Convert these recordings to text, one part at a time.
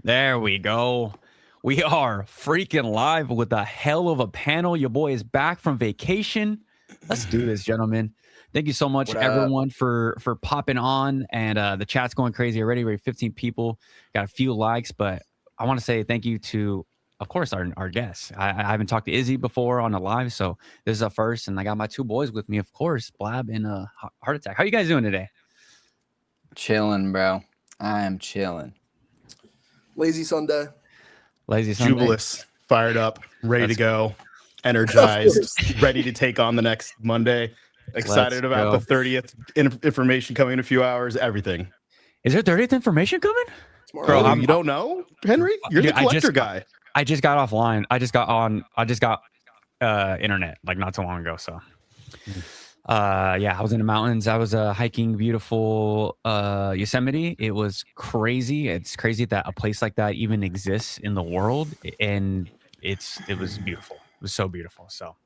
There we go. We are freaking live with a hell of a panel. Your boy is back from vacation. Let's do this, gentlemen. Thank you so much, everyone, for popping on. And the chat's going crazy already. We're 15 people. Got a few likes, but I want to say thank you to, of course, our guests. I haven't talked to Izzy before on a live, so this is a first. And I got my two boys with me, of course, Blab and Heart Attack. How you guys doing today? Chilling, bro. I am chilling. Lazy Sunday. Jubilous, fired up, ready to go, energized, ready to take on the next Monday. Excited about the 30th information coming in a few hours. Everything. Is there 30th information coming? Bro, you don't know, Henry? You're the collector guy. I just got offline. I just got internet like not too long ago. So, yeah, I was in the mountains. I was hiking beautiful Yosemite. It was crazy. It's crazy that a place like that even exists in the world, and it was beautiful. It was so beautiful. So,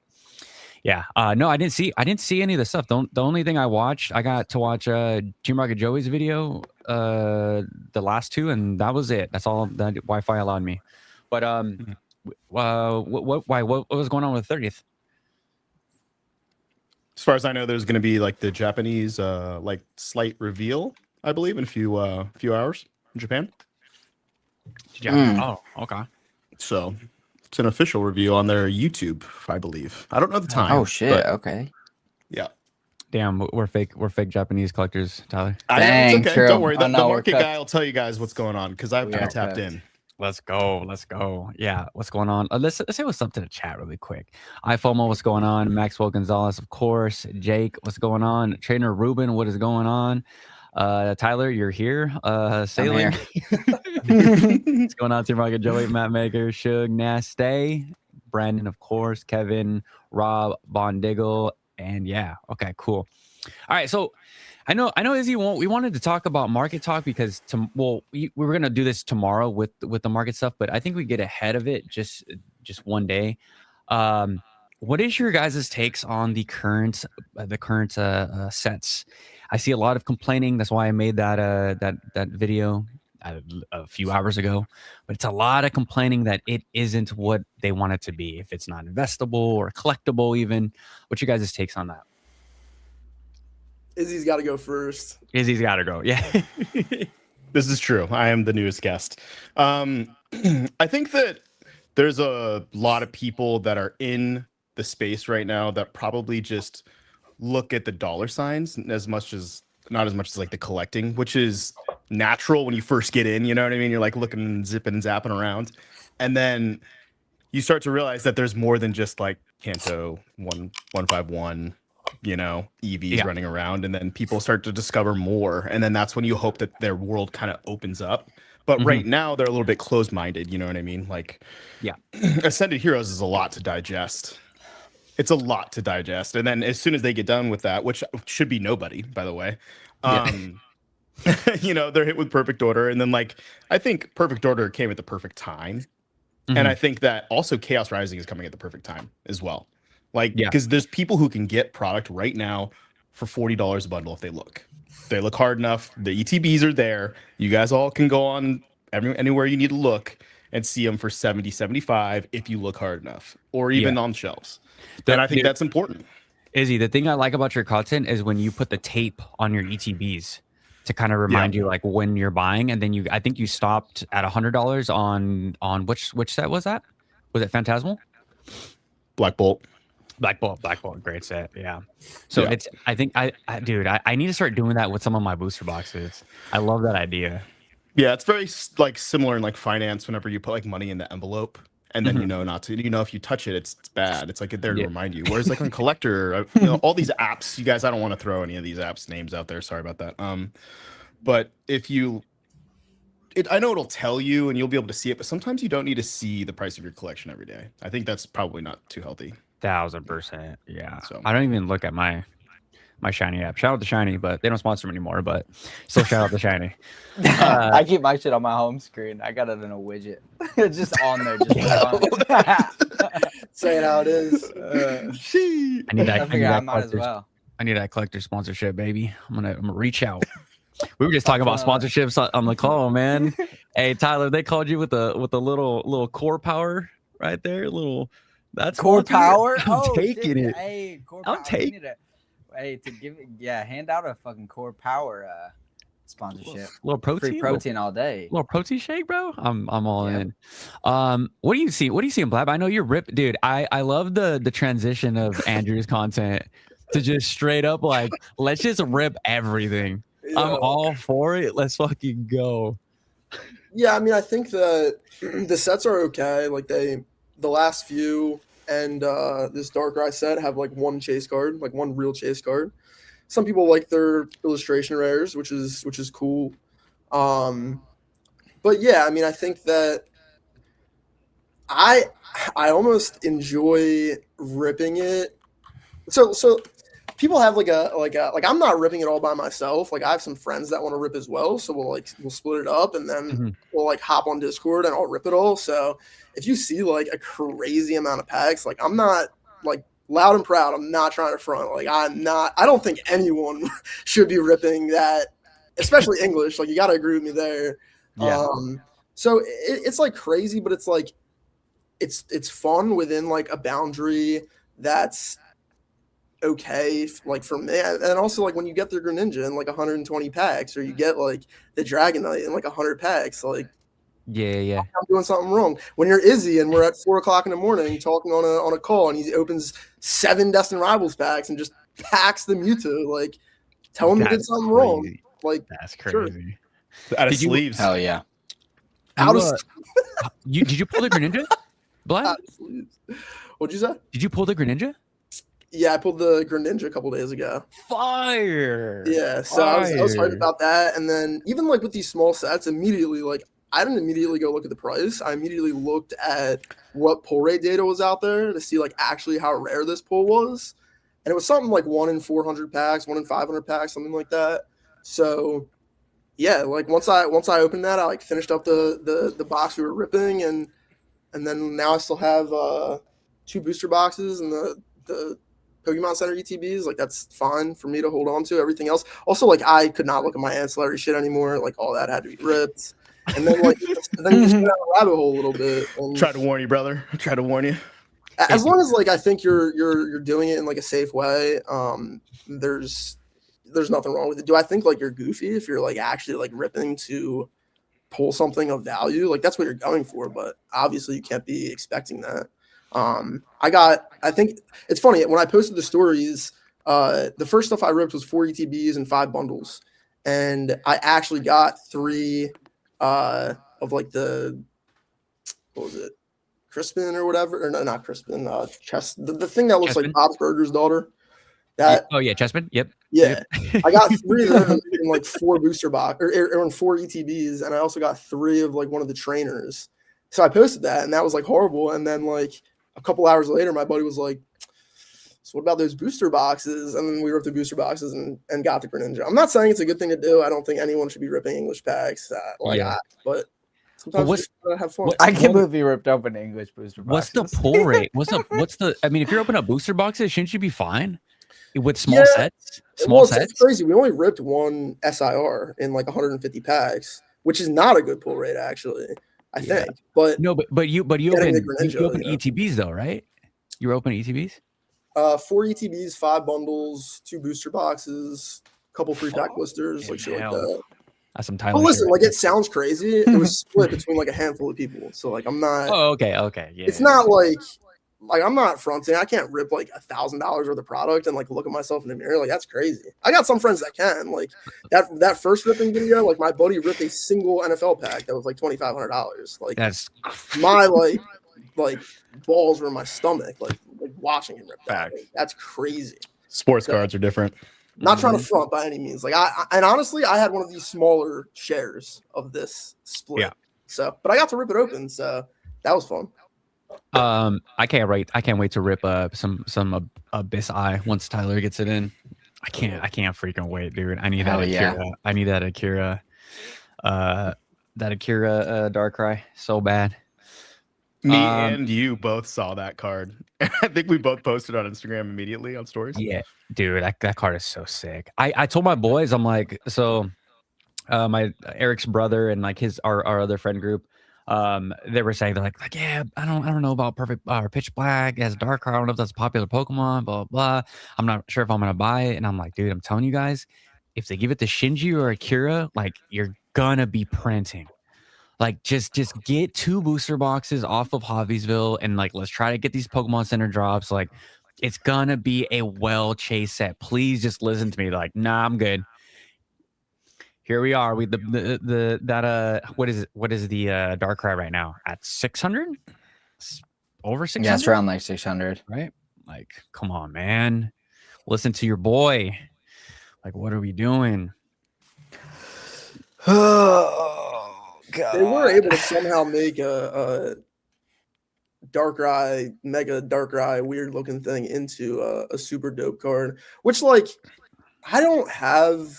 yeah. No, I didn't see any of the stuff. The only thing I watched, I got to watch Team Rocket Joey's video, the last two, and that was it. That's all that Wi-Fi allowed me. But what was going on with the 30th? As far as I know, there's going to be like the Japanese like slight reveal, I believe, in a few hours in Japan. Oh, okay. So it's an official review on their YouTube, I believe. I don't know the time. Oh shit! Okay. Yeah. Damn, we're fake Japanese collectors, Tyler. It's okay. True. Don't worry. The market guy will tell you guys what's going on because I've tapped in. Let's go. Yeah, what's going on? Let's say what's up to the chat really quick. iFOMO, what's going on? Maxwell Gonzalez, of course. Jake, what's going on? Trainer Ruben, what is going on? Tyler, you're here. Sailing. What's going on? Team Rocket Joey, Matt Maker, Shug, Nasty, Brandon, of course, Kevin, Rob, Bondiggle, and yeah. Okay, cool. All right, so I know Izzy we wanted to talk about market talk because we were gonna do this tomorrow with the market stuff, but I think we get ahead of it just one day. What is your guys' takes on the current sets? I see a lot of complaining. That's why I made that video a few hours ago. But it's a lot of complaining that it isn't what they want it to be. If it's not investable or collectible, even. What's your guys' takes on that? Izzy's got to go first. Izzy's got to go. Yeah. This is true. I am the newest guest. I think that there's a lot of people that are in the space right now that probably just look at the dollar signs not as much as like the collecting, which is natural when you first get in. You know what I mean? You're like looking and zipping and zapping around. And then you start to realize that there's more than just like Kanto 151. EVs running around, and then people start to discover more, and then that's when you hope that their world kind of opens up. But right now they're a little bit closed-minded, you know what I mean? Like, yeah, Ascended Heroes is a lot to digest. It's a lot to digest, and then as soon as they get done with that, which should be nobody, by the way, they're hit with Perfect Order, and then like I think Perfect Order came at the perfect time, and I think that also Chaos Rising is coming at the perfect time as well. Like, because there's people who can get product right now for $40 a bundle if they look. They look hard enough. The ETBs are there. You guys all can go on anywhere you need to look and see them for 70, 75 if you look hard enough, or even on shelves. And I think that's important. Izzy, the thing I like about your content is when you put the tape on your ETBs to kind of remind you like when you're buying, and then I think you stopped at $100 on which set was that? Was it Phantasmal? Black Bolt, great set. Yeah. So I think I need to start doing that with some of my booster boxes. I love that idea. Yeah, it's very like similar in like finance. Whenever you put like money in the envelope, and then not to, if you touch it, it's bad. It's like there to remind you. Whereas like on Collector, all these apps, you guys, I don't want to throw any of these apps names out there. Sorry about that. But if I know it'll tell you and you'll be able to see it, but sometimes you don't need to see the price of your collection every day. I think that's probably not too healthy. 1000%. Yeah. So I don't even look at my Shiny app. Shout out to Shiny, but they don't sponsor them anymore. But still, shout out to Shiny. I keep my shit on my home screen. I got it in a widget. It's just on there. Saying how it is. I need that. Might as well. I need that collector sponsorship, baby. I'm gonna reach out. We were just talking about sponsorships on the call, man. Hey Tyler, they called you with a little core power right there. That's Core sponsor. power. I'm Oh taking shit! it. Hey, core I'm power. We taking need to. Hey, to give it. Yeah, hand out a fucking core power sponsorship. little Free protein, protein all day. little protein shake, bro. I'm all Yep. in. What do you see? What do you see in Blab? I know you're ripped, dude. I love the transition of Andrew's content to just straight up like let's just rip everything. I'm Yeah. all for it. Let's fucking go. Yeah, I mean, I think that the sets are okay. Like the last few and this Darkrai set have like one chase card, like one real chase card. Some people like their illustration rares, which is cool. Um, but yeah, I mean, I think that I I almost enjoy ripping it. So people have like I'm not ripping it all by myself. Like I have some friends that want to rip as well, so we'll split it up and then Mhm. we'll like hop on Discord and I'll rip it all. So if you see like a crazy amount of packs, like I'm not like loud and proud. I'm not trying to front. Like I'm not. I don't think anyone should be ripping that, especially English. Like you got to agree with me there. Yeah. So it's like crazy, but it's like it's fun within like a boundary that's okay, like for me. And also like when you get the Greninja in like 120 packs, or you get like the Dragonite in like 100 packs, like Yeah. I'm doing something wrong. When you're Izzy and we're at 4 o'clock in the morning talking on a call and he opens 7 Destined Rivals packs and just packs the Mewtwo, like tell him you did That's something wrong. crazy. Like That's sure. crazy. Out of Did you- sleeves. Hell yeah. Out You, of, did you pull the Greninja? Blab? out of sleeves. What'd you say? Did you pull the Greninja? Yeah, I pulled the Greninja a couple days ago. Fire. Yeah, so I was hyped Fire. about that. And then even like with these small sets, immediately like I didn't immediately go look at the price. I immediately looked at what pull rate data was out there to see like actually how rare this pull was. And it was something like 1 in 400 packs, 1 in 500 packs, something like that. So yeah, like once I opened that, I like finished up the box we were ripping, and then now I still have 2 booster boxes and the Pokemon Center ETBs. Like that's fine for me to hold on to. Everything else, also like I could not look at my ancillary shit anymore. Like all that had to be ripped. And then like then you just go down a rabbit hole a little bit. And Try to warn you, brother. Try to warn you. as long as like I think you're doing it in like a safe way, there's nothing wrong with it. Do I think like you're goofy if you're like actually like ripping to pull something of value? Like that's what you're going for, but obviously you can't be expecting that. I think it's funny when I posted the stories, the first stuff I ripped was 4 ETBs and 5 bundles. And I actually got 3 of like the, what was it? Crispin or whatever, or no, not Crispin, the thing that looks Chespin? like Bob's Burgers daughter. That Oh yeah, Chespin. Yep. yeah, Yep. I got 3 of them in like 4 booster box or in 4 ETBs, and I also got 3 of like one of the trainers. So I posted that, and that was like horrible. And then like a couple hours later, my buddy was like, "So what about those booster boxes?" And then we ripped the booster boxes and got the Greninja. I'm not saying it's a good thing to do. I don't think anyone should be ripping English packs Yeah. but sometimes what's- you gotta have fun. what- I can't believe you ripped open English booster What's boxes. the pull rate? What's the? I mean, if you're opening up booster boxes, shouldn't you be fine with small Yeah. sets? Small Well, sets. it's crazy. We only ripped 1 SIR in like 150 packs, which is not a good pull rate actually. I Yeah. think, but No, but you Getting open the Greninja, you open yeah. ETBs though, right? You were opening ETBs. 4 ETBs, 5 bundles, 2 booster boxes, a couple free pack blisters, like shit like hell. that. That's some But Tyler. listen, shit like right it sounds crazy. It was split between like a handful of people, so like I'm not. there. Oh, okay, yeah. It's not like I'm not fronting. I can't rip like $1,000 worth of product and like look at myself in the mirror. Like that's crazy. I got some friends that can. Like that first ripping video. Like my buddy ripped a single NFL pack that was like $2,500. Like That's my like balls were in my stomach. Like watching him rip that. Facts. Like, that's crazy. Sports cards are different. Not trying to Mhm. front by any means. Like and honestly, I had one of these smaller shares of this split. Yeah. So, but I got to rip it open, so that was fun. I can't wait. I can't wait to rip some Abyss Eye once Tyler gets it in. I can't freaking wait, dude. I need Hell that yeah. Akira. I need that Akira. Darkrai so bad. Me Um, and you both saw that card. I think we both posted on Instagram immediately on stories. Yeah, dude, that card is so sick. I told my boys, I'm like, so my Eric's brother and like our other friend group, they were saying they're like yeah, I don't know about perfect pitch black as dark. I don't know if that's a popular Pokemon. Blah blah. I'm not sure if I'm gonna buy it. And I'm like, dude, I'm telling you guys, if they give it to Shinji or Akira, like you're gonna be printing. Like just get 2 booster boxes off of Hobbiesville and like let's try to get these Pokemon Center drops. Like it's gonna be a well chased set. Please just listen to me. Like, nah, I'm good. Here we are. We the that what is the Darkrai right now? At 600? Over 600? Yeah, it's around like 600. Right? Like, come on, man. Listen to your boy. Like, what are we doing? Oh god. They were able to somehow make a Darkrai, Mega Darkrai, weird looking thing into a super dope card. Which, like, I don't have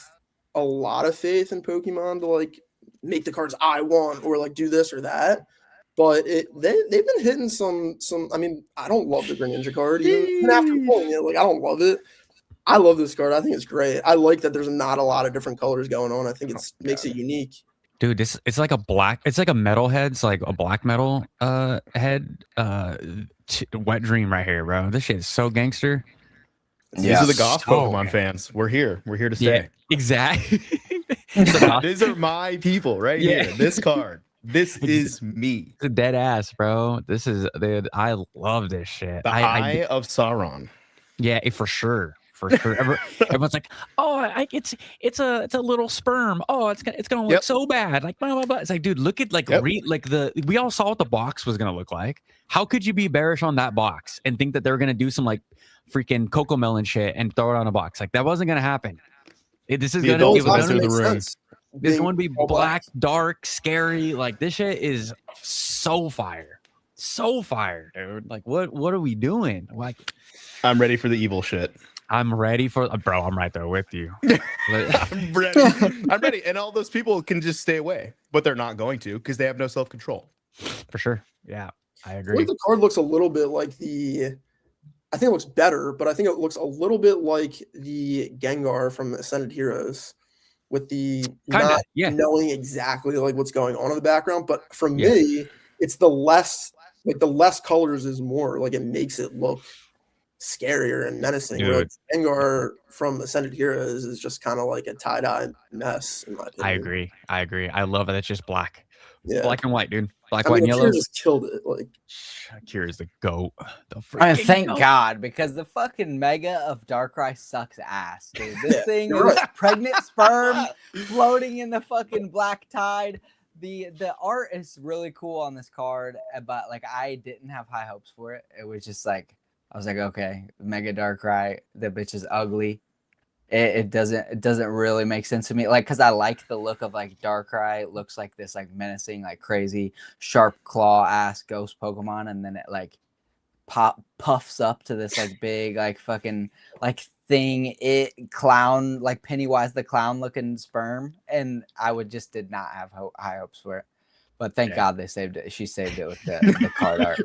a lot of faith in Pokemon to like make the cards I want or like do this or that. But they've been hitting some. I mean, I don't love the Greninja card even after pulling it. Like, I don't love it. I love this card. I think it's great. I like that there's not a lot of different colors going on. I think it makes it unique. Dude, it's like a metal head. It's like a black metal head. Wet dream right here, bro. This shit is so gangster. These are the goth so Pokemon fans. We're here. We're here to stay. Yeah, exactly. These are my people right here. This card. This is me. It's a dead ass, bro. This is dude, I love this shit. The Eye of Sauron. Yeah, for sure. For sure. Everyone's like, oh, it's a little sperm. Oh, it's gonna look so bad. Like, blah, blah, blah. It's like, dude, look at like we all saw what the box was gonna look like. How could you be bearish on that box and think that they were gonna do some like freaking Coco Melon shit and throw it on a box? Like that wasn't gonna happen. This is gonna enter the room. This is going to be black, dark, scary. Like this shit is so fire, dude. Like what are we doing? Like, I'm ready for the evil shit. I'm ready for bro. I'm right there with you. I'm ready. I'm ready. And all those people can just stay away, but they're not going to because they have no self-control. For sure. Yeah, I agree. I think the card looks a little bit like I think it looks better, but I think it looks a little bit like the Gengar from Ascended Heroes, with the not knowing exactly like what's going on in the background. But for me, it's the less colors is more. Like it makes it look scarier and menacing. Where, like, Gengar from Ascended Heroes is just kind of like a tie-dye mess, in my opinion. I agree. I love it. It's just black. Yeah. Black and white, dude. Black, white, and yellow. Akira just killed it. Like Akira's the GOAT. Thank God, because the fucking Mega of Darkrai sucks ass, dude. This thing is pregnant sperm floating in the fucking black tide. The art is really cool on this card, but like I didn't have high hopes for it. It was just like I was like, okay, Mega Darkrai, the bitch is ugly. It doesn't really make sense to me, like, because I like the look of like Darkrai. It looks like this like menacing, like crazy sharp claw ass ghost Pokemon, and then it like puffs up to this like big like fucking like thing clown, like Pennywise the clown looking sperm, and I just did not have high hopes for it. But thank God they saved it. She saved it with the card art.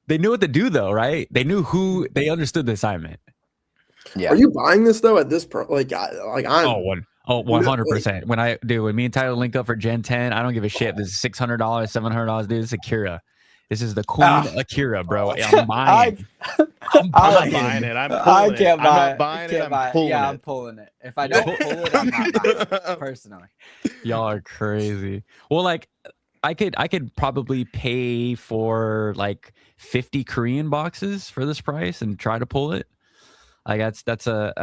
They knew what to do though, right? They they understood the assignment. Yeah. Are you buying this though at this I'm 100%. When me and Tyler link up for Gen 10, I don't give a shit. This is $600, $700, dude. This is Akira. This is the Queen Akira, bro. I'm buying. I'm buying it. I'm pulling it. I'm not buying it. I'm pulling it. Yeah, I'm pulling it. If I don't pull it, I'm not buying it, personally. Y'all are crazy. Well, like I could probably pay for like 50 Korean boxes for this price and try to pull it. Like that's a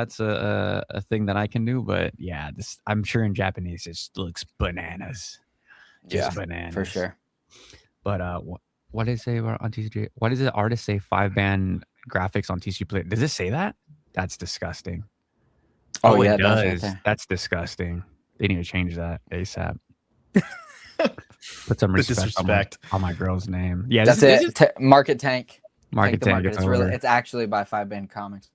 thing that I can do, but yeah, I'm sure in Japanese it looks bananas. Just bananas for sure. But what did it say about on TCG? What does the artist say? 5-band graphics on TCG Play. Does it say that? That's disgusting. Oh yeah, it does. That's disgusting. They need to change that ASAP. Put some respect on my girl's name. Yeah, that's it. Market Tank. Market Tank. It's actually by 5-band comics.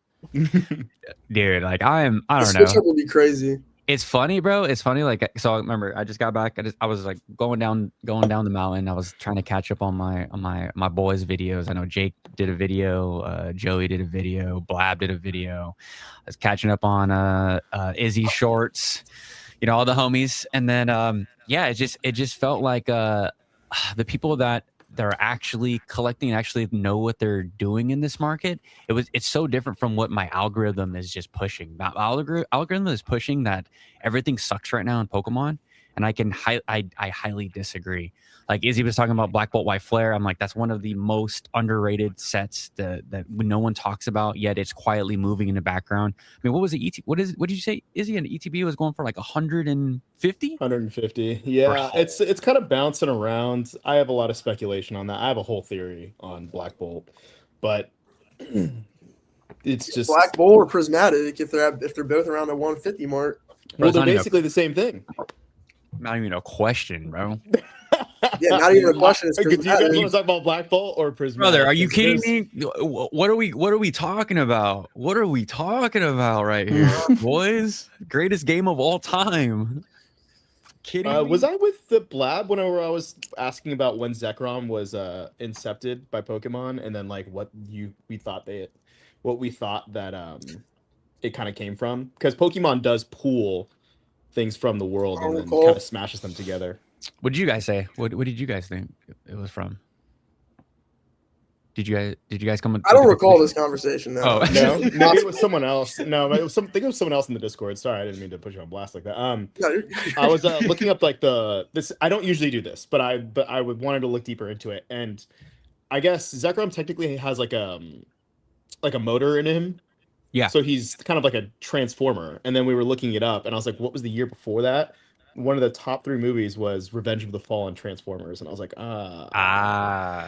Dude, like I don't know. Switch up would be crazy. It's funny, bro. It's funny. Like, so I remember I just got back. I was like going down the mountain. I was trying to catch up on my boys' videos. I know Jake did a video, Joey did a video, Blab did a video. I was catching up on Izzy shorts. all the homies, and then yeah, it just felt like the people that are actually collecting actually know what they're doing in this market. It's so different from what my algorithm is just pushing. My algorithm is pushing that everything sucks right now in Pokemon, and I highly disagree. Like Izzy was talking about Black Bolt White Flare. I'm like, that's one of the most underrated sets that no one talks about, yet it's quietly moving in the background. I mean, what was it? What did you say? Izzy, an ETB was going for like 150? 150. Yeah, it's kind of bouncing around. I have a lot of speculation on that. I have a whole theory on Black Bolt, but it's just Black Bull or Prismatic if they're both around the 150 mark. well, it's they're not even basically the same thing. Not even a question, bro. Yeah, not even a question. It's Do you guys want to Prismatic. talk about Black Bolt or Prismatic? Brother, are you 'Cause kidding me? What are we talking about? What are we talking about right here, boys? Greatest game of all time. Kidding me? Was I with the Blab whenever I was asking about when Zekrom was incepted by Pokemon, and then like what we thought that it kind of came from? Because Pokemon does pool things from the world and then kind of smashes them together. What did you guys say? What did you guys think it was from? Did you guys come? I don't recall this conversation now. Oh. No, maybe it was someone else. No, I think it was someone else in the Discord. Sorry, I didn't mean to put you on blast like that. No, I was looking up like this. I don't usually do this, but I would wanted to look deeper into it, and I guess Zekrom technically has like a motor in him. Yeah. So he's kind of like a transformer. And then we were looking it up, and I was like, what was the year before that? One of the top 3 movies was Revenge of the Fallen Transformers, and I was like,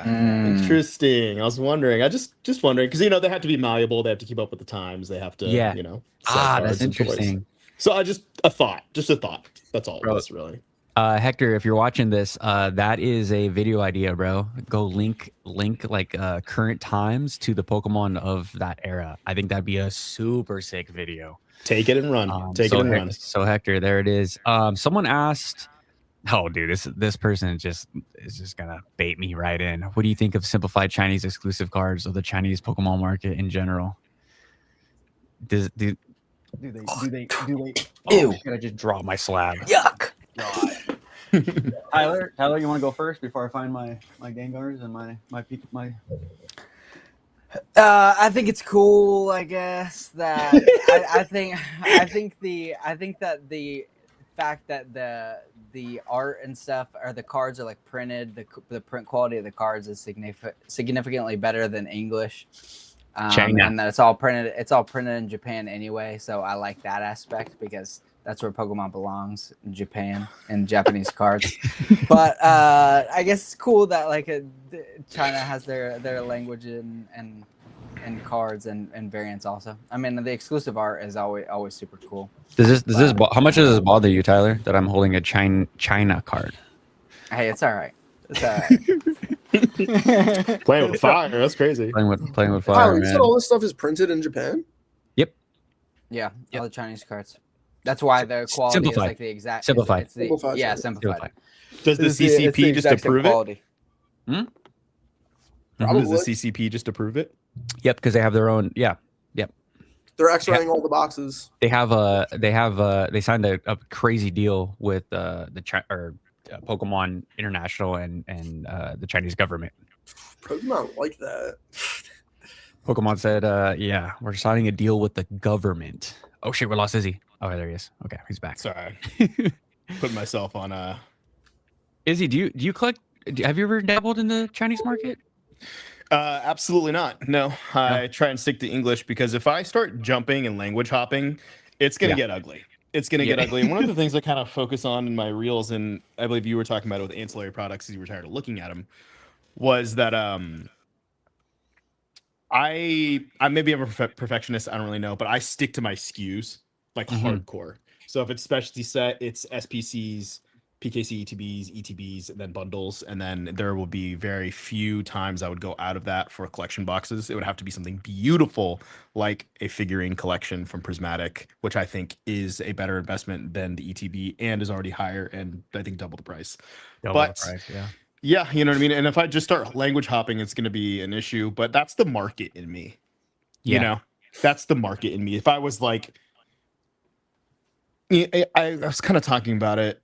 interesting. I was wondering. I just wondering because they have to be malleable. They have to keep up with the times. They have to, Yeah. sell That's cards and toys. interesting. So a thought. That's all it was really. Hector, if you're watching this, that is a video idea, bro. Go link like current times to the Pokemon of that era. I think that'd be a super sick video. Take it and run. Run. So Hector, there it is. Someone asked, oh dude, this person is just gonna bait me right in. What do you think of simplified Chinese exclusive cards of the Chinese Pokemon market in general? Do they Ew. Should I just drop my slab? Yuck. Tyler, you want to go first before I find my Gengars and my I think it's cool. I guess that I think that the fact that the art and stuff or the cards are like printed, the print quality of the cards is significantly better than English. China. And that it's all printed in Japan anyway. So I like that aspect because that's where Pokemon belongs, in Japan, and Japanese cards. But I guess it's cool that China has their language and cards and variants also. I mean, the exclusive art is always super cool. Does this how much does this bother you, Tyler, that I'm holding a China card? Hey, it's all right. It's all right. Playing with fire. That's crazy. Playing with fire, Tyler, you man. said all this stuff is printed in Japan? Yeah, all the Chinese cards. That's why the quality is like the exact. Simplified. It's simplified. Does the CCP just approve it? Probably. Does the CCP just approve it? Yep, because they have their own. Yeah, They're X-raying all the boxes. they signed a crazy deal with Pokemon International and the Chinese government. Pokemon like that. Pokemon said, "Yeah, we're signing a deal with the government." Oh shit, we lost Izzy. Oh, there he is. Okay, he's back. Sorry, put myself on a. Izzy, do you collect? Have you ever dabbled in the Chinese market? Absolutely not. No, I try and stick to English because if I start jumping and language hopping, it's gonna get ugly. It's gonna get ugly. And one of the things I kind of focus on in my reels, and I believe you were talking about it with ancillary products as you were tired of looking at them, was that I maybe I'm a perfectionist. I don't really know, but I stick to my SKUs like hardcore. So if it's specialty set, it's SPCs, PKC ETBs, ETBs, and then bundles. And then there will be very few times I would go out of that for collection boxes. It would have to be something beautiful, like a figurine collection from Prismatic, which I think is a better investment than the ETB and is already higher and I think double the price. Yeah, you know what I mean? And if I just start language hopping, it's going to be an issue, but that's the market in me. Yeah. You know, that's the market in me. If I was like, I was kind of talking about it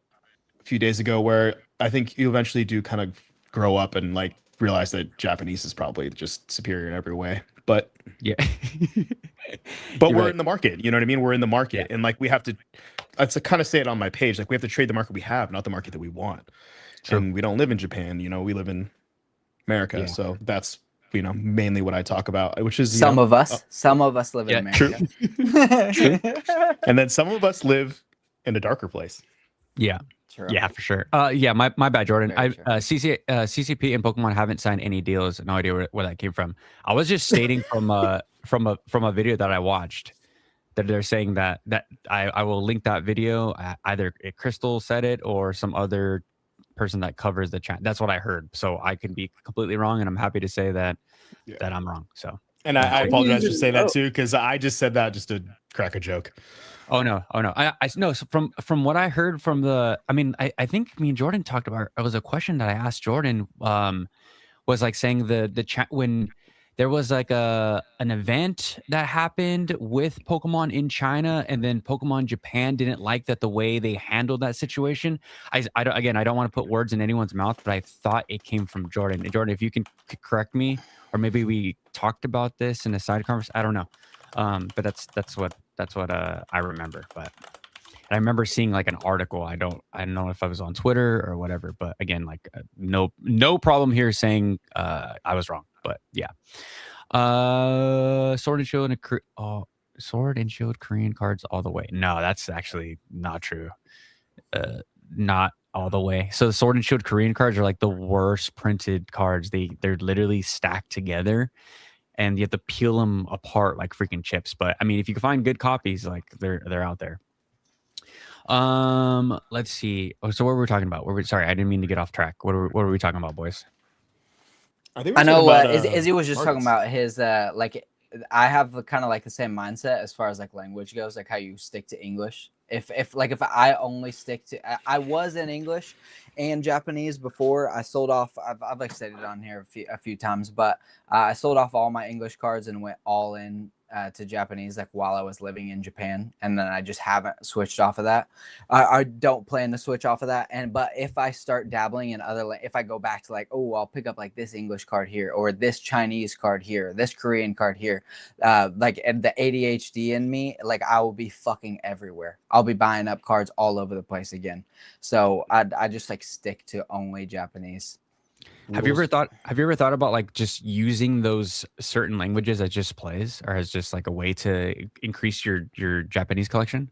a few days ago, where I think you eventually do kind of grow up and like realize that Japanese is probably just superior in every way. But Yeah. but You're we're right. in the market, you know what I mean? We're in the market, and like we have to. I kind of say it on my page, like we have to trade the market we have, not the market that we want. True. And we don't live in Japan, you know, we live in America. Yeah. So that's mainly what I talk about, which is Some of us live in Yeah, America. True. And then some of us live in a darker place. Yeah. True. Yeah, for sure. Yeah, my bad, Jordan. Very true. CCP and Pokemon haven't signed any deals. No idea where that came from. I was just stating from a video that I watched that they're saying that I will link that video. Either Crystal said it or some other person that covers the chat. That's what I heard. So I could be completely wrong, and I'm happy to say that I'm wrong. So, and I apologize for saying that too, because I just said that just to crack a joke. Oh no. I no. So from what I heard from I think me and Jordan talked about. It was a question that I asked Jordan. Was like saying the chat when there was like an event that happened with Pokemon in China, and then Pokemon Japan didn't like that the way they handled that situation. I don't want to put words in anyone's mouth, but I thought it came from Jordan. And Jordan, if you can correct me, or maybe we talked about this in a side conversation. I don't know, but that's what I remember. But I remember seeing like an article. I don't know if I was on Twitter or whatever. But again, like no problem here saying I was wrong. But yeah, Sword and Shield Sword and Shield Korean cards all the way. No, that's actually not true. Not all the way. So the Sword and Shield Korean cards are like the worst printed cards. They're literally stacked together, and you have to peel them apart like freaking chips. But I mean, if you can find good copies, like they're out there. Let's see. Oh, so what were we talking about? Sorry, I didn't mean to get off track. What were we talking about, boys? I know Izzy was just talking about his like I have kind of like the same mindset as far as like language goes, like how you stick to English. If I only stick to I was in English and Japanese before I sold off. I've like said it on here a few times, but I sold off all my English cards and went all in to Japanese like while I was living in Japan, and then I just haven't switched off of that. I don't plan to switch off of that. But if I start dabbling in if I go back to like, oh, I'll pick up like this English card here, or this Chinese card here, this Korean card here, like and the ADHD in me, like I will be fucking everywhere. I'll be buying up cards all over the place again. So I just like stick to only Japanese. Have you ever thought about like just using those certain languages as just plays, or as just like a way to increase your Japanese collection?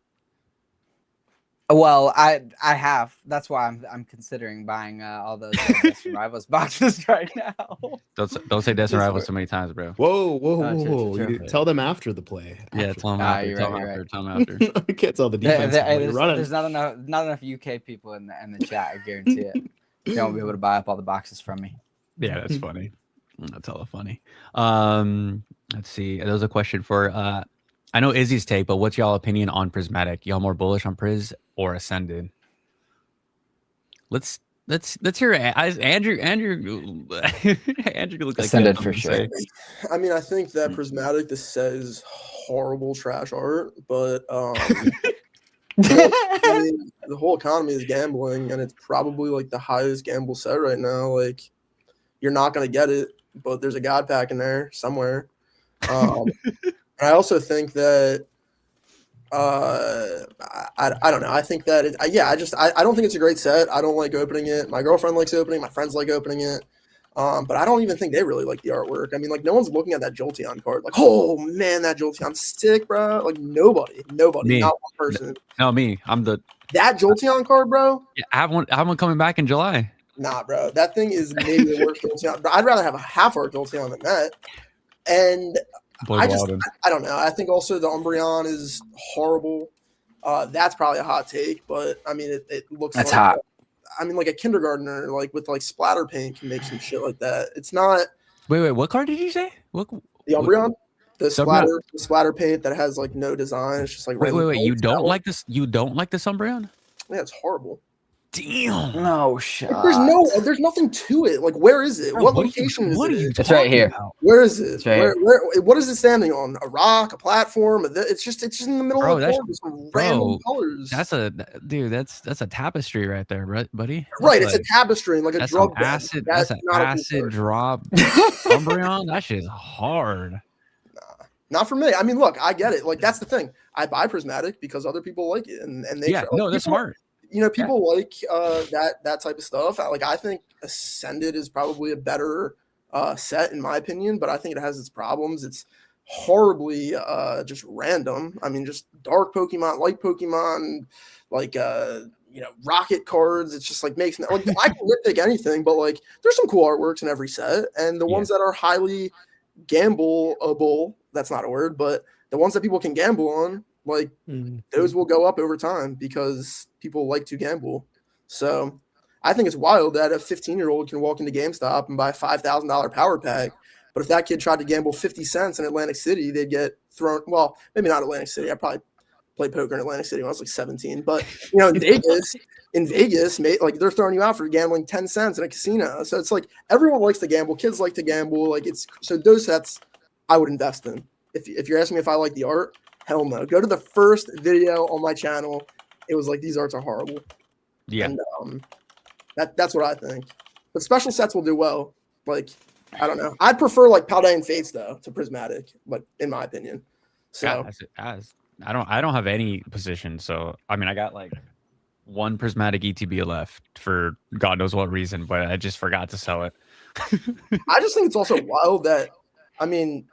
Well, I have. That's why I'm considering buying all those Death Rivals boxes right now. Don't say Death Rivals so many times, bro. Whoa! True. Tell them after the play. Yeah, tell them after. You're Tell right. them after. I can't tell the defense. There's not enough UK people in the chat. I guarantee it. They won't be able to buy up all the boxes from me. Yeah, that's funny. That's hella funny. Let's see. There was a question for I know Izzy's take, but what's y'all opinion on Prismatic? Y'all more bullish on Priz or Ascended? Let's hear it. Andrew Andrew look like Ascended for sure. I mean, I think that Prismatic this says horrible trash art, but I mean, the whole economy is gambling, and it's probably like the highest gamble set right now. Like, you're not gonna get it, but there's a God pack in there somewhere. I also think that I don't know. I think that I don't think it's a great set. I don't like opening it. My girlfriend likes opening. My friends like opening it. But I don't even think they really like the artwork. I mean, like, no one's looking at that Jolteon card. Like, oh man, that Jolteon's sick, bro. Like, nobody, Me. not one person. No, me. I'm the That Jolteon card, bro. Yeah, I have one coming back in July. Nah, bro. That thing is maybe the worst Jolteon. But I'd rather have a half-art Jolteon than that. And I don't know. I think also the Umbreon is horrible. That's probably a hot take, but I mean, it looks that's like hot. I mean, like a kindergartner, like with like splatter paint, can make some shit like that. It's not. Wait. What card did you say? What? The Umbreon, the Umbreon? splatter paint that has like no design. It's just like wait. You don't like this? You don't like this Umbreon? Yeah, it's horrible. Damn. No shot. There's nothing to it. Like, where is it? Bro, what what are location you, is what it are you in? It's right talking here. about? Where is it? It's right here. What is it standing on? A rock, a platform? It's just in the middle Bro, of the that's court with some random colors. that's a tapestry right there, buddy. Right, That's it's a tapestry, like a that's some drug den. acid. That's That's an not a cool acid card. drop Umbreon. That shit is hard. Not for me. I mean, look, I get it. Like, that's the thing. I buy Prismatic because other people like it, and they Yeah, no, that's smart. You know, people like that type of stuff. I think Ascended is probably a better set in my opinion, but I think it has its problems. It's horribly just random. I mean, just dark Pokemon, light Pokemon, like rocket cards. It's just like makes like I can nitpick anything, but like there's some cool artworks in every set, and the ones that are highly gambleable, that's not a word, but the ones that people can gamble on, like those will go up over time because people like to gamble. So I think it's wild that a 15-year-old can walk into GameStop and buy a $5,000 power pack. But if that kid tried to gamble 50 cents in Atlantic City, they'd get thrown. Well, maybe not Atlantic City. I probably played poker in Atlantic City when I was like 17. But in Vegas, like they're throwing you out for gambling 10 cents in a casino. So it's like everyone likes to gamble. Kids like to gamble. Like so those sets I would invest in. If you're asking me if I like the art, hell no. Go to the first video on my channel. It was like these arts are horrible. Yeah. And that's what I think. But special sets will do well. Like, I don't know. I'd prefer like Paldean Fates though to Prismatic, but in my opinion. So I don't have any position. So I mean I got like one Prismatic ETB left for God knows what reason, but I just forgot to sell it. I just think it's also wild that, I mean,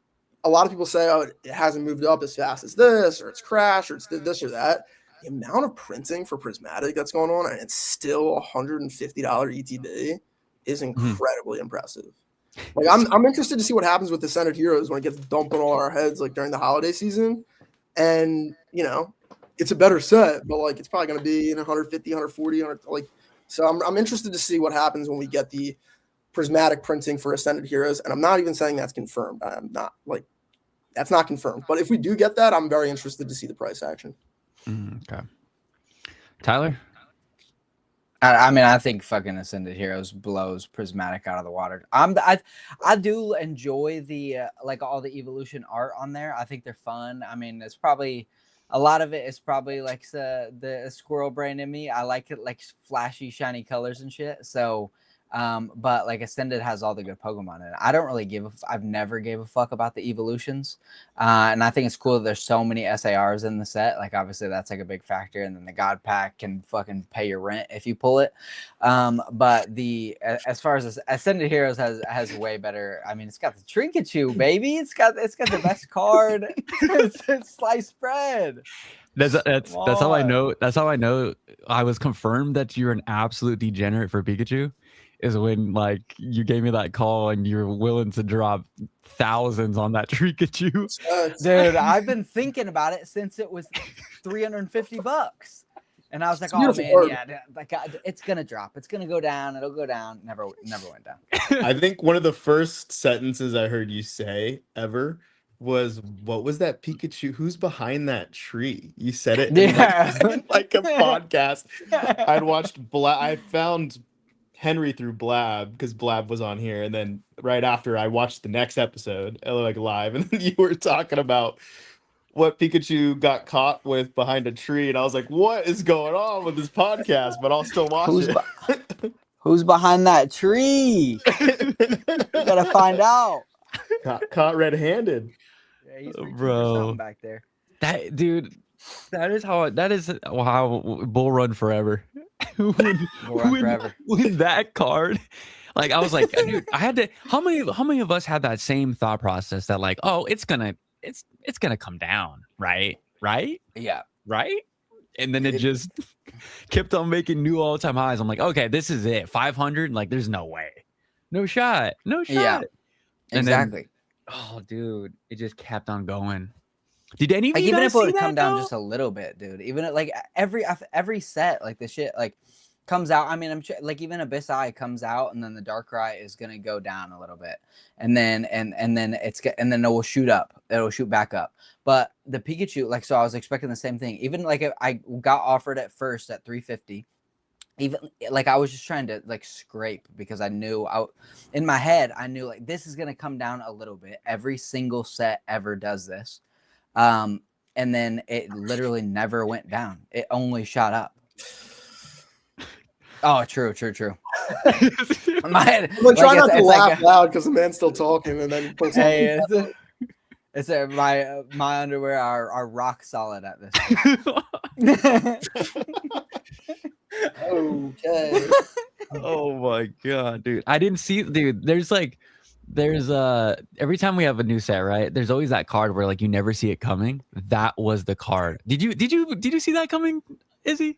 a lot of people say, oh, it hasn't moved up as fast as this, or it's crashed, or it's this or that. The amount of printing for Prismatic that's going on, and it's still $150 ETB, is incredibly impressive. Like, I'm interested to see what happens with Ascended Heroes when it gets dumped on all our heads, like during the holiday season. And it's a better set, but like it's probably going to be 150, 140, like. So I'm interested to see what happens when we get the Prismatic printing for Ascended Heroes, and I'm not even saying that's confirmed. I'm not like that's not confirmed, but if we do get that, I'm very interested to see the price action. Okay, Tyler. I mean, I think fucking Ascended Heroes blows Prismatic out of the water. I do enjoy the like all the evolution art on there. I think they're fun. I mean, it's probably a lot of it is probably like the squirrel brain in me. I like it like flashy, shiny colors and shit. So, but like Ascended has all the good Pokemon in it. I don't really I've never gave a fuck about the evolutions. And I think it's cool that there's so many SARs in the set. Like obviously that's like a big factor. And then the God Pack can fucking pay your rent if you pull it. But as far as Ascended Heroes has way better. I mean, it's got the Trinkachu, baby. It's got the best card. it's sliced bread. That's how I know. That's how I know I was confirmed that you're an absolute degenerate for Pikachu. Is when like you gave me that call and you're willing to drop thousands on that Pikachu. Dude, I've been thinking about it since it was $350. And I was like, oh man, yeah, like it's gonna drop. It's gonna go down. It'll go down. Never went down. I think one of the first sentences I heard you say ever was, what was that Pikachu? Who's behind that tree? You said it in like a podcast. I'd watched I found Henry through Blab because Blab was on here, and then right after I watched the next episode, like live, and then you were talking about what Pikachu got caught with behind a tree, and I was like, "What is going on with this podcast?" But I'll still watch it. Who's behind that tree? You gotta find out. Caught red-handed. Yeah, he's something back there. That dude. That is how Bull Run Forever. When that card, like I was like, dude, I had to. How many of us had that same thought process that like, oh, it's gonna come down, right? Yeah, right. And then it just kept on making new all-time highs. I'm like, okay, this is it. 500. Like, there's no way, no shot. Yeah, exactly. Oh, dude, it just kept on going. Did any of you even guys if it would see come that, down though? just a little bit, dude? Even like every set, like the shit like comes out. I mean, I'm like even Abyss Eye comes out, and then the Darkrai is gonna go down a little bit, and then it will shoot up. It'll shoot back up. But the Pikachu, like, so I was expecting the same thing. Even like I got offered at first at 350. even like I was just trying to like scrape because I knew in my head I knew like this is gonna come down a little bit. Every single set ever does this, and then it literally never went down. It only shot up. Oh, true. My head, I'm like, try not to it's laugh like loud because the man's still talking, and then he pulls hey, something. my underwear are rock solid at this. Okay. Oh my god, dude. I didn't see, dude. There's every time we have a new set, right? There's always that card where like you never see it coming. That was the card. Did you see that coming, Izzy?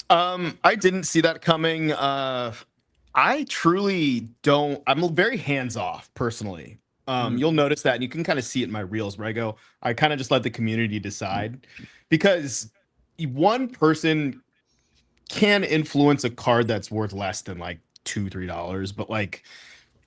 I didn't see that coming. I truly don't. I'm very hands off personally. You'll notice that, and you can kind of see it in my reels where I kind of just let the community decide, because one person can influence a card that's worth less than like $2-3, but like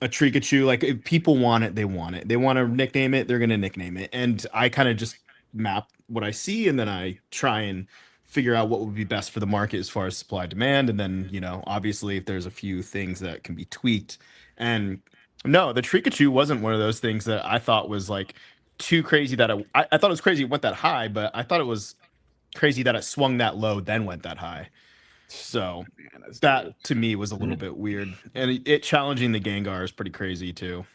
a Trikachu, like if people want it, they want it. They want to nickname it, they're gonna nickname it. And I kind of just map what I see, and then I try and figure out what would be best for the market as far as supply demand. And then, obviously if there's a few things that can be tweaked. And no, the Trikachu wasn't one of those things that I thought was like too crazy that I thought it was crazy it went that high, but I thought it was crazy that it swung that low, then went that high. So that to me was a little bit weird, and it challenging the Gengar is pretty crazy too.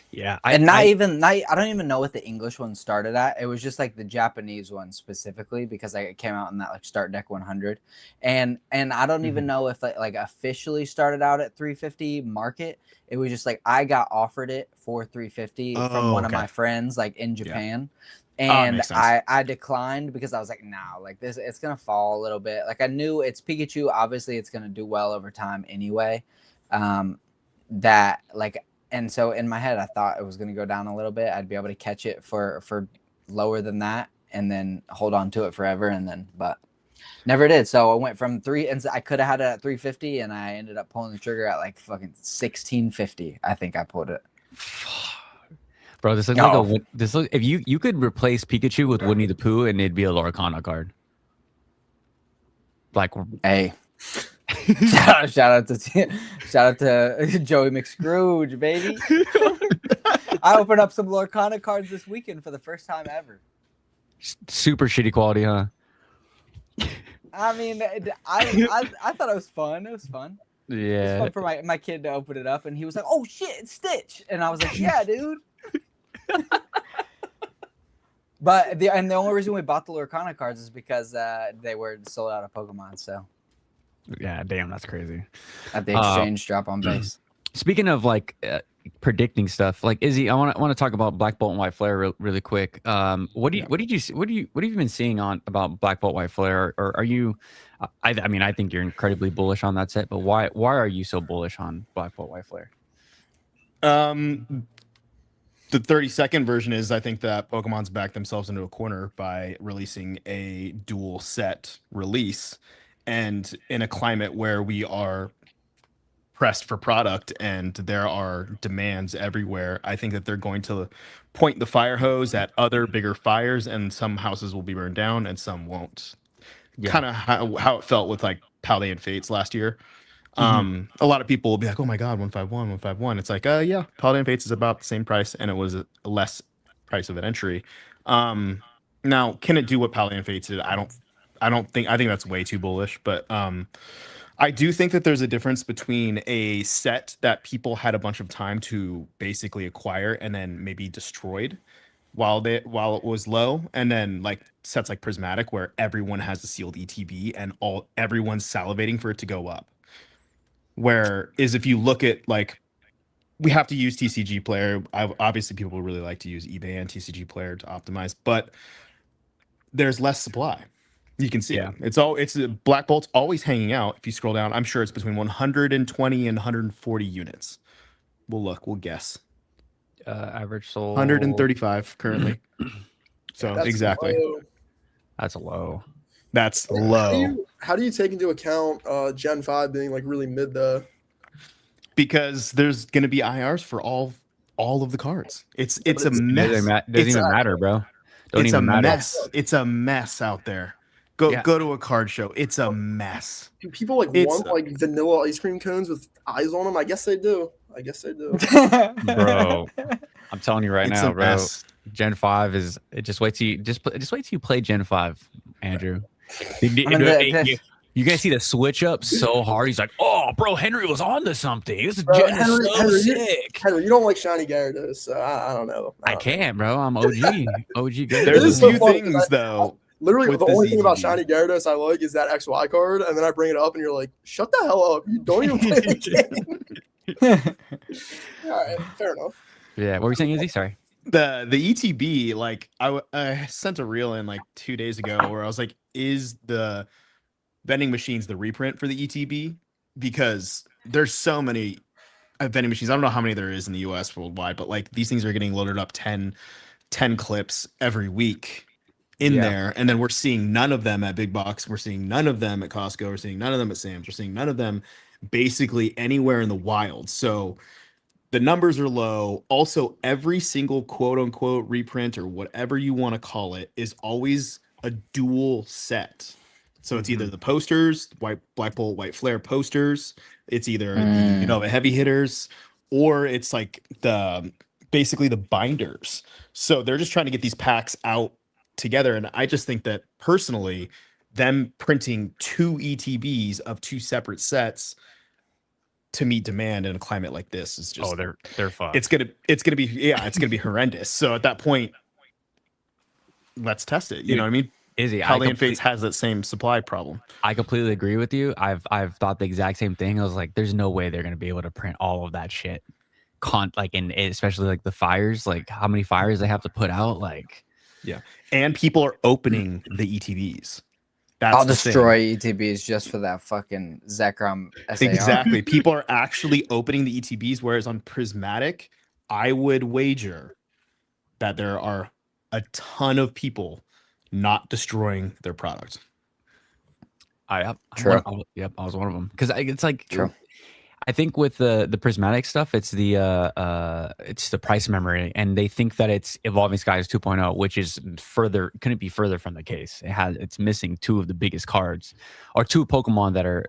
Yeah, I don't even know what the English one started at. It was just like the Japanese one specifically because it came out in that like start deck 100, and I don't even know if like officially started out at 350 market. It was just like I got offered it for 350 from one of my friends like in Japan. And I declined because I was like, nah, like this, it's gonna fall a little bit. Like I knew it's Pikachu, obviously it's gonna do well over time anyway. That like, and so in my head I thought it was gonna go down a little bit. I'd be able to catch it for lower than that, and then hold on to it forever, and then but never did. So I went from and I could have had it at 350, and I ended up pulling the trigger at like fucking 1650. I think I pulled it. Bro, this looks like if you could replace Pikachu with Winnie the Pooh and it'd be a Lorcana card. Like, hey, shout out to Joey McScrooge, baby. I opened up some Lorcana cards this weekend for the first time ever. Super shitty quality, huh? I mean, I thought it was fun. It was fun. Yeah, it was fun for my kid to open it up, and he was like, "Oh shit, it's Stitch," and I was like, "Yeah, dude." But the only reason we bought the Lorcana cards is because they were sold out of Pokemon. So yeah, damn, that's crazy. At the exchange drop on base. Speaking of like predicting stuff, like Izzy, I want to talk about Black Bolt and White Flare really quick. What have you been seeing about Black Bolt White Flare? Or are you? I mean, I think you're incredibly bullish on that set, but why are you so bullish on Black Bolt White Flare? The 30-second version is I think that Pokemon's backed themselves into a corner by releasing a dual set release, and in a climate where we are pressed for product and there are demands everywhere, I think that they're going to point the fire hose at other bigger fires, and some houses will be burned down and some won't. Yeah. Kind of how it felt with like Paldean Fates last year. A lot of people will be like, oh my god, 151. It's like, yeah, Paldean Fates is about the same price, and it was a less price of an entry. Now, can it do what Paldean Fates did? I think that's way too bullish, but I do think that there's a difference between a set that people had a bunch of time to basically acquire and then maybe destroyed while it was low, and then like sets like Prismatic where everyone has a sealed ETB and everyone's salivating for it to go up. Whereas if you look at like, we have to use TCG Player. Obviously, people really like to use eBay and TCG Player to optimize, but there's less supply. You can see it. It's Black Bolt's always hanging out. If you scroll down, I'm sure it's between 120 and 140 units. We'll guess. Average sold 135 currently. So That's exactly. Low. That's low. That's low. How do you take into account Gen 5 being like really mid though? Because there's going to be IRs for all of the cards. It's a mess. Doesn't even matter, bro. It's a mess. It's a mess out there. Go Yeah. go to a card show. It's a mess. Do people like It's- want like vanilla ice cream cones with eyes on them? I guess they do. Bro, I'm telling you right It's now, a bro. mess. Gen 5 is just wait till you just wait till you play Gen 5, Andrew. You, I mean, you guys see the switch up so hard. He's like, "Oh, bro, Henry was on to something. This Bro, Gen is Henry, so Henry, sick." Henry, you don't like shiny Gyarados, so I don't know. I can't, bro. I'm OG. OG good. There's It a is so few funny, things though. Literally, with the the only thing about ZGB. shiny Gyarados I like is that XY card, and then I bring it up, and you're like, "Shut the hell up! You don't even play the game." All right, fair enough. Yeah. What were you saying, Izzy? Sorry. The ETB, like I sent a reel in like 2 days ago where I was like, is the vending machines the reprint for the ETB? Because there's so many vending machines. I don't know how many there is in the US worldwide, but like these things are getting loaded up 10 clips every week in Yeah. there. And then we're seeing none of them at Big Box. We're seeing none of them at Costco. We're seeing none of them at Sam's. We're seeing none of them basically anywhere in the wild. So the numbers are low. Also, every single quote unquote reprint or whatever you want to call it is always a dual set. So it's either the posters, white Black Bolt, white flare posters. It's either the heavy hitters, or it's like basically the binders. So they're just trying to get these packs out together. And I just think that personally, them printing 2 ETBs of 2 separate sets to meet demand in a climate like this is just they're fucked. it's gonna be horrendous. So at that point, let's test it. You know what I mean? Izzy, Holiday Fates has that same supply problem. I completely agree with you. I've thought the exact same thing. I was like, there's no way they're gonna be able to print all of that shit. Especially like the fires, like how many fires they have to put out. Like, yeah, and people are opening the ETBs. That's I'll the thing. destroy ETBs just for that fucking Zekrom SAR. Exactly. People are actually opening the ETBs, whereas on Prismatic, I would wager that there are a ton of people not destroying their product. I was one of them because it's like True. I think with the prismatic stuff, it's the price memory, and they think that it's Evolving Skies 2.0, which is couldn't be further from the case. It's missing 2 of the biggest cards, or 2 Pokemon that are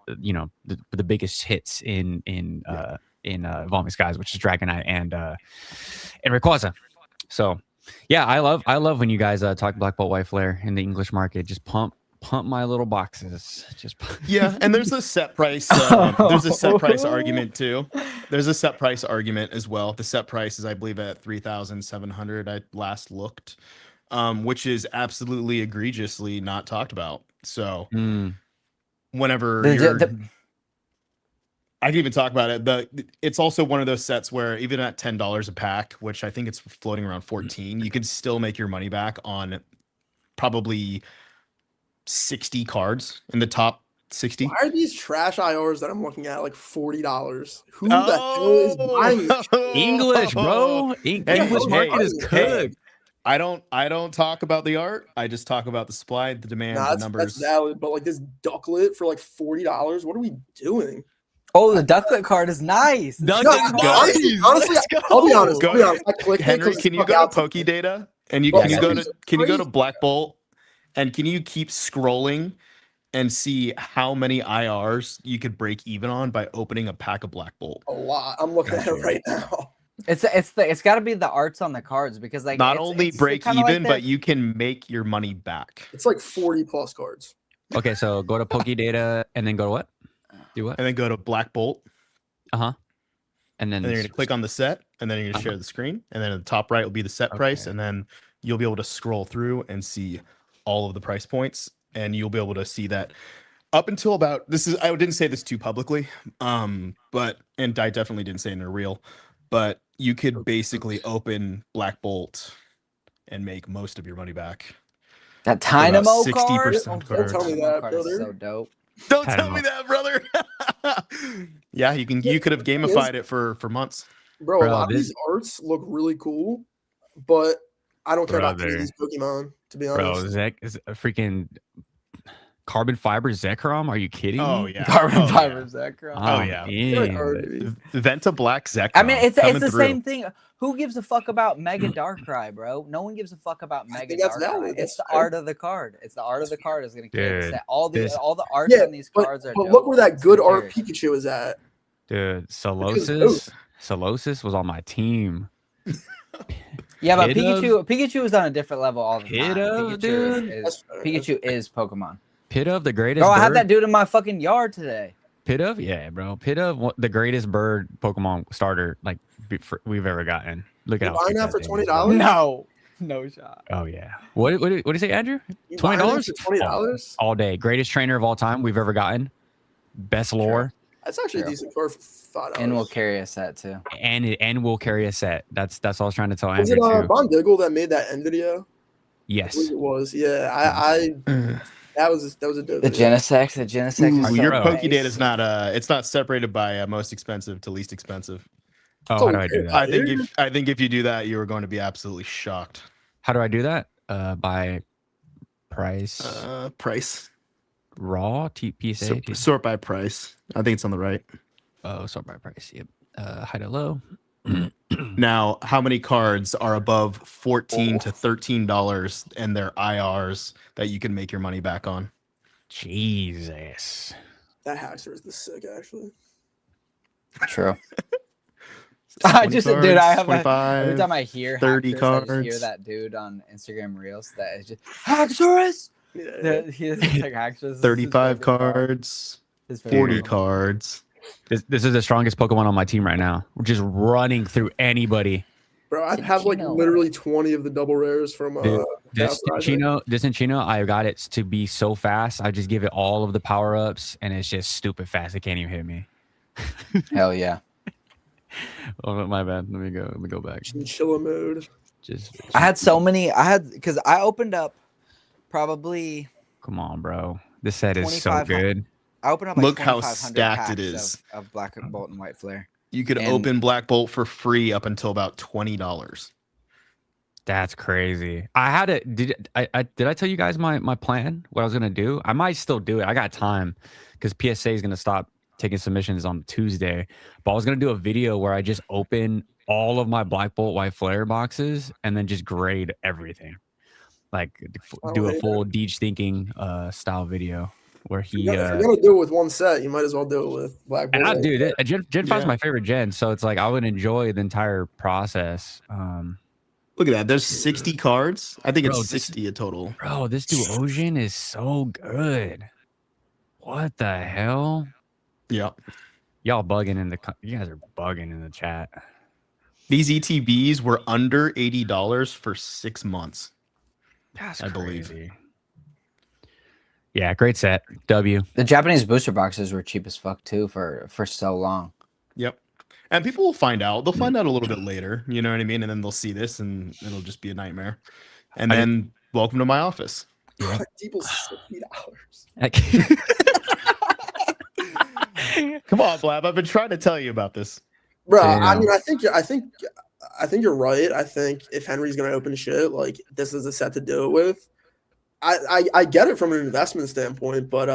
the biggest hits in Evolving Skies, which is Dragonite and Rayquaza. So yeah, I love when you guys talk Black Bolt White Flare in the English market. Just pump my little boxes. Yeah, and there's a set price. There's a set price argument too. There's a set price argument as well. The set price is, I believe, at 3,700. I last looked, which is absolutely egregiously not talked about. So whenever I can even talk about it, but it's also one of those sets where even at $10 a pack, which I think it's floating around 14, you could still make your money back on probably 60 cards in the top 60. Why are these trash IRs that I'm looking at like $40? Who the hell is buying this? English, bro? English market is cooked. I don't talk about the art. I just talk about the supply, the demand, the numbers. That's valid, but like this ducklet for like $40, what are we doing? Oh, the ducklet card is nice. Honestly, I'll be honest. I clicked Henry, can you go to Pokédata and can you go to Black Bolt and can you keep scrolling and see how many IRs you could break even on by opening a pack of Black Bolt? A lot. I'm looking at it right now. It's got to be the arts on the cards because like not only break even, but you can make your money back. It's like 40 plus cards. Okay, so go to Pokédata and then go to what? Do what? And then go to Black Bolt. And then you're going to click on the set, and then you're going to share the screen, and then at the top right will be the set price, and then you'll be able to scroll through and see all of the price points, and you'll be able to see that up until about I didn't say this too publicly, and I definitely didn't say it in a reel, but you could basically open Black Bolt and make most of your money back. That Dynamo card? 60% Don't tell me that, brother. Is so dope. Don't tell me that, brother. Yeah, you could have gamified it for months. Bro, a lot of these arts look really cool, but I don't care about these Pokemon, to be honest. Bro, Zach is a freaking carbon fiber Zekrom. Are you kidding Oh me? yeah. Carbon Oh, fiber yeah. Zekrom. I'm yeah. Get a in. card, baby. Venta Black Zekrom. I mean, it's coming the through. same thing. Who gives a fuck about Mega Darkrai, bro? No one gives a fuck about Mega think that's Darkrai. valid. It's That's the fair. art of the card. It's the art of the card is going to carry the Dude, set. All the this- arts Yeah, on these but, cards are but dope. look where that It's good gonna art carry. Pikachu is at. Dude, Because Solosis was on my team. Yeah, but Pidove- Pikachu is on a different level all the time. Pidove, dude. That's fair. Pikachu is Pokemon. Pidove, the greatest Bro, I had bird. that dude in my fucking yard today. Pidove, yeah, bro. Pidove, the greatest bird Pokemon starter like we've ever gotten. Look You at how buying cute that for thing is, bro. $20? No shot. Oh yeah. What did you say, Andrew? You buying $20 that for $20? all day. Greatest trainer of all time we've ever gotten. Best lore, That's actually a True. decent card for $5. And we'll carry a set too. and will carry a set. That's what I was trying to tell Was Andrew it too. Bon Diggle that made that end video? I Yes. believe it was. Yeah, I that was a dope The video. Genesect. The Genesect is Ooh, so your Bro. Poké nice. data is not it's not separated by most expensive to least expensive. Oh, So how do I do that? I think if you do that, you are going to be absolutely shocked. How do I do that? By price, Price. raw, PSA. Sort by price. I think it's on the right. Oh, sort by price. Yep. High to low. Now, how many cards are above $14 to $13 and they're IRs that you can make your money back on? Jesus. That Haxor is the sick actually. True. I 20 just, cards, dude, I have every 25, time I hear 30 Haxorus, I just hear cards. that dude on Instagram Reels that is just Haxorus. Yeah. He's like Haxorus. is his 35 favorite card. cards, His favorite 40 Pokemon. cards. This is the strongest Pokemon on my team right now. We're just running through anybody. Bro, I have like Cinchino. literally 20 of the double rares from Dude, this Chaos Rising. Cinchino, I got it to be so fast. I just give it all of the power ups, and it's just stupid fast. It can't even hit me. Hell yeah. Oh my bad. Let me go back. Chinchilla mode. Just I had so many. Because I opened up probably. come on, bro. This set is so 25 good. I opened up like Look how 2,500 stacked it packs is. of Black Bolt and White Flare. You could And- open Black Bolt for free up until about $20. That's crazy. I had it. Did I tell you guys my plan? What I was gonna do? I might still do it. I got time because PSA is gonna stop taking submissions on Tuesday. But I was gonna do a video where I just open all of my Black Bolt White Flare boxes and then just grade everything. Like do a full Deej thinking style video where he. If you're gonna do it with one set, you might as well do it with Black And Bolt. I do that. Gen 5 is Yeah. my favorite gen, so it's like I would enjoy the entire process. Look at that. There's 60 cards. I think Bro, it's 60 a total. Bro, this Duosion is so good. What the hell? Yeah. Y'all bugging in the you guys are bugging in the chat. These ETBs were under $80 for 6 months. That's I believe. crazy. Yeah, great set. W. The Japanese booster boxes were cheap as fuck too for so long. Yep. And people will find out. They'll find out a little bit later. You know what I mean? And then they'll see this and it'll just be a nightmare. And then welcome to my office. People's $60. Come on, Blab. I've been trying to tell you about this. Bro, Damn. I mean, I think you're right. I think if Henry's gonna open shit, like this is a set to do it with. I get it from an investment standpoint, but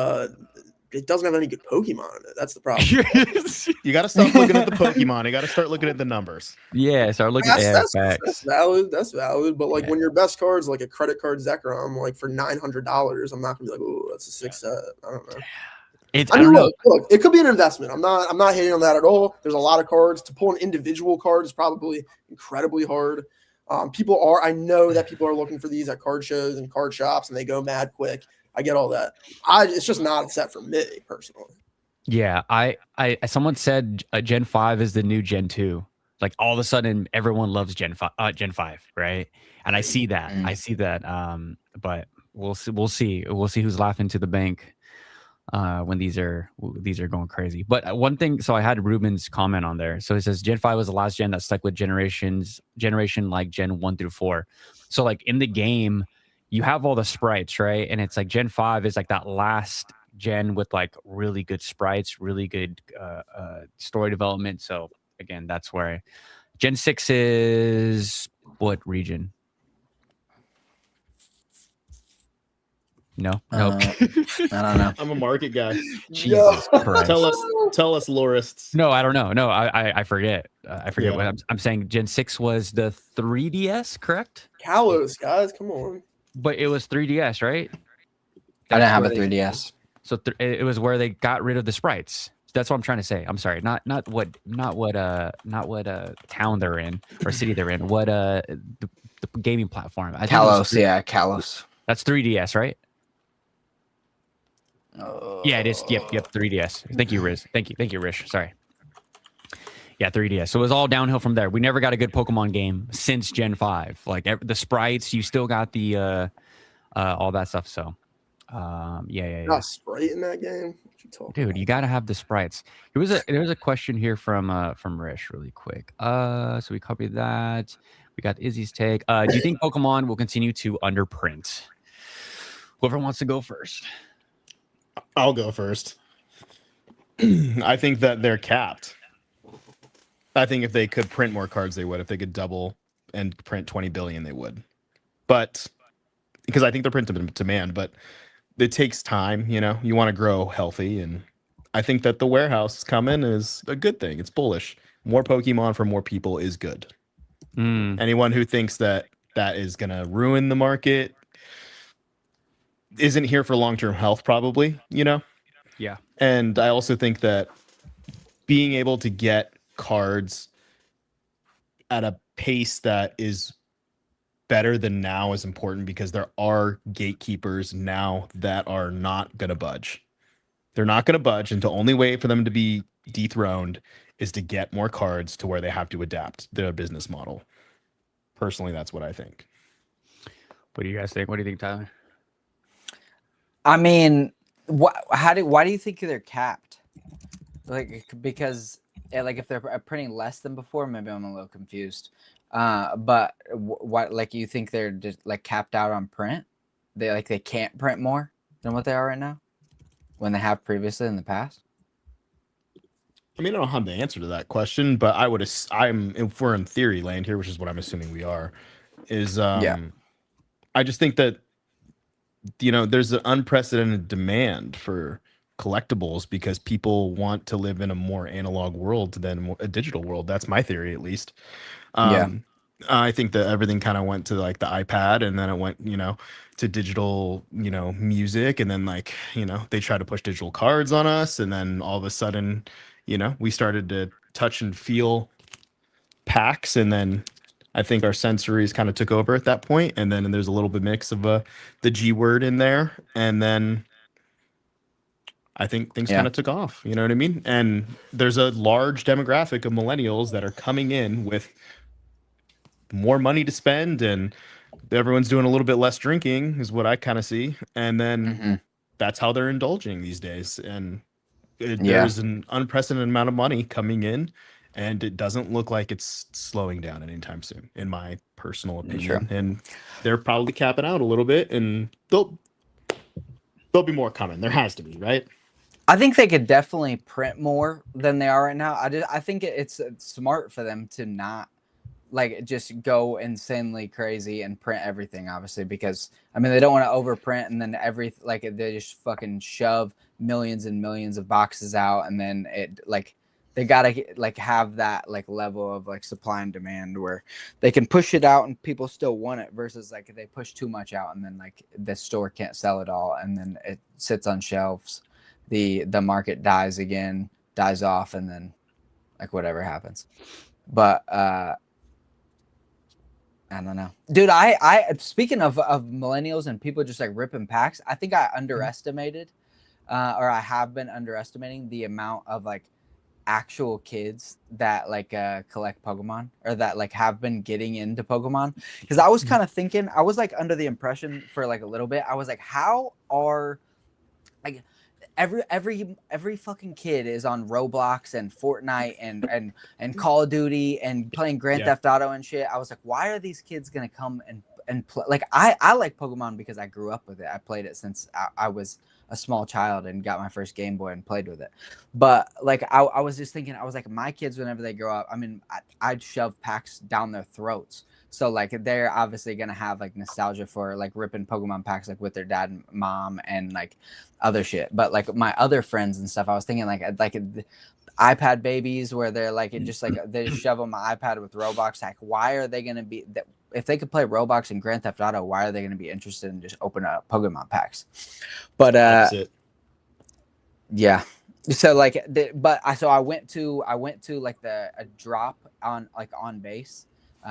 it doesn't have any good Pokemon in it. That's the problem. You got to stop looking at the Pokemon. You got to start looking at the numbers. Yeah, start looking at That's facts. valid. That's valid. But like Yeah. when your best card's like a credit card Zekrom, like for $900, I'm not gonna be like, oh, that's a 6 set. I don't know. It's I I mean, don't know. look, it could be an investment. I'm not hating on that at all. There's a lot of cards. To pull an individual card is probably incredibly hard. I know that people are looking for these at card shows and card shops, and they go mad quick. I get all that. It's just not a set for me personally. Yeah, I someone said Gen 5 is the new Gen 2. Like all of a sudden everyone loves Gen 5, right? And I see that. Mm. I see that. But we'll see who's laughing to the bank when these are going crazy. But one thing, so I had Ruben's comment on there. So it says Gen 5 was the last gen that stuck with generation like Gen 1 through 4. So like in the game, you have all the sprites, right? And it's like Gen 5 is like that last gen with like really good sprites, really good story development. So again, that's where Gen 6 is what region? No, no. I don't know. I'm a market guy. Jesus Christ. Tell us, lorists. No, I don't know. No, I forget. I forget Yeah. what I'm saying. Gen 6 was the 3DS, correct? Kalos, guys, come on. But it was 3DS, right? I didn't That's have a where they- 3DS. So it was where they got rid of the sprites. That's what I'm trying to say. I'm sorry. Not what town they're in or city they're in. What the gaming platform. I think it was Kalos, yeah, Kalos. that's 3DS, right? Yeah, it is. Yep, 3DS. Thank you, Riz. Thank you, Rish. Sorry. Yeah, 3DS. So it was all downhill from there. We never got a good Pokemon game since Gen 5. Like the sprites, you still got the all that stuff. So yeah. Not Sprite in that game. What you talking Dude, about? you gotta have the sprites. There was a question here from Rish really quick. So we copied that. We got Izzy's take. Do you think Pokemon will continue to underprint? Whoever wants to go first. I'll go first. I think that they're capped. I think if they could print more cards, they would. If they could double and print 20 billion, they would. But because I think they're print demand, but it takes time. You know, you want to grow healthy, and I think that the warehouse coming is a good thing. It's bullish. More Pokemon for more people is good. Anyone who thinks that is gonna ruin the market isn't here for long-term health, probably. You know. Yeah. And I also think that being able to get cards at a pace that is better than now is important because there are gatekeepers now that are not going to budge. They're not going to budge, and the only way for them to be dethroned is to get more cards to where they have to adapt their business model. Personally, that's what I think. What do you guys think? What do you think, Tyler? I mean, why do you think they're capped? Like, because like if they're printing less than before, maybe I'm a little confused. But what, like, you think they're just like capped out on print? They can't print more than what they are right now when they have previously in the past? I mean, I don't have the answer to that question, but I would. If we're in theory land here, which is what I'm assuming we are, is Yeah. I just think that there's an unprecedented demand for collectibles because people want to live in a more analog world than a digital world. That's my theory, at least. Yeah. I think that everything kind of went to like the iPad, and then it went, to digital, music, and then they tried to push digital cards on us, and then all of a sudden, we started to touch and feel packs, and then I think our sensories kind of took over at that point, and then there's a little bit mix of the G word in there, and then I think things kind of took off. You know what I mean? And there's a large demographic of millennials that are coming in with more money to spend, and everyone's doing a little bit less drinking, is what I kind of see, and then that's how they're indulging these days, and there's an unprecedented amount of money coming in. And it doesn't look like it's slowing down anytime soon, in my personal opinion. Sure. And they're probably capping out a little bit, and there'll be more coming. There has to be, right? I think they could definitely print more than they are right now. I think it's smart for them to not just go insanely crazy and print everything, obviously, because I mean they don't want to overprint and then they just fucking shove millions and millions of boxes out, and then they gotta have that level of supply and demand where they can push it out and people still want it, versus they push too much out and then the store can't sell it all and then it sits on shelves, the market dies off, and then whatever happens. But I don't know, dude. I speaking of millennials and people just ripping packs, I think I underestimated or I have been underestimating the amount of actual kids that collect Pokemon, or that have been getting into Pokemon. Because I was kind of thinking, I was under the impression for a little bit, I was how are every fucking kid is on Roblox and Fortnite and Call of Duty and playing Grand Theft Auto and shit. I was why are these kids gonna come and play? I like Pokemon because I grew up with it. I played it since I was a small child and got my first Game Boy and played with it. But like I was just thinking, I was like, my kids whenever they grow up, I mean, I'd shove packs down their throats. So like they're obviously gonna have like nostalgia for like ripping Pokemon packs like with their dad and mom and like other shit. But like my other friends and stuff, I was thinking like iPad babies where they're like it just like they just shove them an iPad with Roblox. Like why are they gonna be that? If they could play Roblox and Grand Theft Auto, why are they going to be interested in just opening up Pokemon packs? But Opposite. yeah. So like, so I went to like a drop on base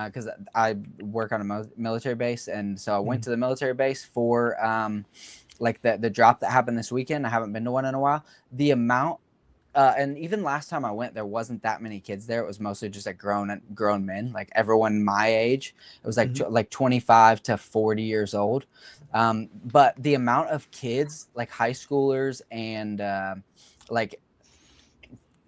because I work on a military base, and so I went to the military base for like the drop that happened this weekend. I haven't been to one in a while. The amount. And even last time I went, there wasn't that many kids there. It was mostly just like grown men, like everyone my age. It was like 25 to 40 years old. But the amount of kids, like high schoolers and like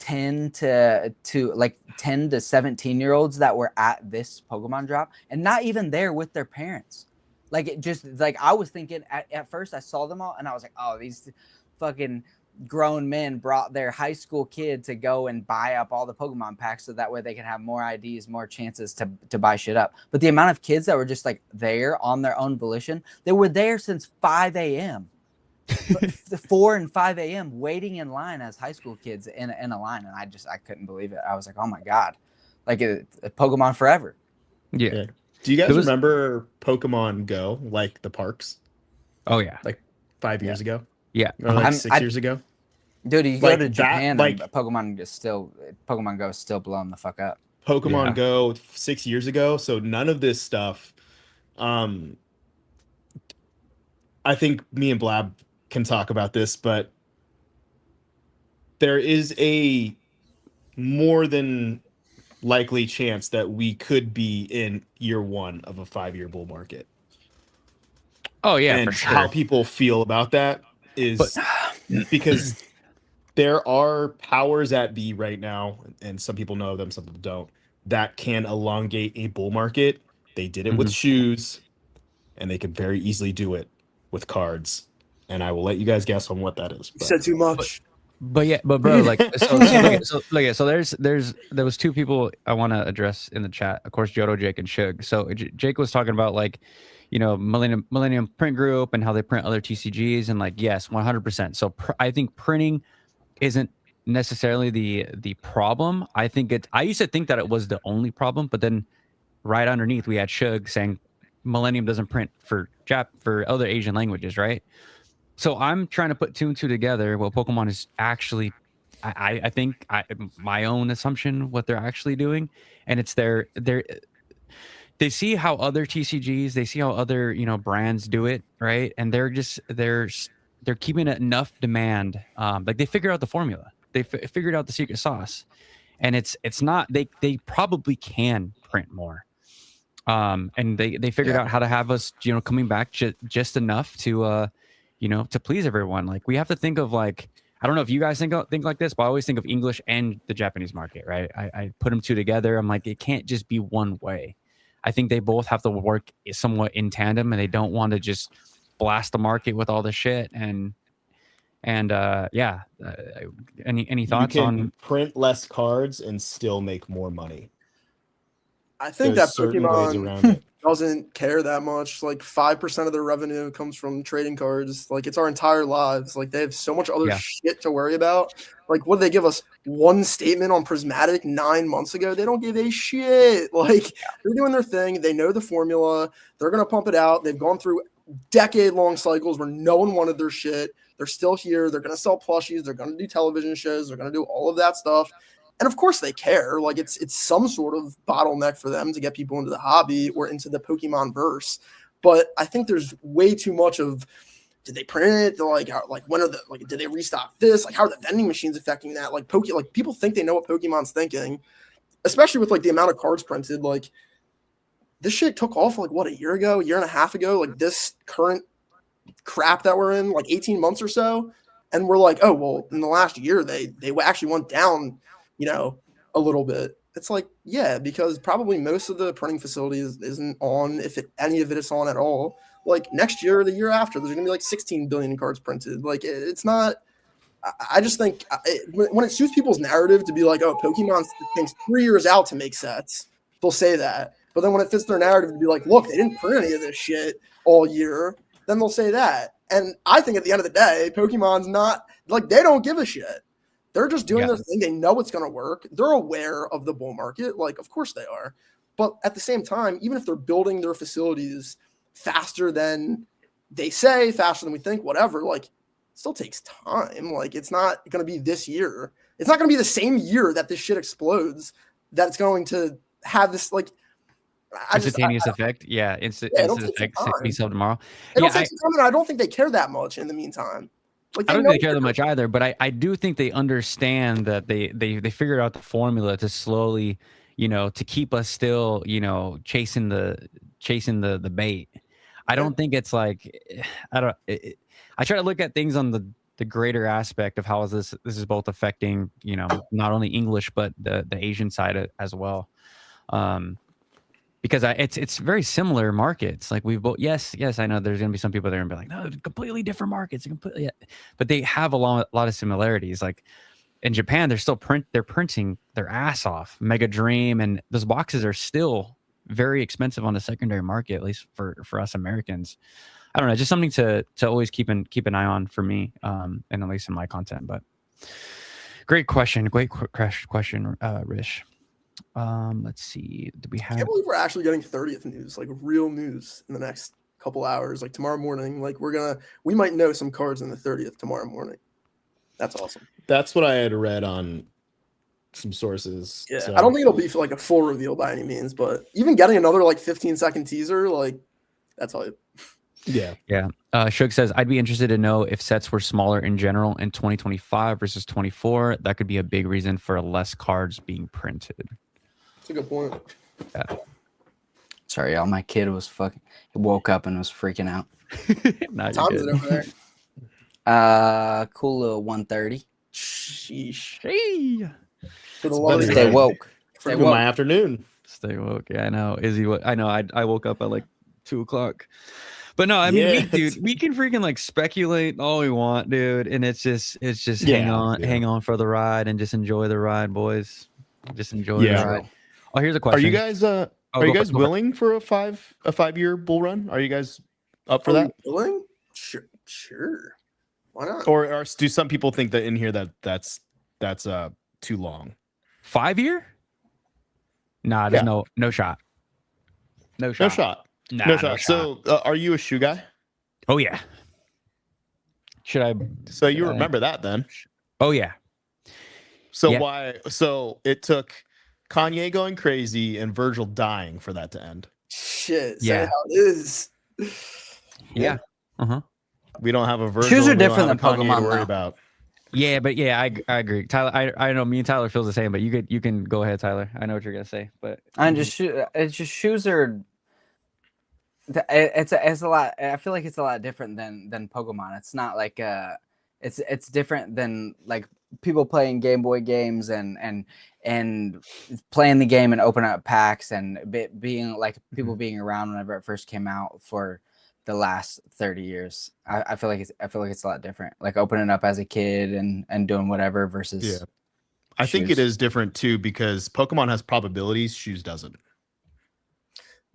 10 to 17-year-olds that were at this Pokemon drop and not even there with their parents. Like it just like I was thinking at first I saw them all and I was like, oh, these fucking grown men brought their high school kid to go and buy up all the Pokemon packs so that way they can have more IDs, more chances to buy shit up. But the amount of kids that were just like there on their own volition, they were there since 5 a.m. 4 and 5 a.m. waiting in line as high school kids in a line. And I couldn't believe it. I was like, oh my God, like Pokemon forever. Yeah. Do you guys remember Pokemon Go, like the parks? Oh yeah. Like 5 years ago? Yeah. Or like 6 years ago? Dude, you Like go to Japan that, and Pokemon Go is still blowing the fuck up. Pokemon Go 6 years ago. So none of this stuff. I think me and Blab can talk about this, but there is a more than likely chance that we could be in year one of a 5-year bull market. Oh yeah, and for sure. How people feel about that is because there are powers at B right now, and some people know them, some people don't, that can elongate a bull market. They did it with shoes, and they could very easily do it with cards. And I will let you guys guess on what that is. You said too much. But bro, like so there was two people I want to address in the chat. Of course, Jodo, Jake, and Shug. So Jake was talking about like, you know, Millennium Print Group and how they print other TCGs, and like yes, 100%. So I think printing isn't necessarily the problem. I used to think that it was the only problem, but then right underneath we had Shug saying Millennium doesn't print for other Asian languages, right? So I'm trying to put two and two together. Well, Pokemon is actually, I think my own assumption what they're actually doing, and it's they see how other TCGs, they see how other brands do it, right? And they're keeping enough demand. Like they figured out the formula, they figured out the secret sauce, and it's not they probably can print more. And they figured out how to have us coming back just enough to to please everyone. Like we have to think of like, I don't know if you guys think like this, but I always think of English and the Japanese market, right? I put them two together. I'm like, it can't just be one way. I think they both have to work somewhat in tandem, and they don't want to just blast the market with all the shit. And yeah, any thoughts you can on print less cards and still make more money? I think There's that certain ways around Pokemon it. doesn't care that much. Like 5% of their revenue comes from trading cards. Like it's our entire lives. Like they have so much other shit to worry about. Like what did they give us? One statement on Prismatic 9 months ago? They don't give a shit. Like they're doing their thing. They know the formula. They're gonna pump it out. They've gone through decade-long cycles where no one wanted their shit. They're still here. They're gonna sell plushies. They're gonna do television shows. They're gonna do all of that stuff. And of course they care. Like it's some sort of bottleneck for them to get people into the hobby or into the Pokemon verse. But I think there's way too much of, did they print it? Like when are did they restock this? Like how are the vending machines affecting that? Like people think they know what Pokemon's thinking, especially with like the amount of cards printed. Like this shit took off like what, a year and a half ago, like this current crap that we're in, like 18 months or so. And we're like, oh well, in the last year they actually went down, a little bit. It's like, yeah, because probably most of the printing facilities isn't on, if any of it is on at all. like next year or the year after, there's gonna be like 16 billion cards printed. Like it's not. I just think when it suits people's narrative to be like, oh, Pokemon thinks 3 years out to make sets, they'll say that. But then when it fits their narrative to be like, look, they didn't print any of this shit all year, then they'll say that. And I think at the end of the day, Pokemon's not like they don't give a shit. They're just doing their thing. They know it's going to work. They're aware of the bull market. Like, of course they are. But at the same time, even if they're building their facilities faster than they say, faster than we think, whatever, like, it still takes time. Like, it's not going to be this year. It's not going to be the same year that this shit explodes that it's going to have this, like, instantaneous effect. Yeah, instant effect. Be sold tomorrow. I don't think they care that much in the meantime. Like, I don't think they care that much either, but I do think they understand that they figured out the formula to slowly, to keep us still, chasing the bait. I don't think it's like, I try to look at things on the greater aspect of how this is both affecting, not only English but the Asian side as well. Because it's very similar markets. Like we've both, yes, I know there's gonna be some people that are gonna be like, no, completely different markets, but they have a lot of similarities. Like in Japan, they're printing their ass off. Mega Dream, and those boxes are still very expensive on the secondary market, at least for us Americans. I don't know, just something to always keep an eye on for me, and at least in my content. But great question, Rish. Let's see. Do we have? I can't believe we're actually getting 30th news, like real news, in the next couple hours. Like tomorrow morning, like we might know some cards in the 30th tomorrow morning. That's awesome. That's what I had read on some sources. Yeah, so. I don't think it'll be like a full reveal by any means, but even getting another like 15-second teaser, like that's all. Yeah. Shug says, I'd be interested to know if sets were smaller in general in 2025 versus 24. That could be a big reason for less cards being printed. That's a good point. Yeah. Sorry, y'all. My kid was he woke up and was freaking out. Time is it over there? Cool little 1:30. Sheesh. Hey. Stay woke. Stay woke. My afternoon. Stay woke. Yeah, I know. Izzy, I know. I woke up at like 2:00. But no, I mean, we can freaking like speculate all we want, dude, and it's just hang on for the ride and just enjoy the ride, boys. Just enjoy the ride. Oh, here's a question. Are you guys willing for a 5-year bull run? Are you guys up for that? Willing? Sure. Why not? Or do some people think that in here that's too long? 5-year? Nah, there's no shot. No shot. Nah, no shot. So, are you a shoe guy? Oh yeah. Should I? So you remember that then? Oh yeah. So why? So it took Kanye going crazy and Virgil dying for that to end. Shit. Yeah. How it is. Yeah. We don't have a Virgil. Shoes are different than Kanye Pokemon to worry about. Yeah, but I agree. Tyler, I know me and Tyler feels the same, but you can go ahead, Tyler. I know what you're gonna say, but it's just shoes are. It's a lot. I feel like it's a lot different than Pokemon. It's not like it's different than like people playing Game Boy games and playing the game and opening up packs and being like people being around whenever it first came out for the last 30 years. I feel like it's a lot different. Like opening up as a kid and doing whatever versus. I think it is different too because Pokemon has probabilities. Shoes doesn't.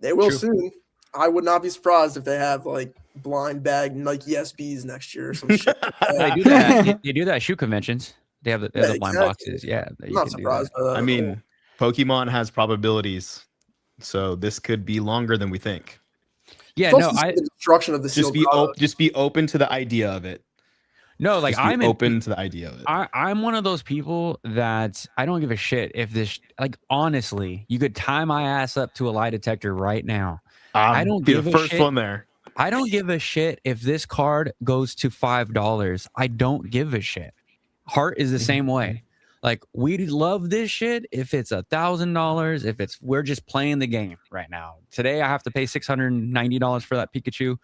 They will soon. I would not be surprised if they have like blind bag Nike SBs next year or some shit. They do that. They do that at shoe conventions. They have the blind boxes. Yeah, I'm not surprised by that. I mean, Pokemon has probabilities, so this could be longer than we think. Yeah, the destruction of the just be open to the idea of it. No, like I'm open to the idea of it. I'm one of those people that I don't give a shit if this. Like honestly, you could tie my ass up to a lie detector right now. I don't give the first one there. I don't give a shit if this card goes to $5. I don't give a shit. Heart is the same way. Like we love this shit if it's $1,000. If we're just playing the game right now. Today I have to pay $690 for that Pikachu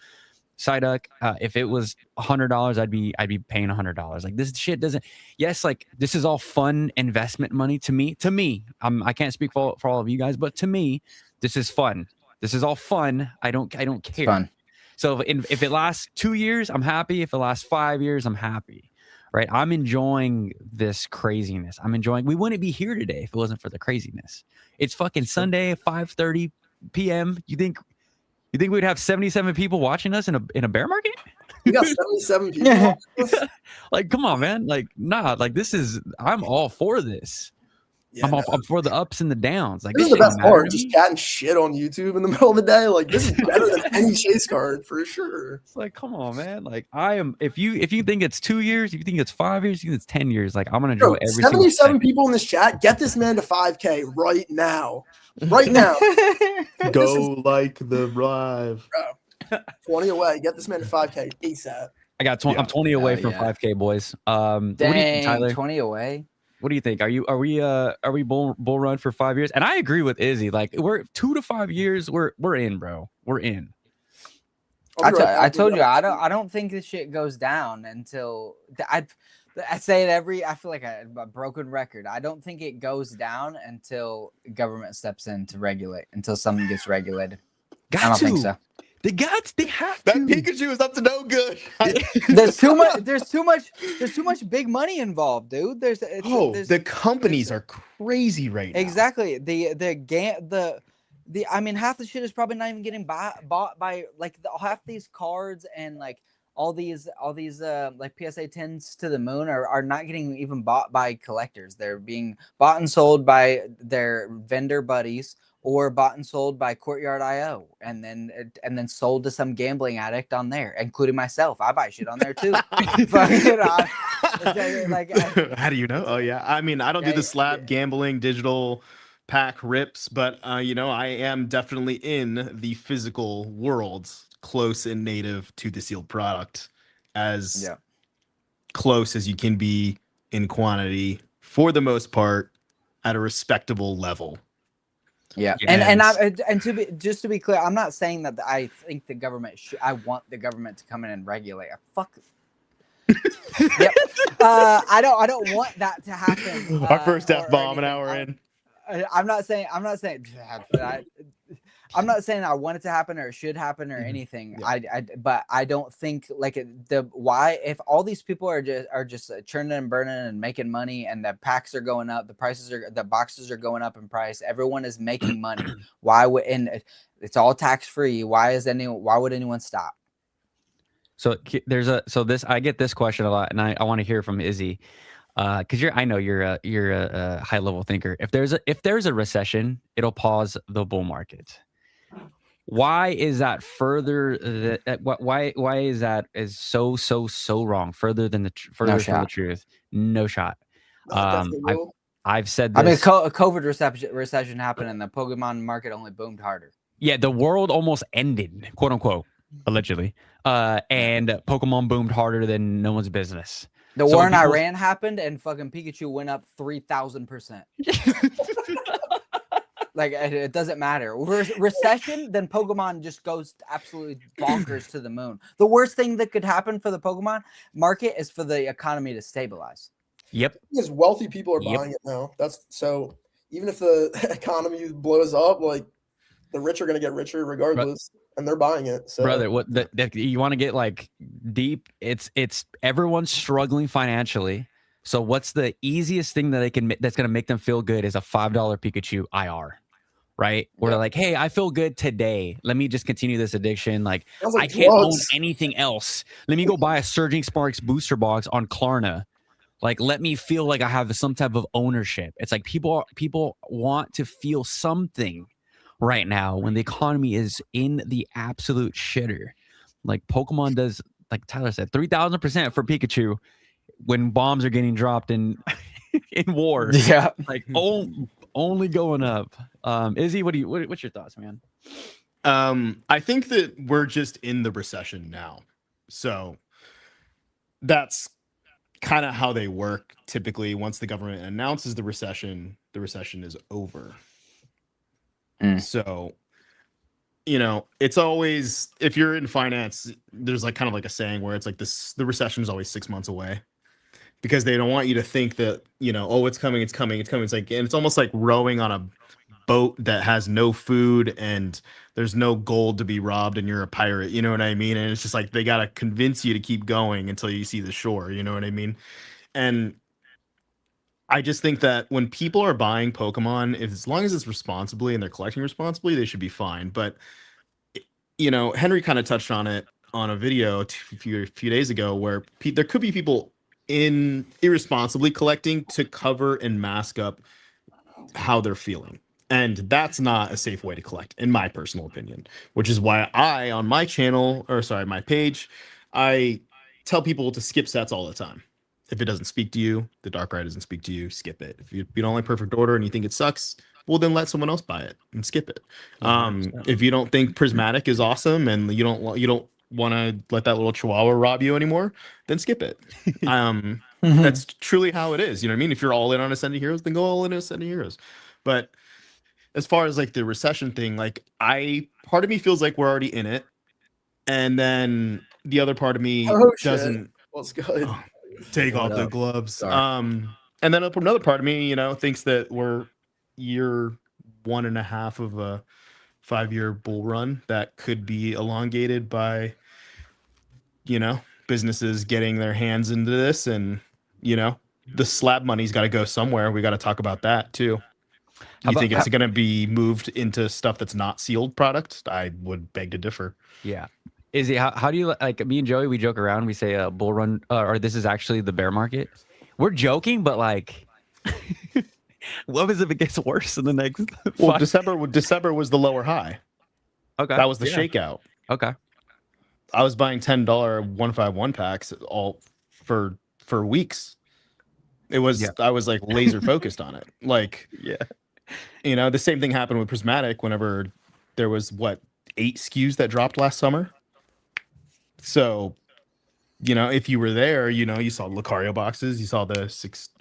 Psyduck. If it was $100, I'd be paying $100. Like this shit doesn't. Yes, like this is all fun investment money to me. I can't speak for all of you guys, but to me, this is fun. This is all fun. I don't care. Fun. So if it lasts 2 years, I'm happy. If it lasts 5 years, I'm happy. Right? I'm enjoying this craziness. We wouldn't be here today if it wasn't for the craziness. It's fucking Sunday, 5:30 p.m. You think we'd have 77 people watching us in a bear market? We got 77 people watching us? Like, come on, man. Like, nah, like I'm all for this. Yeah, I'm for the ups and the downs. Like, this is this the shit best don't matter part. to Just me. chatting shit on YouTube in the middle of the day. Like, this is better than any chase card for sure. It's like, come on, man. Like, if you think it's 2 years, if you think it's 5 years, you think it's 10 years, like, I'm gonna enjoy Bro, every single 77 second. people in this chat. Get this man to 5K right now. Right now. Go like the Rive. 20 away. Get this man to 5K ASAP. I got 20, I'm 20 away Hell from yeah. 5K, boys. What do you think, Dang, Tyler? 20 away. What do you think? Are we bull run for 5 years? And I agree with Izzy. Like, we're 2 to 5 years. We're in, bro. We're in. I told you I don't think this shit goes down until I say it I feel like a broken record. I don't think it goes down until government steps in to regulate, until something gets regulated. I don't think so. They have That to. Pikachu is up to no good. There's too much big money involved, dude. The companies are crazy right now. Exactly. I mean, half the shit is probably not even getting bought by like half these cards and like all these like PSA 10s to the moon are not getting even bought by collectors. They're being bought and sold by their vendor buddies or bought and sold by Courtyard IO and then sold to some gambling addict on there, including myself. I buy shit on there too. How do you know? Oh yeah. I mean, I don't do the slab gambling digital pack rips, but I am definitely in the physical world, close and native to the sealed product, as close as you can be in quantity for the most part at a respectable level. Yeah, Yes. and to be clear, I'm not saying that I think the government I want the government to come in and regulate. Fuck. Yep. I don't want that to happen. Our first F-bomb an hour in. I'm not saying I want it to happen or it should happen or anything. Yeah. But I don't think like if all these people are just churning and burning and making money and the packs are going up, the boxes are going up in price. Everyone is making money. And it's all tax free. Why would anyone stop? So I get this question a lot, and I want to hear from Izzy. Because I know you're a high level thinker. If there's a recession, it'll pause the bull market. Why is that further? Why is that so wrong? Further from the truth. No shot. I've said this. I mean, COVID recession happened, and the Pokemon market only boomed harder. Yeah, the world almost ended, quote unquote, allegedly. And Pokemon boomed harder than no one's business. The war in Iran happened and fucking Pikachu went up 3,000%. Like, it doesn't matter. Recession, then Pokemon just goes absolutely bonkers to the moon. The worst thing that could happen for the Pokemon market is for the economy to stabilize. Yep. Because wealthy people are buying it now. So even if the economy blows up, like the rich are going to get richer regardless. And they're buying it. So. Brother, what you want to get like deep? It's everyone's struggling financially. So what's the easiest thing that that's going to make them feel good is a $5 Pikachu IR, right? Where they're like, hey, I feel good today. Let me just continue this addiction. Like I can't own anything else. Let me go buy a Surging Sparks booster box on Klarna. Like, let me feel like I have some type of ownership. It's like people want to feel something right now when the economy is in the absolute shitter. Like Pokemon does, like Tyler said, 3,000% for Pikachu when bombs are getting dropped in war. Yeah, like only going up. Izzy, what's your thoughts, man? I think that we're just in the recession now, so that's kind of how they work. Typically, once the government announces the recession is over. So, it's always, if you're in finance, there's like kind of like a saying where it's like the recession is always 6 months away, because they don't want you to think that, it's coming. It's like, and it's almost like rowing on a boat that has no food and there's no gold to be robbed and you're a pirate, you know what I mean? And it's just like they got to convince you to keep going until you see the shore, you know what I mean? And I just think that when people are buying Pokemon, if as long as it's responsibly and they're collecting responsibly, they should be fine. But Henry kind of touched on it on a video a few days ago where there could be people in irresponsibly collecting to cover and mask up how they're feeling. And that's not a safe way to collect, in my personal opinion, which is why on my channel, or sorry, my page, I tell people to skip sets all the time. If it doesn't speak to you, the Darkrai doesn't speak to you, skip it. If you don't like Perfect Order and you think it sucks, well, then let someone else buy it and skip it. If you don't think Prismatic is awesome and you don't want to let that little Chihuahua rob you anymore, then skip it. That's truly how it is. You know what I mean? If you're all in on Ascending Heroes, then go all in on Ascending Heroes. But as far as like the recession thing, like part of me feels like we're already in it, and then the other part of me doesn't. What's good? Take off the gloves. Sorry. And then another part of me, thinks that we're year 1.5 of a 5-year bull run that could be elongated by, businesses getting their hands into this, and the slab money's got to go somewhere. We got to talk about that too. You think it's going to be moved into stuff that's not sealed product? I would beg to differ. Yeah. Izzy, how do you like me and Joey? We joke around. We say bull run, or this is actually the bear market. We're joking, but like, what if it gets worse in the next? Well, December was the lower high. Okay, that was the shakeout. Okay, I was buying $10 151 packs all for weeks. It was I was like laser focused on it. Like, the same thing happened with Prismatic whenever there was 8 SKUs that dropped last summer. So, if you were there, you saw Lucario boxes, you saw the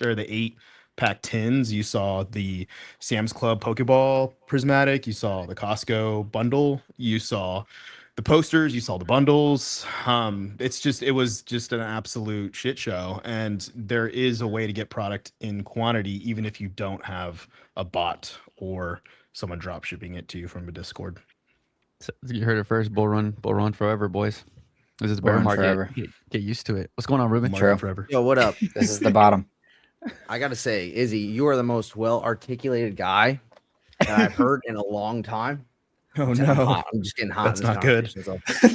8-pack tins, you saw the Sam's Club Pokeball Prismatic, you saw the Costco bundle, you saw the posters, you saw the bundles. It was just an absolute shit show. And there is a way to get product in quantity, even if you don't have a bot or someone drop shipping it to you from a Discord. So you heard it first. Bull run forever, boys. This is the bear market. Get used to it. What's going on, Ruben? Forever. Yo, what up? This is the bottom. I gotta say, Izzy, you are the most well-articulated guy that I've heard in a long time. Oh no! I'm just getting hot. That's not good.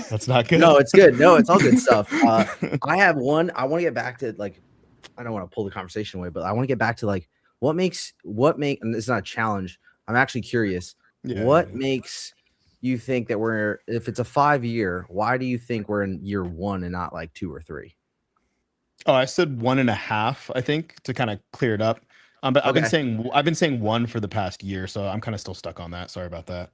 That's not good. No, it's good. No, it's all good stuff. I have one. I want to get back to I don't want to pull the conversation away, but I want to get back to what makes, and it's not a challenge. I'm actually curious. What makes you think that if it's a 5-year, why do you think we're in year 1 and not 2 or 3? Oh, I said 1.5, I think, to kind of clear it up. But I've been saying 1 for the past year, so I'm kind of still stuck on that. Sorry about that.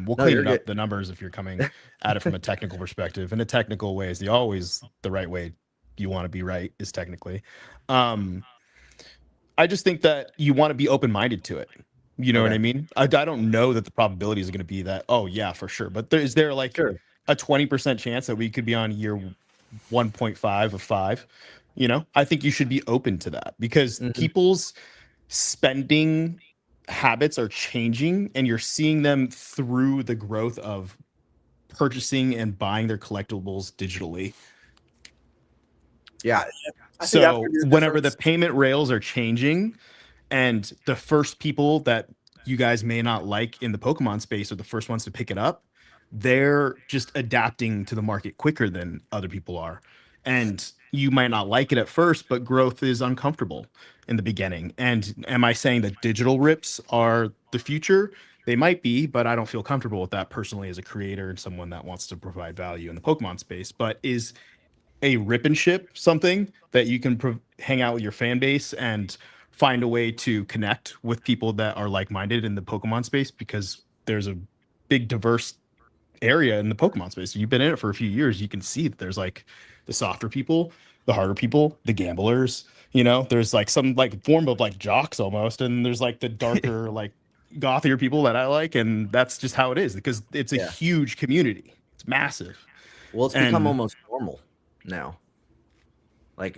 We'll clean up the numbers if you're coming at it from a technical perspective. In a technical way is the right way you want to be right is technically. I just think that you want to be open-minded to it. You know what I mean? I don't know that the probabilities are going to be that, oh yeah, for sure. But is there a 20% chance that we could be on year 1.5 of 5? I think you should be open to that because people's spending habits are changing and you're seeing them through the growth of purchasing and buying their collectibles digitally. Yeah. So whenever the payment rails are changing and the first people that you guys may not like in the Pokemon space are the first ones to pick it up, they're just adapting to the market quicker than other people are. And you might not like it at first, but growth is uncomfortable in the beginning. And am I saying that digital rips are the future? They might be, but I don't feel comfortable with that personally as a creator and someone that wants to provide value in the Pokemon space. But is a rip and ship something that you can hang out with your fan base and find a way to connect with people that are like-minded in the Pokemon space? Because there's a big diverse area in the Pokemon space. You've been in it for a few years. You can see that there's the softer people, the harder people, the gamblers, there's some form of jocks almost. And there's the darker, gothier people that I like. And that's just how it is because it's a huge community. It's massive. Well, it's become almost normal now.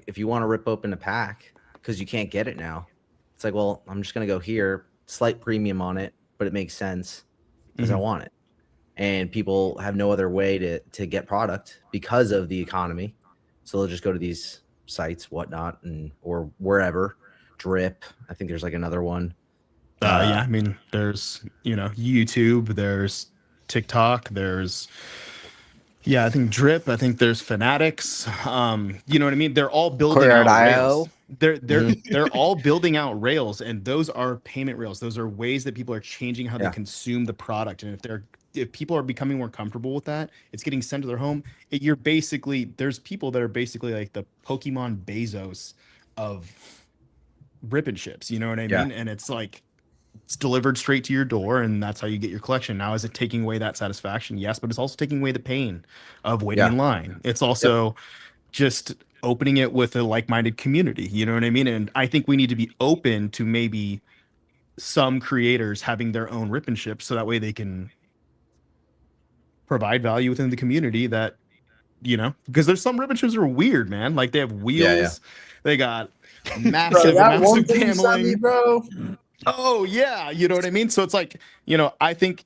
If you want to rip open a pack because you can't get it now, it's well, I'm just going to go here, slight premium on it. but it makes sense because I want it. And people have no other way to get product because of the economy. So they'll just go to these sites, whatnot, and or wherever. Drip. I think there's like another one. Yeah, I mean, there's YouTube, there's TikTok, there's I think Drip, I think there's Fanatics. You know what I mean? They're all building out rails. They're all building out rails, and those are payment rails. Those are ways that people are changing how they consume the product. And if people are becoming more comfortable with that, it's getting sent to their home. There's people that are basically like the Pokemon Bezos of rip and ships. You know what I mean? And it's like, it's delivered straight to your door, and that's how you get your collection. Now, is it taking away that satisfaction? Yes, but it's also taking away the pain of waiting in line. It's also just opening it with a like-minded community. You know what I mean? And I think we need to be open to maybe some creators having their own rip and ship, so that way they can provide value within the community. That because there's some rip and ships are weird, man. Like they have wheels, they got massive paneling, bro. Oh yeah, you know what I mean? So it's like, I think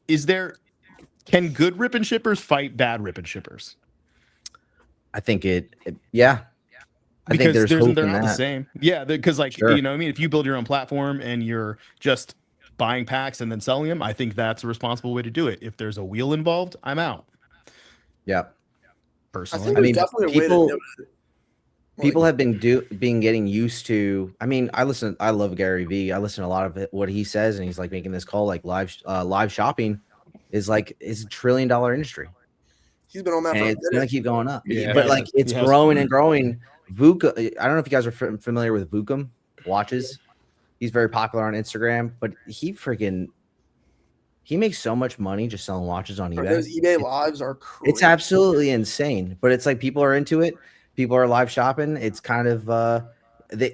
can good rip and shippers fight bad rip and shippers? I think I think there's hope they're in not the that. same. Yeah, because you know what I mean? If you build your own platform and you're just buying packs and then selling them, I think that's a responsible way to do it. If there's a wheel involved, I'm out. Yeah. Personally. I mean, definitely a way to do it. People have been getting used to. I mean, I love Gary Vee. I listen to a lot of what he says, and he's like making this call, like live shopping is a $1 trillion industry. He's been on that, and it's gonna keep going up. Yeah, but like it's growing and growing. VUCA, I don't know if you guys are familiar with VUCA watches. He's very popular on Instagram, but he makes so much money just selling watches on eBay. Those eBay lives are crazy. It's absolutely insane, but it's like people are into it. People are live shopping. It's kind of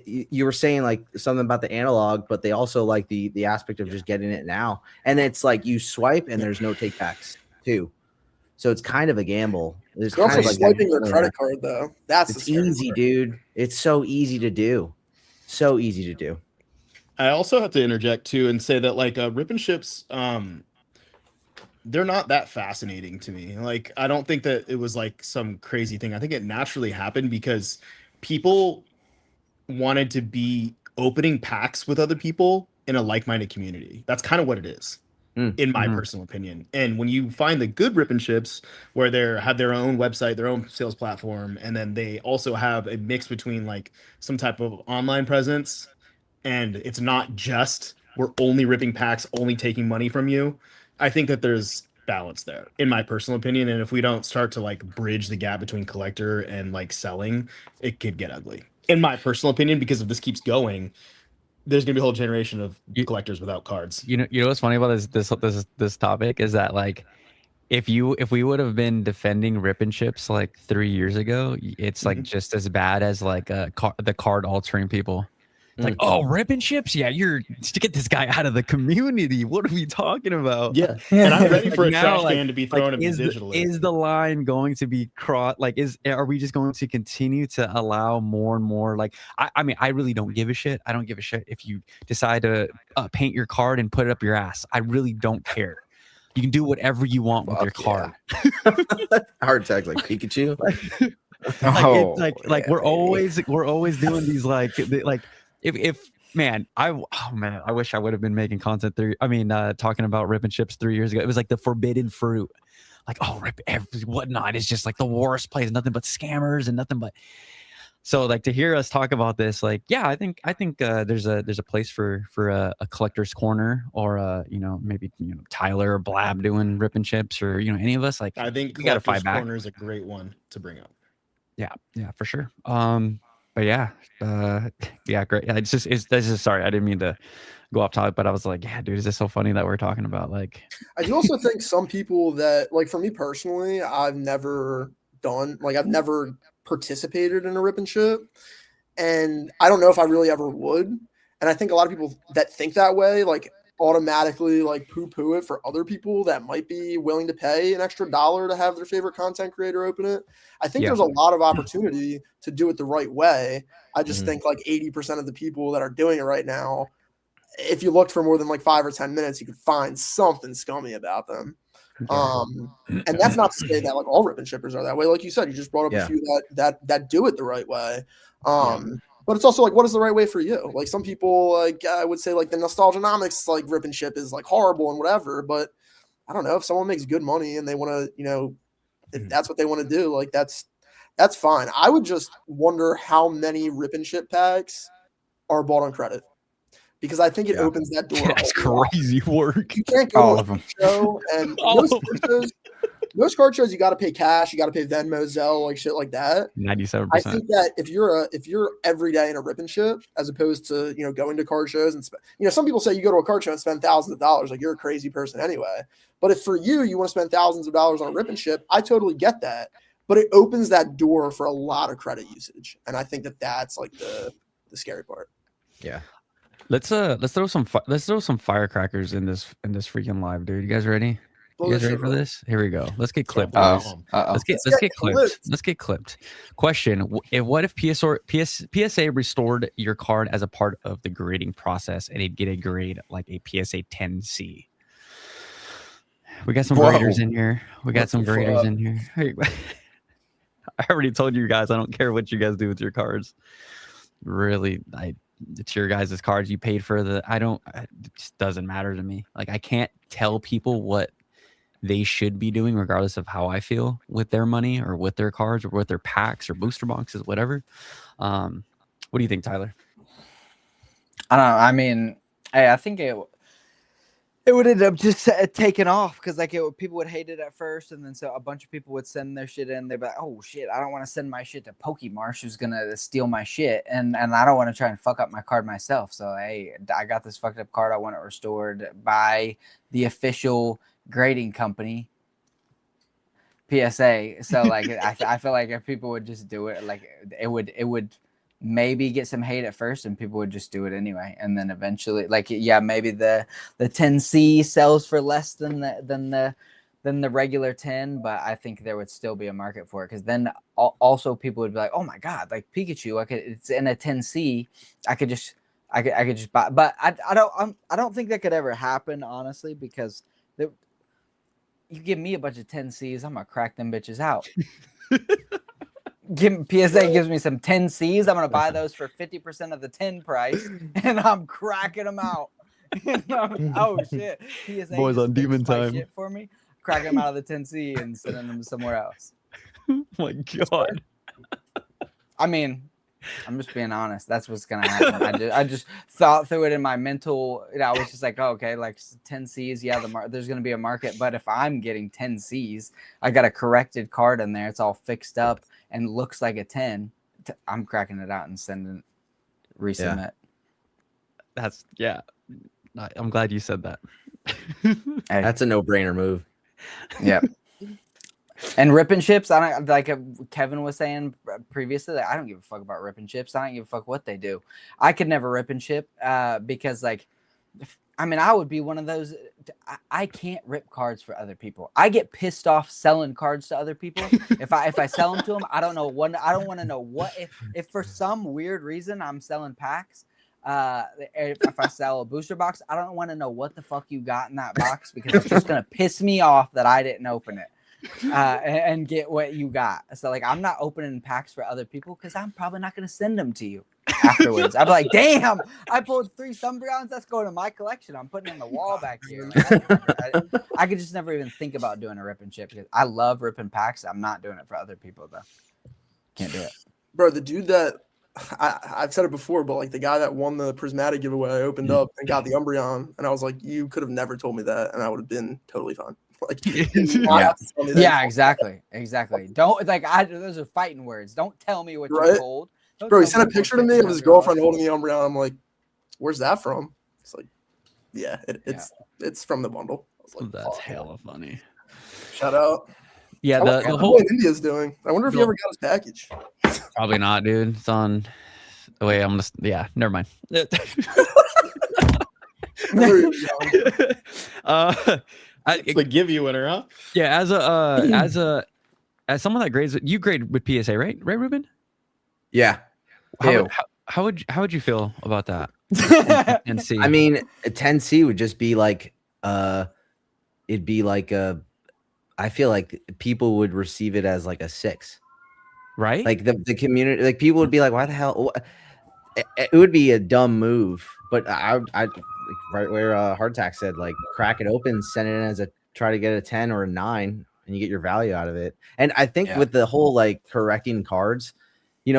you were saying like something about the analog, but they also like the aspect of just getting it now. And it's like you swipe and there's no take backs too. So it's kind of a gamble. There's They're kind also of like swiping their credit card though. It's easy, dude. It's so easy to do. So easy to do. I also have to interject too and say that like rip and ships, they're not that fascinating to me. Like, I don't think that it was like some crazy thing. I think it naturally happened because people wanted to be opening packs with other people in a like-minded community. That's kind of what it is, in my personal opinion. And when you find the good rip and ships where they have their own website, their own sales platform, and then they also have a mix between like some type of online presence, and it's not just we're only ripping packs, only taking money from you. I think that there's balance there, in my personal opinion. And if we don't start to like bridge the gap between collector and like selling, it could get ugly, in my personal opinion. Because if this keeps going, there's gonna be a whole generation of collectors without cards. You know what's funny about this topic is that like if we would have been defending rip and ships like 3 years ago, it's like just as bad as like the card altering people. It's like, oh, rip and ships? Yeah, you're to get this guy out of the community. What are we talking about? Yeah, and I'm ready for Like a now, trash can to be thrown at me digitally. Is the line going to be crossed? Like, are we just going to continue to allow more and more? Like, I mean, I really don't give a shit. I don't give a shit if you decide to paint your card and put it up your ass. I really don't care. You can do whatever you want with your card. Heart attack like Pikachu. We're always doing these like if man, I wish I would have been making content talking about rip and ships 3 years ago. It was like the forbidden fruit. Like, oh, rip whatnot is just like the worst place, nothing but scammers and nothing but. So like to hear us talk about this, like, yeah, I think there's a place for a collector's corner, or maybe Tyler or Blab doing rip and chips, or any of us. Like, I think we gotta fight back. Corner is a great one to bring up. Yeah, for sure. But yeah, great. Yeah, sorry, I didn't mean to go off topic, but I was like, yeah, dude, is this so funny that we're talking about like? I do also think some people that, like, for me personally, I've never participated in a rip and ship, and I don't know if I really ever would. And I think a lot of people that think that way like automatically like poo-poo it for other people that might be willing to pay an extra $1 to have their favorite content creator open it. I think there's a lot of opportunity to do it the right way. I just think like 80% of the people that are doing it right now if you looked for more than like 5 or 10 minutes, you could find something scummy about them. And that's not to say that like all rip and shippers are that way. Like you said, you just brought up a few that do it the right way. But it's also like, what is the right way for you? Like some people, like I would say, like the Nostalgianomics, like rip and ship is like horrible and whatever. But I don't know, if someone makes good money and they want to, you know, if that's what they want to do, like that's fine. I would just wonder how many rip and ship packs are bought on credit, because I think it opens that door. That's crazy work. You can't go All to of them. a show and most card shows, you got to pay cash, you got to pay Venmo, Zelle, like shit like that. 97%. I think that if you're every day in a rip and ship, as opposed to, you know, going to card shows and you know, some people say you go to a card show and spend thousands of dollars, like you're a crazy person anyway. But if for you want to spend thousands of dollars on a rip and ship, I totally get that. But it opens that door for a lot of credit usage, and I think that that's like the scary part. Yeah. Let's throw some firecrackers in this freaking live, dude. You guys ready? You guys ready for this? Here we go. Let's get clipped. Boys. Let's get clipped. Let's get clipped. Question: what if PSA restored your card as a part of the grading process, and it'd get a grade like a PSA 10C? We got some graders in here. We got some graders in here. I already told you guys, I don't care what you guys do with your cards. Really, it's your guys' cards. You paid for it just doesn't matter to me. Like, I can't tell people what they should be doing regardless of how I feel with their money or with their cards or with their packs or booster boxes, whatever. What do you think, Tyler? I don't know. I mean, I think it would end up just taking off, because like people would hate it at first, and then so a bunch of people would send their shit in. They'd be like, "Oh shit, I don't want to send my shit to Pokemarsh, who's gonna steal my shit, and I don't want to try and fuck up my card myself. So hey, I got this fucked up card. I want it restored by the official grading company, PSA." So like, I feel like if people would just do it, like it would maybe get some hate at first, and people would just do it anyway, and then eventually, like, yeah, maybe the 10C sells for less than the regular 10, but I think there would still be a market for it, because then also people would be like, oh my god, like Pikachu, it's in a 10C, I could just buy. But I don't think that could ever happen, honestly, because you give me a bunch of 10Cs, I'm gonna crack them bitches out. PSA gives me some 10Cs. I'm gonna buy those for 50% of the 10 price, and I'm cracking them out. Oh shit! PSA Boys on demon time shit for me, cracking them out of the 10C and sending them somewhere else. Oh my god! I mean, I'm just being honest. That's what's gonna happen. I just thought through it in my mental. I was just like, oh, okay, like 10Cs. Yeah, there's gonna be a market, but if I'm getting 10Cs, I got a corrected card in there. It's all fixed up and looks like a 10. I'm cracking it out and sending resubmit. I'm glad you said that. That's a no-brainer move. Yeah. And rip and ships, I don't, like Kevin was saying previously, like, I don't give a fuck about rip and ships. I don't give a fuck what they do. I could never rip and ship because, like, I mean, I would be one of those. I can't rip cards for other people. I get pissed off selling cards to other people. If I sell them to them, I don't know what. I don't want to know what. If for some weird reason I'm selling packs, if I sell a booster box, I don't want to know what the fuck you got in that box, because it's just gonna piss me off that I didn't open it and get what you got. So like, I'm not opening packs for other people, because I'm probably not gonna send them to you afterwards. I'd be like, damn, I pulled 3 Umbreons. That's going to my collection. I'm putting it on the wall back here. Like, I could just never even think about doing a rip and ship, because I love ripping packs. I'm not doing it for other people though. Can't do it, bro. The dude that I've said it before, but like the guy that won the prismatic giveaway, I opened up and got the Umbreon, and I was like, you could have never told me that, and I would have been totally fine. Like, yeah, exactly. Don't, like, those are fighting words. Don't tell me what you're told. Bro, he sent a picture to me of his girlfriend holding the Umbreon. I'm like, where's that from? It's like, yeah, it's from the bundle. I was like, that's hella funny. Shout out. Yeah, the whole what India's doing. I wonder if he ever got his package. Probably not, dude. It's on. Wait, I'm gonna. Yeah, never mind. It's like give you winner, huh? Yeah, as someone that grades, you grade with PSA, right? Right, Ruben? Yeah. How would you feel about that? And see. I mean, a 10C would just be like, it'd be like I feel like people would receive it as like a 6. Right? Like the community, like people would be like, why the hell? It would be a dumb move, but I like right where Hardtack said, like crack it open, send it in as a try to get a 10 or a 9, and you get your value out of it. And I think with the whole like correcting cards,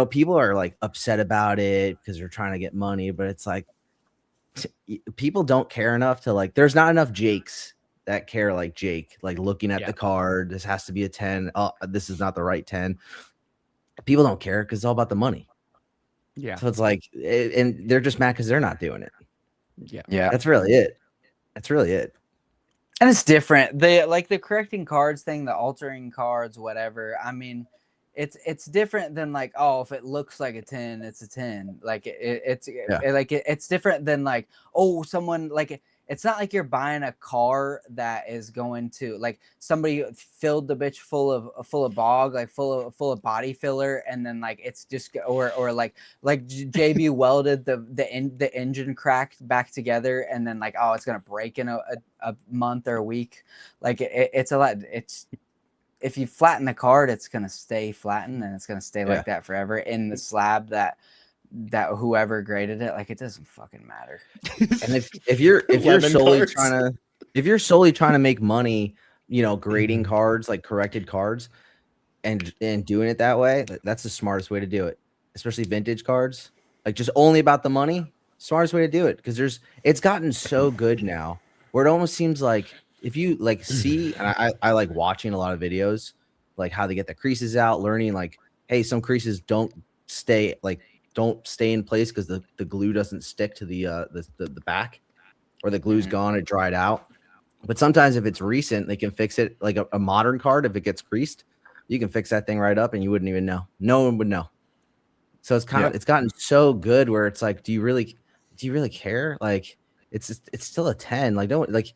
people are like upset about it because they're trying to get money, but it's like people don't care enough to like. There's not enough Jakes that care like Jake, like looking at the card. This has to be a 10. Oh, this is not the right 10. People don't care because it's all about the money. Yeah. So it's like, and they're just mad because they're not doing it. Yeah. That's really it. That's really it. And it's different. The correcting cards thing, the altering cards, whatever. I mean, it's different than like, oh, if it looks like a 10, it's a 10. Like it's different than like, oh, someone like it's not like you're buying a car that is going to like somebody filled the bitch full of bog, like full of body filler, and then like it's just or like JB welded the engine cracked back together, and then like, oh, it's gonna break in a month or a week. Like it's a lot. It's if you flatten the card, it's gonna stay flattened and it's gonna stay like that forever in the slab that whoever graded it. Like it doesn't fucking matter. And if you're solely trying to make money, grading cards, like corrected cards, and doing it that way, that's the smartest way to do it. Especially vintage cards, like just only about the money. Smartest way to do it, because it's gotten so good now where it almost seems like if you like see, and I like watching a lot of videos, like how they get the creases out, learning like, hey, some creases don't stay in place because the glue doesn't stick to the back, or the glue's gone, it dried out. But sometimes if it's recent, they can fix it. Like a modern card, if it gets creased, you can fix that thing right up and you wouldn't even know. No one would know. So it's it's gotten so good where it's like, do you really care? Like it's still a 10. Like no one's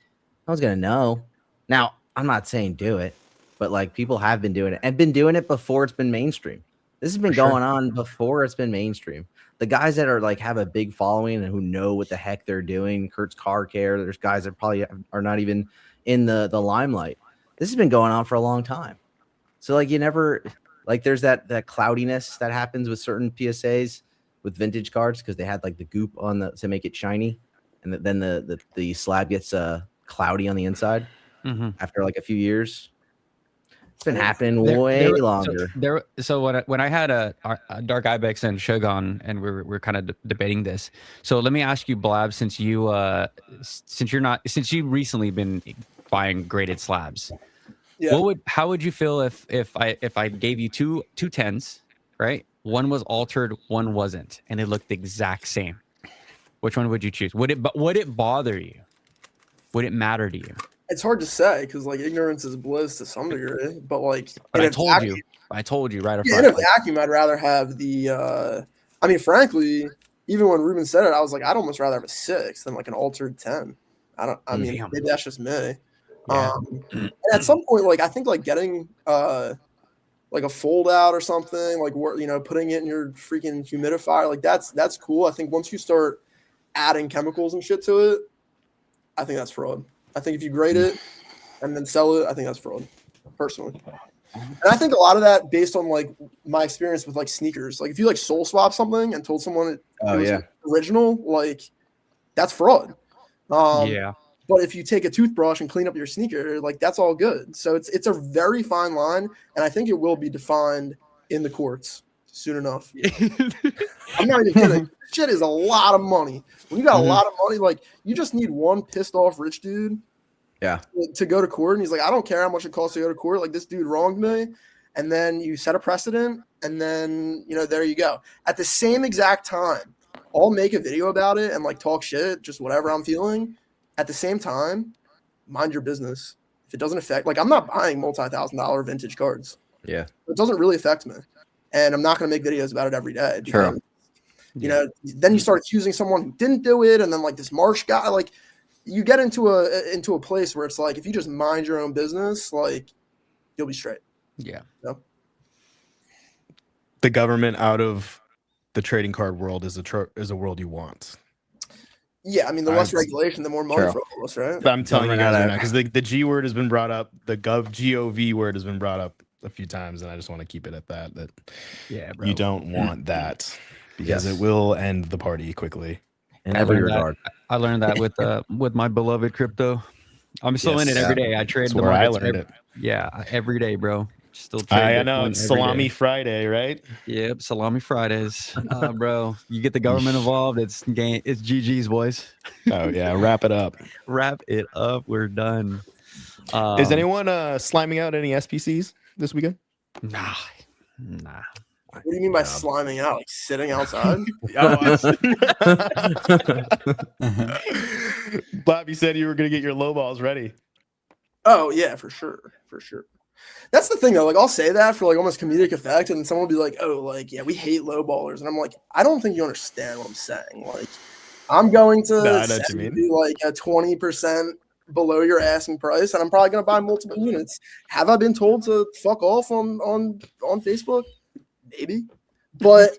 gonna know. Now, I'm not saying do it, but like people have been doing it and been doing it before it's been mainstream. This has been going on before it's been mainstream. The guys that are like have a big following and who know what the heck they're doing, Kurt's Car Care, there's guys that probably are not even in the limelight. This has been going on for a long time. So like you never like there's that cloudiness that happens with certain PSAs with vintage cards because they had like the goop on to make it shiny, and then the slab gets cloudy on the inside after like a few years. It's been happening way longer. So when I had a Dark Ibex and Shug on, and we're kind of debating this. So let me ask you, Blab, since you recently been buying graded slabs, how would you feel if I gave you two 10s, right? One was altered, one wasn't, and it looked the exact same. Which one would you choose? Would it bother you? Would it matter to you? It's hard to say because like ignorance is bliss to some degree, but like. But I told you right up front. In a vacuum, I'd rather have the. I mean, frankly, even when Ruben said it, I was like, I'd almost rather have a 6 than like an altered 10. Maybe that's just me. Yeah. And at some point, like I think like getting like a fold out or something, like putting it in your freaking humidifier, like that's cool. I think once you start adding chemicals and shit to it, I think that's fraud. I think if you grade it and then sell it, I think that's fraud, personally. And I think a lot of that based on like my experience with like sneakers. Like if you like soul swap something and told someone it was original, like that's fraud. But if you take a toothbrush and clean up your sneaker, like that's all good. So it's a very fine line, and I think it will be defined in the courts soon enough. I'm not even kidding. Shit is a lot of money. When you got a lot of money, like you just need one pissed off rich dude to go to court. And he's like, I don't care how much it costs to go to court. Like this dude wronged me. And then you set a precedent, and then there you go. At the same exact time, I'll make a video about it and like talk shit, just whatever I'm feeling. At the same time, mind your business. If it doesn't affect, like I'm not buying multi-$1,000 vintage cards. Yeah. It doesn't really affect me. And I'm not going to make videos about it every day. Because, then you start accusing someone who didn't do it. And then like this Marsh guy, like you get into a place where it's like, if you just mind your own business, like you'll be straight. Yeah. The government out of the trading card world is a world you want. Yeah, I mean, the less regulation, the more money for all of us, right? I'm telling you guys right now, because the G word has been brought up, the GOV word has been brought up a few times, and I just want to keep it at that. That bro. You don't want that because it will end the party quickly. In every regard. I learned that with my beloved crypto. I'm still in it every day. I trade That's the where I markets learned it. Yeah, every day, bro. Still trade. I know it's Salami Friday, right? Yep, Salami Fridays, bro. You get the government involved, it's GG's, boys. Oh yeah, wrap it up. Wrap it up. We're done. Is anyone sliming out any SPCs this weekend? Nah. What do you mean by sliming out? Like sitting outside? Bob, you said you were gonna get your low balls ready. Oh yeah, for sure. That's the thing though. Like I'll say that for like almost comedic effect, and someone will be like, "Oh, like yeah, we hate low ballers," and I'm like, I don't think you understand what I'm saying. Like, I'm going to send you like a 20% below your asking price, and I'm probably going to buy multiple units. Have I been told to fuck off on Facebook? Maybe. But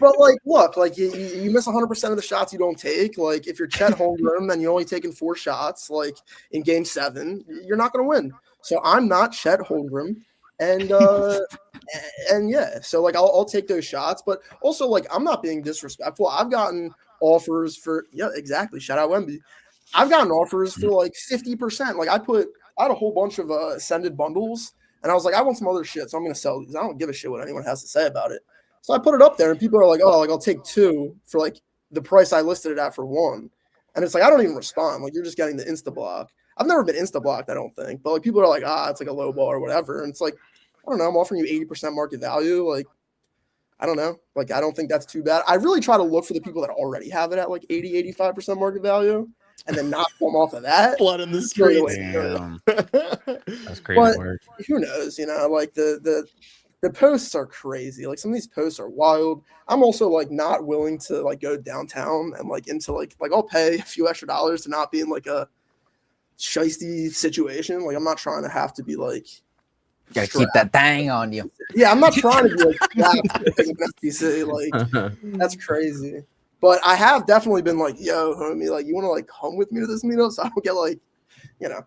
like, look, like you miss 100% of the shots you don't take. Like if you're Chet Holmgren, then you're only taking 4 shots. Like in Game 7, you're not going to win. So I'm not Chet Holmgren, and yeah, so like I'll take those shots, but also like I'm not being disrespectful. I've gotten offers for exactly. Shout out Wemby. I've gotten offers for like 50%. Like I had a whole bunch of ascended bundles, and I was like, I want some other shit, so I'm gonna sell these. I don't give a shit what anyone has to say about it. So I put it up there, and people are like, oh, like I'll take 2 for like the price I listed it at for 1. And it's like I don't even respond. Like you're just getting the insta block. I've never been insta blocked, I don't think, but like people are like, it's like a low ball or whatever, and it's like I don't know. I'm offering you 80% market value. Like I don't know. Like I don't think that's too bad. I really try to look for the people that already have it at like 80-85% market value, and then not pull them off of that. Blood in the streets. That's crazy work. Who knows? You know, like the posts are crazy. Like some of these posts are wild. I'm also like not willing to like go downtown and like into like I'll pay a few extra dollars to not be in like a shiesty situation. Like I'm not trying to have to be like gotta keep that thing on you. Yeah, I'm not trying to be like FTC. Like that's crazy. But I have definitely been like, yo, homie, like you want to like come with me to this meetup so I don't get like, you know.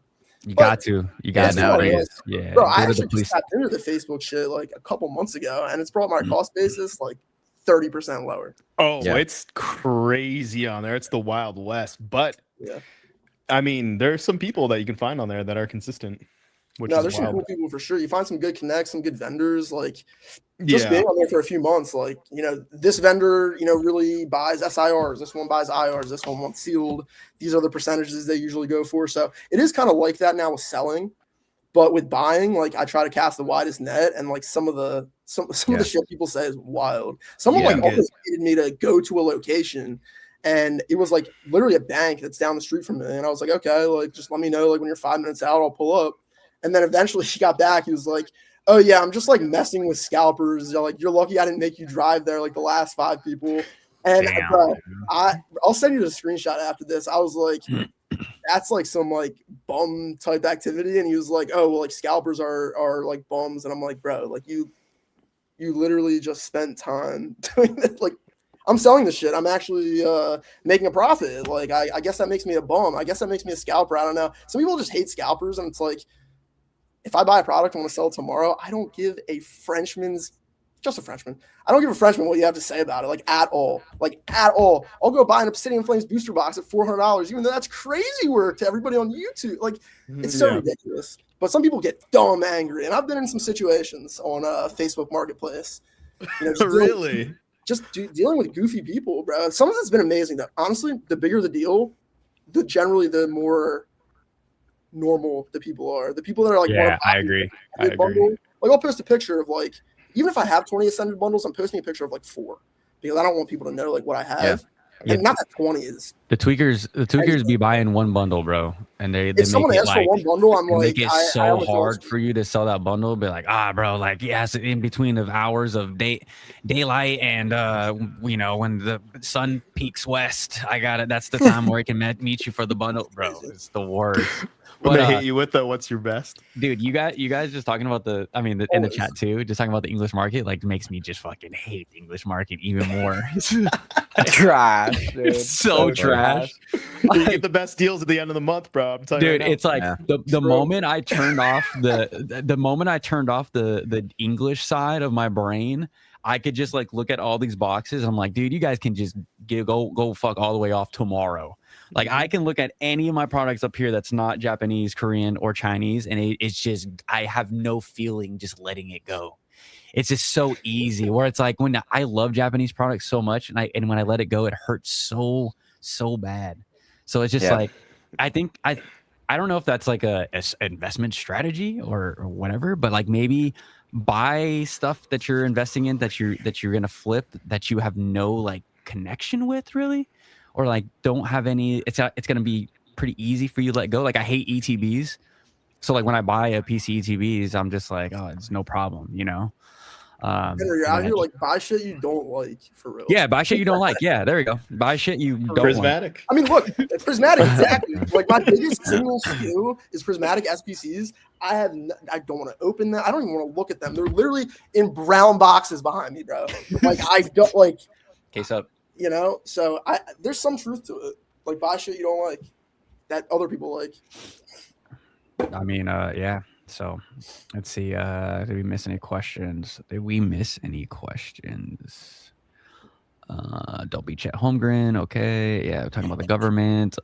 You got to nowadays. Yeah. Bro, I actually just got into the Facebook shit like a couple months ago, and it's brought my cost basis like 30% lower. Oh, it's crazy on there. It's the Wild West. But I mean, there's some people that you can find on there that are consistent. There's some cool people for sure. You find some good connects, some good vendors. Like just being on there for a few months, like, you know, this vendor, you know, really buys SIRs. This one buys IRs. This one wants sealed. These are the percentages they usually go for. So it is kind of like that now with selling. But with buying, like I try to cast the widest net, and like some of the shit people say is wild. Someone like almost needed me to go to a location, and it was like literally a bank that's down the street from me. And I was like, okay, like just let me know like when you're 5 minutes out, I'll pull up. And then eventually he got back. He was like, oh yeah, I'm just like messing with scalpers. You're like, you're lucky I didn't make you drive there like the last 5 people. And bro, I'll send you the screenshot after this. I was like, that's like some like bum type activity. And he was like, oh, well, like scalpers are like bums. And I'm like, bro, like you literally just spent time doing that. Like I'm selling the shit. I'm actually making a profit. Like I guess that makes me a bum. I guess that makes me a scalper. I don't know. Some people just hate scalpers, and it's like, if I buy a product and want to sell it tomorrow, I don't give a Frenchman I don't give a Frenchman what you have to say about it, like at all. I'll go buy an Obsidian Flames booster box at $400, even though that's crazy work to everybody on YouTube. Like it's so ridiculous. But some people get dumb angry, and I've been in some situations on Facebook Marketplace. You know, just dealing with goofy people, bro. Some of it's been amazing. Though honestly, the bigger the deal, the more normal the people are. The people that are like, I agree. Like I'll post a picture of like, even if I have 20 ascended bundles, I'm posting a picture of like 4 because I don't want people to know like what I have. And not that 20 is the tweakers be buying one bundle, bro, and they if someone make it asks like for one bundle, I'm like, make it so hard for you to sell that bundle. Be like, bro, like it's in between the hours of daylight and you know, when the sun peaks west, I got it. That's the time where I can meet you for the bundle, bro. It's the worst. When they hit you with the what's your best, dude? You guys just talking about in the chat too, just talking about the English market, like makes me just fucking hate the English market even more. Trash, dude. It's so trash. You get the best deals at the end of the month, bro. I'm telling you Dude, right now. it's like Yeah. the moment I turned off the moment I turned off the English side of my brain, I could just like look at all these boxes. And I'm like, dude, you guys can just go fuck all the way off tomorrow. Like I can look at any of my products up here that's not Japanese, Korean, or Chinese, and it's just I have no feeling just letting it go. It's just so easy. Where it's like when I love Japanese products so much, and when I let it go, it hurts so bad. So it's just like I think I don't know if that's like a investment strategy or whatever, but like maybe buy stuff that you're investing in that you're gonna flip that you have no like connection with really, or like don't have any. It's gonna be pretty easy for you to let go. Like I hate ETBs, so like when I buy a PC ETBs, I'm just like, oh, it's no problem, you know. Henry, you're out here like buy shit you don't like for real. Yeah, buy shit you don't like. Yeah, there you go. Buy shit you don't like. Prismatic. I mean, look, Prismatic, exactly. Like my biggest single SKU is Prismatic SPCs. I don't want to open them. I don't even want to look at them. They're literally in brown boxes behind me, bro. Like I don't like. Case up. You know, so there's some truth to it. Like buy shit you don't like that other people like. I mean, yeah. So let's see. Did we miss any questions? Dolby Chat Holmgren. Okay. Yeah. We're talking about the government.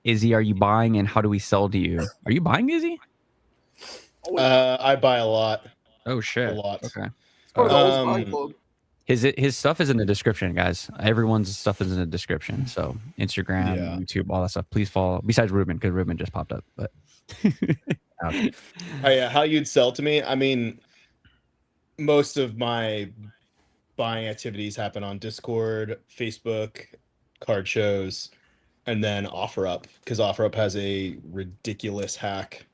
Izzy, are you buying and how do we sell to you? Are you buying, Izzy? I buy a lot. Oh, shit. A lot. Okay. His stuff is in the description, guys. Everyone's stuff is in the description. So Instagram, YouTube, all that stuff. Please follow. Besides Ruben, because Ruben just popped up. But oh, yeah, how you'd sell to me? I mean, most of my buying activities happen on Discord, Facebook, card shows, and then OfferUp, because OfferUp has a ridiculous hack.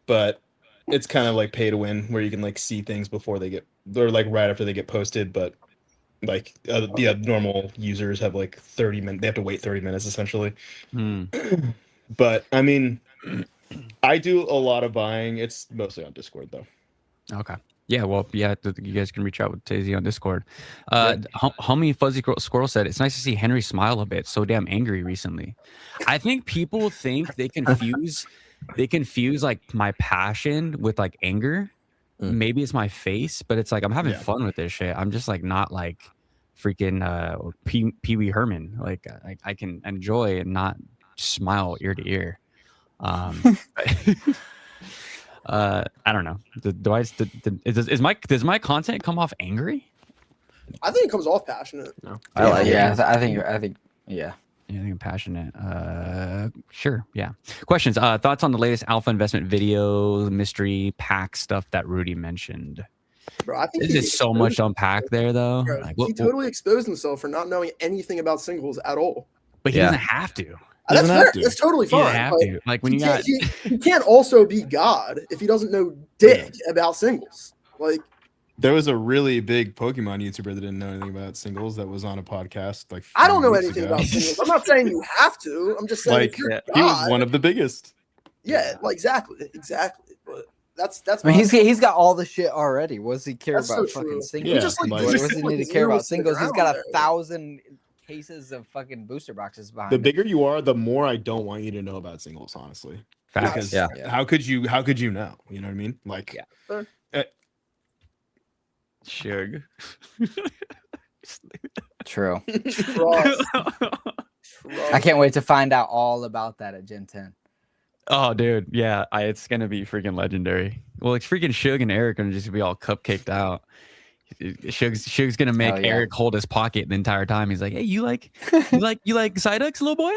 But it's kind of like pay to win, where you can like see things before they're like right after they get posted, but like the normal users have like 30 minutes. They have to wait 30 minutes essentially. But I mean, I do a lot of buying. It's mostly on Discord though. Okay. Yeah, well, yeah, you guys can reach out with Izzy on Discord. Homie Fuzzy Squirrel said, it's nice to see Henry smile a bit. So damn angry recently. I think people think they confuse like my passion with like anger. Maybe it's my face, but it's like I'm having fun with this shit. I'm just like not like freaking Pee Wee Herman. Like I can enjoy and not smile ear to ear. I don't know. Does my content come off angry? I think it comes off passionate. No. I think yeah. Yeah, I think I'm passionate. Sure. Yeah. Questions. Thoughts on the latest alpha investment video, mystery pack stuff that Rudy mentioned. Bro, I think there's just so much to unpack there, though. Bro, like, he totally exposed himself for not knowing anything about singles at all. But he doesn't have to. That's fair. That's totally fine. Have to. Like when he can't also be God if he doesn't know dick about singles. Like there was a really big Pokemon YouTuber that didn't know anything about singles that was on a podcast. Like I don't know anything about singles. I'm not saying you have to. I'm just saying like he was one of the biggest. Yeah, like exactly. But that's. I mean, he's got all the shit already. What does he care about so fucking singles? Yeah, What does he need to care about singles? He's got 1,000 cases of fucking booster boxes behind. The bigger you are, the more I don't want you to know about singles. Honestly, facts. How could you know? You know what I mean? Like, Shug. True. I can't wait to find out all about that at Gen 10. Oh, dude, yeah, it's gonna be freaking legendary. Well, it's freaking Shug and Eric gonna just be all cupcaked out. Shug's gonna make Eric hold his pocket the entire time. He's like, "Hey, you like Psyducks, little boy?"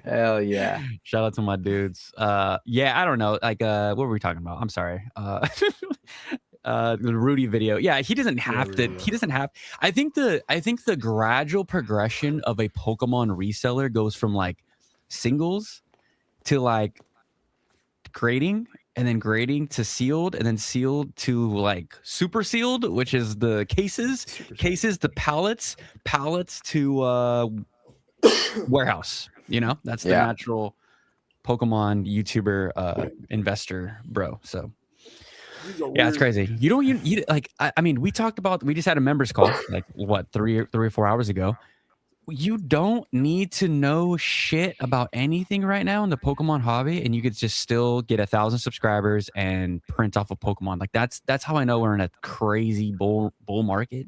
Hell yeah! Shout out to my dudes. Yeah, I don't know. Like, what were we talking about? I'm sorry. The Rudy video. Yeah, he doesn't have to. He doesn't have. I think the gradual progression of a Pokemon reseller goes from like singles to like grading, and then grading to sealed, and then sealed to like super sealed, which is the cases to pallets to warehouse. You know, that's the natural Pokemon YouTuber investor, bro. So These are Yeah, it's weird. crazy. You like. I mean, we talked about. We just had a members call, like what, three or 4 hours ago. You don't need to know shit about anything right now in the Pokemon hobby, and you could just still get 1,000 subscribers and print off a Pokemon. Like that's how I know we're in a crazy bull market.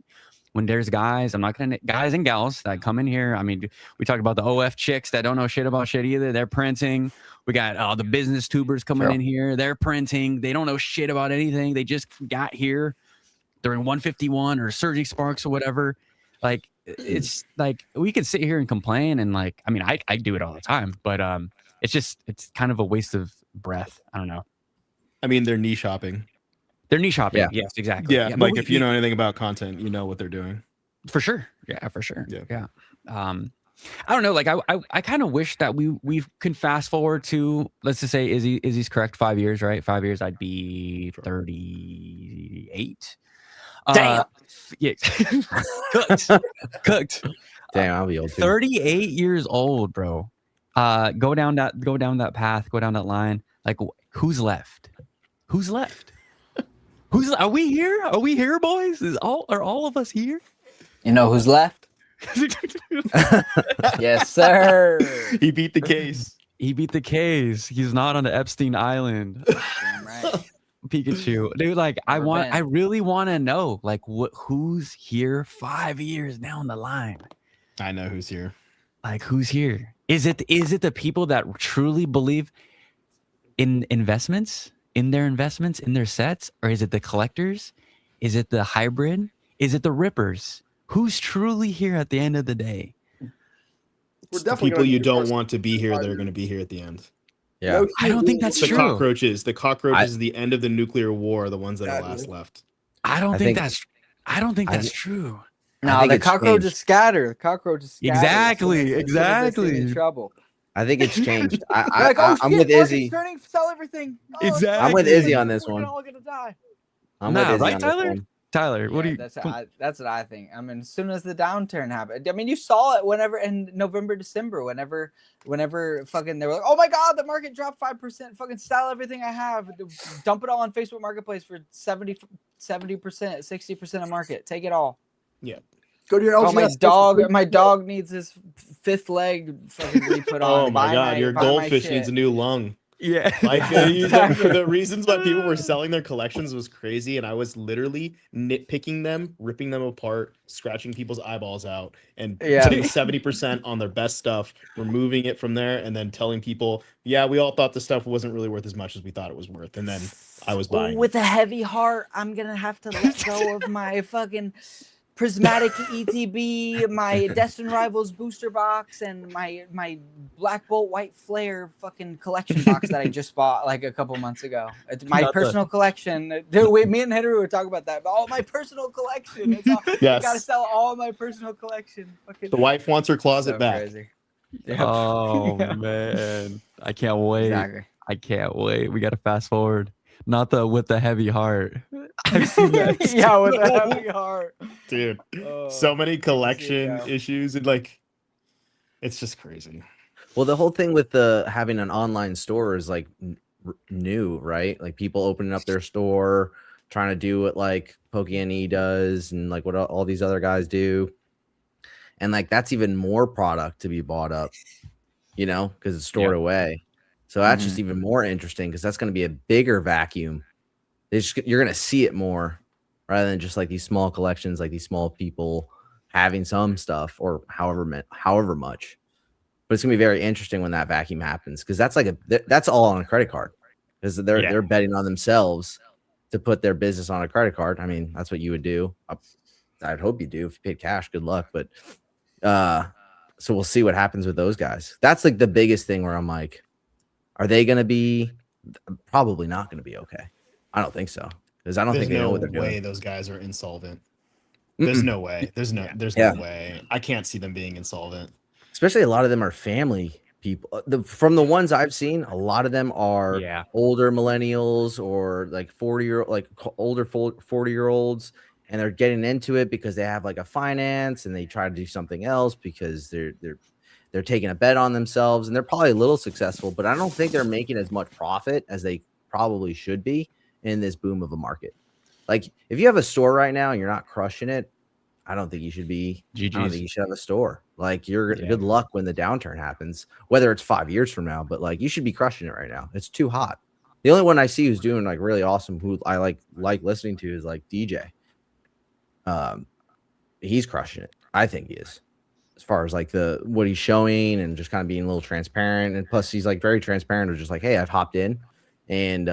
When there's guys, I'm not gonna guys and gals that come in here. I mean, we talked about the OF chicks that don't know shit about shit either. They're printing. We got the business tubers coming in here. They're printing. They don't know shit about anything. They just got here. They're in 151 or Surging Sparks or whatever. Like it's like we could sit here and complain and like I mean I do it all the time, but it's kind of a waste of breath. I don't know. I mean, they're niche shopping. They're niche shopping. Yeah. Yes, exactly. Yeah, but like if you know anything about content, you know what they're doing. for sure. Yeah, for sure. Yeah. I don't know. Like I kind of wish that we can fast forward to, let's just say Izzy's correct, 5 years, right? 5 years, I'd be 38. Damn. Yeah. Cooked. Damn, I'll be old too. 38 years old, bro. Go down that path, go down that line. Like who's left? Are we here? Are we here, boys? Are all of us here? You know who's left? Yes, sir. He beat the case. He beat the case. He's not on the Epstein Island. Damn right. Pikachu, dude. Like I Never been. really want to know, like who's here 5 years down the line? I know who's here. Like who's here? Is it the people that truly believe in investments, in their sets, or is it the collectors? Is it the hybrid? Is it the rippers? Who's truly here at the end of the day? We're It's the definitely people gonna you be don't first want to be here. five They're years. going to be here at the end. Yeah. No, I don't think that's The true. cockroaches. The cockroaches is the end of the nuclear war. Are the ones that are last left. I don't think that's I- true. No, think the it's cockroaches changed. scatter. The cockroaches scatter. Exactly, As soon as they see exactly. in trouble. I think it's changed. They're like, oh, I'm shit, with market's Izzy. turning, sell everything. Oh, Exactly. I'm with Izzy on this we're one. all gonna die. I'm Nah, with Izzy right, on this Tyler? one. Tyler, what do you? That's what I think. I mean, as soon as the downturn happened, I mean, you saw it whenever in November, December, whenever fucking they were like, oh my god, the market dropped 5%. Fucking sell everything I have, dump it all on Facebook Marketplace for 70%, 60% of market. Take it all. Go to your Oh, LGS. my dog needs his fifth leg fucking re-put on. Oh my Buy god, your buy my goldfish shit. needs a new lung. Yeah. Like Exactly. the reasons why people were selling their collections was crazy, and I was literally nitpicking them, ripping them apart, scratching people's eyeballs out, and Yeah. putting 70% on their best stuff, removing it from there, and then telling people, yeah, we all thought the stuff wasn't really worth as much as we thought it was worth, and then I was buying. With a heavy heart, I'm gonna have to let go of my fucking prismatic ETB, my Destined Rivals booster box, and my Black Bolt White Flare fucking collection box that I just bought like a couple months ago. It's my Not the- personal collection. Dude, me and Henry were talking about that. But all my personal collection. It's all, Yes. I gotta sell all my personal collection. Fucking The wife wants her closet so back. crazy. Yep. Oh Yeah. man, I can't wait. Exactly. I can't wait. We got to fast forward. Not the with the heavy heart. I've seen that. Yeah, with a heavy heart. Dude, Oh, so many I can see it collection now. issues, and like, it's just crazy. Well, the whole thing with the having an online store is like new, right? Like people opening up their store, trying to do what like Pokemon does, and like what all these other guys do, and like that's even more product to be bought up, you know, because it's stored away. So that's just even more interesting because that's going to be a bigger vacuum. You're going to see it more rather than just like these small collections, like these small people having some stuff or however much. But it's gonna be very interesting when that vacuum happens because that's like that's all on a credit card because they're betting on themselves to put their business on a credit card. I mean, that's what you would do. I'd hope you do if you paid cash. Good luck, but so we'll see what happens with those guys. That's like the biggest thing where I'm like, are they gonna be? Probably not gonna be okay. I don't think so because I don't There's think they know no what they're way doing. those guys are insolvent. There's no way. There's no Yeah. way. I can't see them being insolvent. Especially a lot of them are family people. From the ones I've seen, a lot of them are Yeah. older millennials or like 40-year-olds, and they're getting into it because they have like a finance and they try to do something else because they're taking a bet on themselves and they're probably a little successful, but I don't think they're making as much profit as they probably should be in this boom of a market. Like if you have a store right now and you're not crushing it, I don't think you should be. I don't GG's. think you should have a store. Like you're Yeah. good luck when the downturn happens, whether it's 5 years from now. But like you should be crushing it right now. It's too hot. The only one I see who's doing like really awesome, who I like listening to, is like DJ. He's crushing it. I think he is, as far as like what he's showing and just kind of being a little transparent. And plus, he's like very transparent. With just like, hey, I've hopped in, and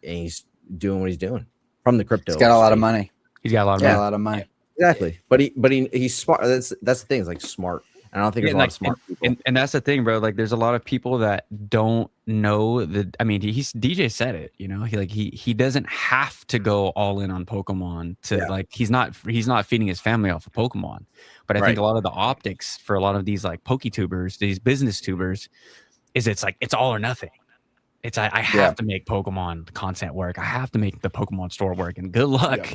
he's doing what he's doing from the crypto. He's got a lot of space. money. He's got a lot of Got money. a lot of money. Exactly, but he's smart. That's the thing. Is like smart. And I don't think there's a lot of smart people. And that's the thing, bro. Like, there's a lot of people that don't know that. I mean, DJ said it. You know, he doesn't have to go all in on Pokemon to like. He's not feeding his family off of Pokemon. But I think a lot of the optics for a lot of these like PokeTubers, these business tubers, is it's like it's all or nothing. It's I have to make Pokemon content work. I have to make the Pokemon store work. And good luck.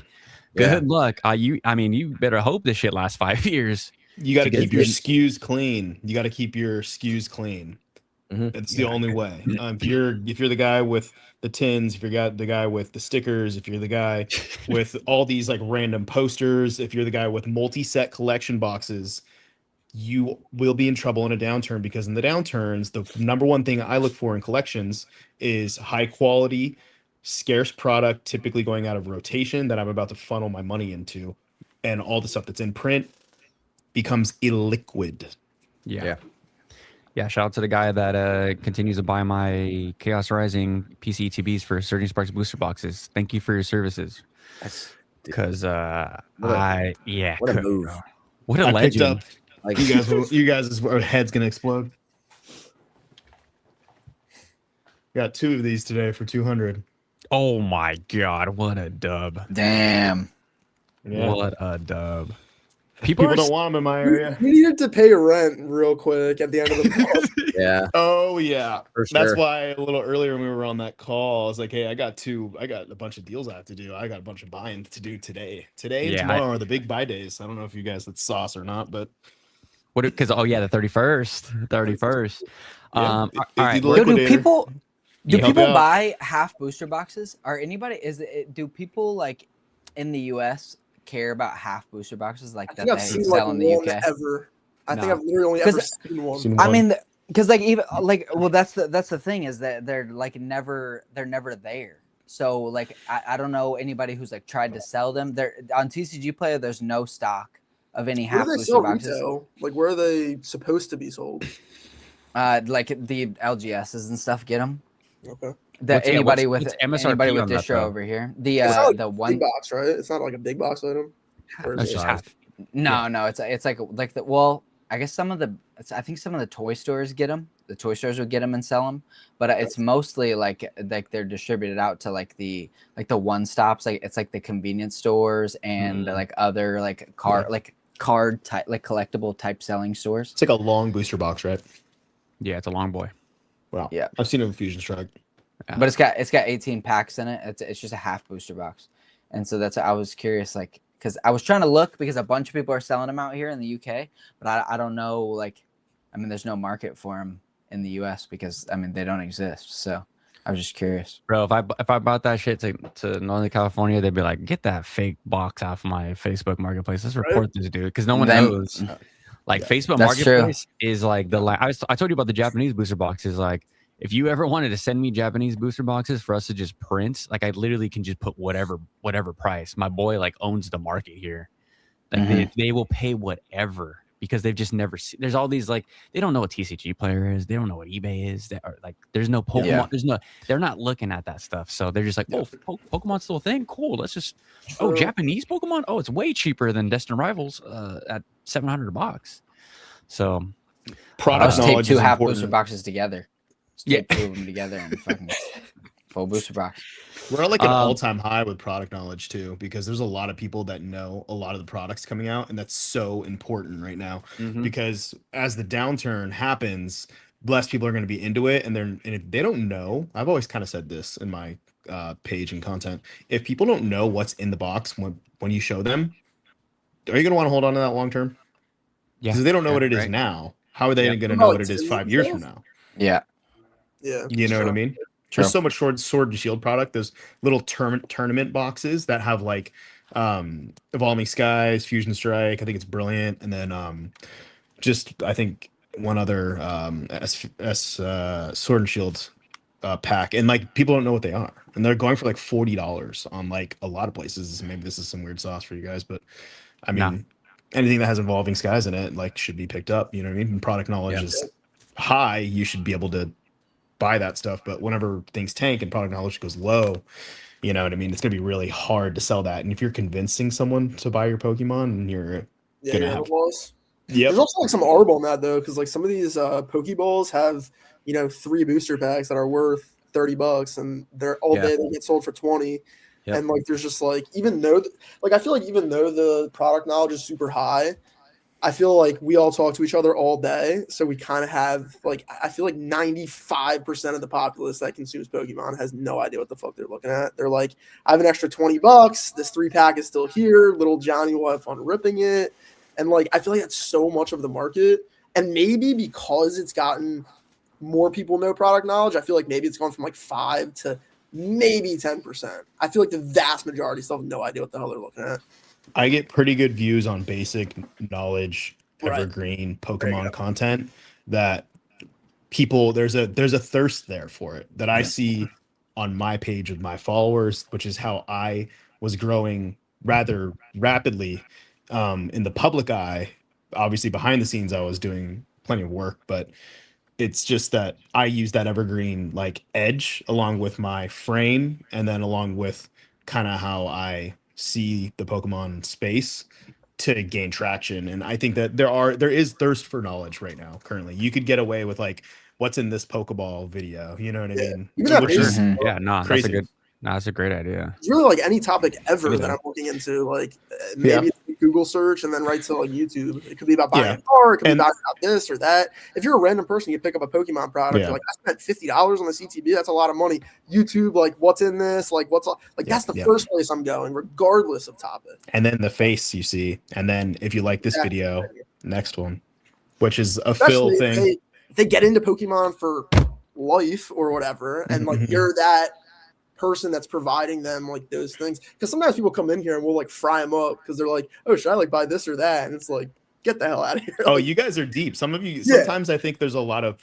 Yeah. Good luck. You better hope this shit lasts 5 years. You got to keep your SKUs clean. You got to keep your SKUs clean. Mm-hmm. It's the only way. If you're the guy with the tins, if you're the guy with the stickers, if you're the guy with all these like random posters, if you're the guy with multi-set collection boxes, you will be in trouble in a downturn, because in the downturns, the number one thing I look for in collections is high quality, scarce product, typically going out of rotation that I'm about to funnel my money into, and all the stuff that's in print becomes illiquid. Yeah. Shout out to the guy that continues to buy my Chaos Rising PC ETBs for Surging Sparks booster boxes. Thank you for your services. Because what a move. What a legend. Like you guys' head's gonna explode. Got 2 of these today for 200. Oh my god, what a dub. Damn. Yeah. What a dub. People don't want them in my area. We needed to pay rent real quick at the end of the month. Yeah. Oh yeah. For sure. That's why a little earlier when we were on that call, I was like, hey, I got a bunch of deals I have to do. I got a bunch of buying to do today. Today and tomorrow are the big buy days. I don't know if you guys that's sauce or not, but the 31st. Yeah. All right. Yo, do people Yeah. buy half booster boxes? Do people like in the US care about half booster boxes like I that think I've they seen sell like in the one UK? ever. I think No. I've literally only ever seen one. I mean, because like even like that's the thing is that they're never there. So like I don't know anybody who's like tried to sell them. They're on TCG Player. There's no stock of any Where half do they booster sell boxes. retail? Like where are they supposed to be sold? Like the LGSs and stuff get them. Okay. Anybody with what's MSRP anybody with on that, distro though? over here. It's not like The a one big box, right? It's not like a big box item. Or is That's it? just half. no, it's like the I guess I think some of the toy stores get them. The toy stores would get them and sell them, but it's mostly like they're distributed out to like the one stops. Like it's like the convenience stores and like other like card type like collectible type selling stores. it's like a long booster box, right? Yeah, it's a long boy. Wow. Yeah. I've seen it with Fusion Strike. But it's got 18 packs in it. It's just a half booster box, and so that's I was curious like because I was trying to look because a bunch of people are selling them out here in the UK, but I don't know like I mean there's no market for them in the US because I mean they don't exist. So I was just curious. Bro, if I brought that shit to Northern California, they'd be like, get that fake box off my Facebook Marketplace. Let's report this dude because no one knows. Like Facebook That's Marketplace is like I told you about the Japanese booster boxes. Like if you ever wanted to send me Japanese booster boxes for us to just print, like I literally can just put whatever price. My boy like owns the market here. Like they will pay whatever because they've just never seen. There's all these like they don't know what TCG Player is. They don't know what eBay is. They are like there's no Pokemon. Yeah. There's no. They're not looking at that stuff. So they're just like, oh, Pokemon's still a thing. Cool. Let's just. Oh, Japanese Pokemon. Oh, it's way cheaper than Destined Rivals at $700 a box. So Product tape knowledge two is half important. booster boxes together. Yeah. Tape 2 of them together and fucking full booster box. We're at like an all-time high with product knowledge too, because there's a lot of people that know a lot of the products coming out, and that's so important right now. Because as the downturn happens, less people are going to be into it, and if they don't know, I've always kind of said this in my page and content. If people don't know what's in the box when you show them, are you going to want to hold on to that long term? yeah, Because they don't know what it is right. now. How are they going to Oh, know what it it's is in 5 the years box? from now? Yeah. Yeah. You know what I mean? There's so much Sword and Shield product. Those little tournament boxes that have like Evolving Skies, Fusion Strike. I think it's Brilliant, and then just I think one other Sword and Shield pack, and like people don't know what they are, and they're going for like $40 on like a lot of places. Maybe this is some weird sauce for you guys, but I mean, anything that has Evolving Skies in it like should be picked up. You know what I mean? And product knowledge is high. You should be able to buy that stuff, but whenever things tank and product knowledge goes low, you know what I mean, it's gonna be really hard to sell that. And if you're convincing someone to buy your Pokemon, and you're gonna have loss. Yep. There's also like some arbor on that though, because like some of these Pokeballs have 3 booster packs that are worth $30, and they're all day they get sold for 20. And like there's just like, even though I feel like even though the product knowledge is super high, I feel like we all talk to each other all day, so we kind of have like, I feel like 95% of the populace that consumes Pokemon has no idea what the fuck they're looking at. They're like, I have an extra $20. This 3-pack is still here. Little Johnny will have fun ripping it, and like I feel like that's so much of the market. And maybe because it's gotten more people know product knowledge, I feel like maybe it's gone from like 5 to maybe 10%. I feel like the vast majority still have no idea what the hell they're looking at. I get pretty good views on basic knowledge, evergreen Pokemon content that people there's a thirst there for it that I see on my page with my followers, which is how I was growing rather rapidly in the public eye. Obviously behind the scenes I was doing plenty of work, but it's just that I use that evergreen like edge along with my frame, and then along with kind of how I see the Pokemon space to gain traction. And I think that there is thirst for knowledge right now. Currently, you could get away with like what's in this Pokeball video. You know what I mean? Which is crazy. That's a great idea. It's really like any topic ever that I'm looking into. Like maybe Google search and then right to like YouTube. It could be about buying a car. It could be about this or that. If you're a random person, you pick up a Pokemon product. You're like, I spent $50 on the CTB. That's a lot of money. YouTube, like, what's in this? Like, what's like? That's the first place I'm going, regardless of topic. And then the face you see, and then if you like this video, next one, which is a Especially Phil thing. If they get into Pokemon for life or whatever, and like you're that person that's providing them like those things, because sometimes people come in here and we'll like fry them up because they're like, oh, should I like buy this or that, and it's like, get the hell out of here. Oh, you guys are deep. Some of you sometimes I think there's a lot of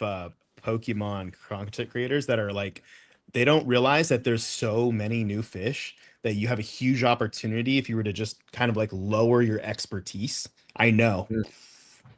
Pokemon content creators that are like, they don't realize that there's so many new fish that you have a huge opportunity if you were to just kind of like lower your expertise. I know,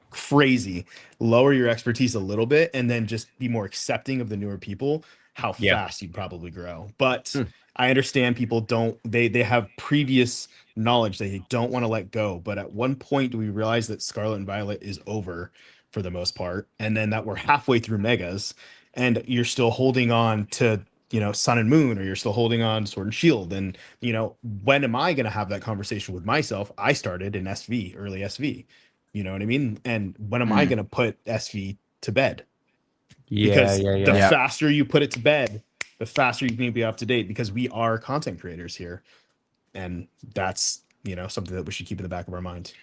crazy, lower your expertise a little bit and then just be more accepting of the newer people, how fast you'd probably grow. But I understand people don't, they have previous knowledge they don't want to let go. But at one point, do we realize that Scarlet and Violet is over for the most part, and then that we're halfway through Megas, and you're still holding on to, you know, Sun and Moon, or you're still holding on to Sword and Shield? And, you know, when am I going to have that conversation with myself? I started in SV, early SV. You know what I mean? And when am I going to put SV to bed? Because the faster you put it to bed, the faster you can be up to date, because we are content creators here. And that's, you know, something that we should keep in the back of our mind.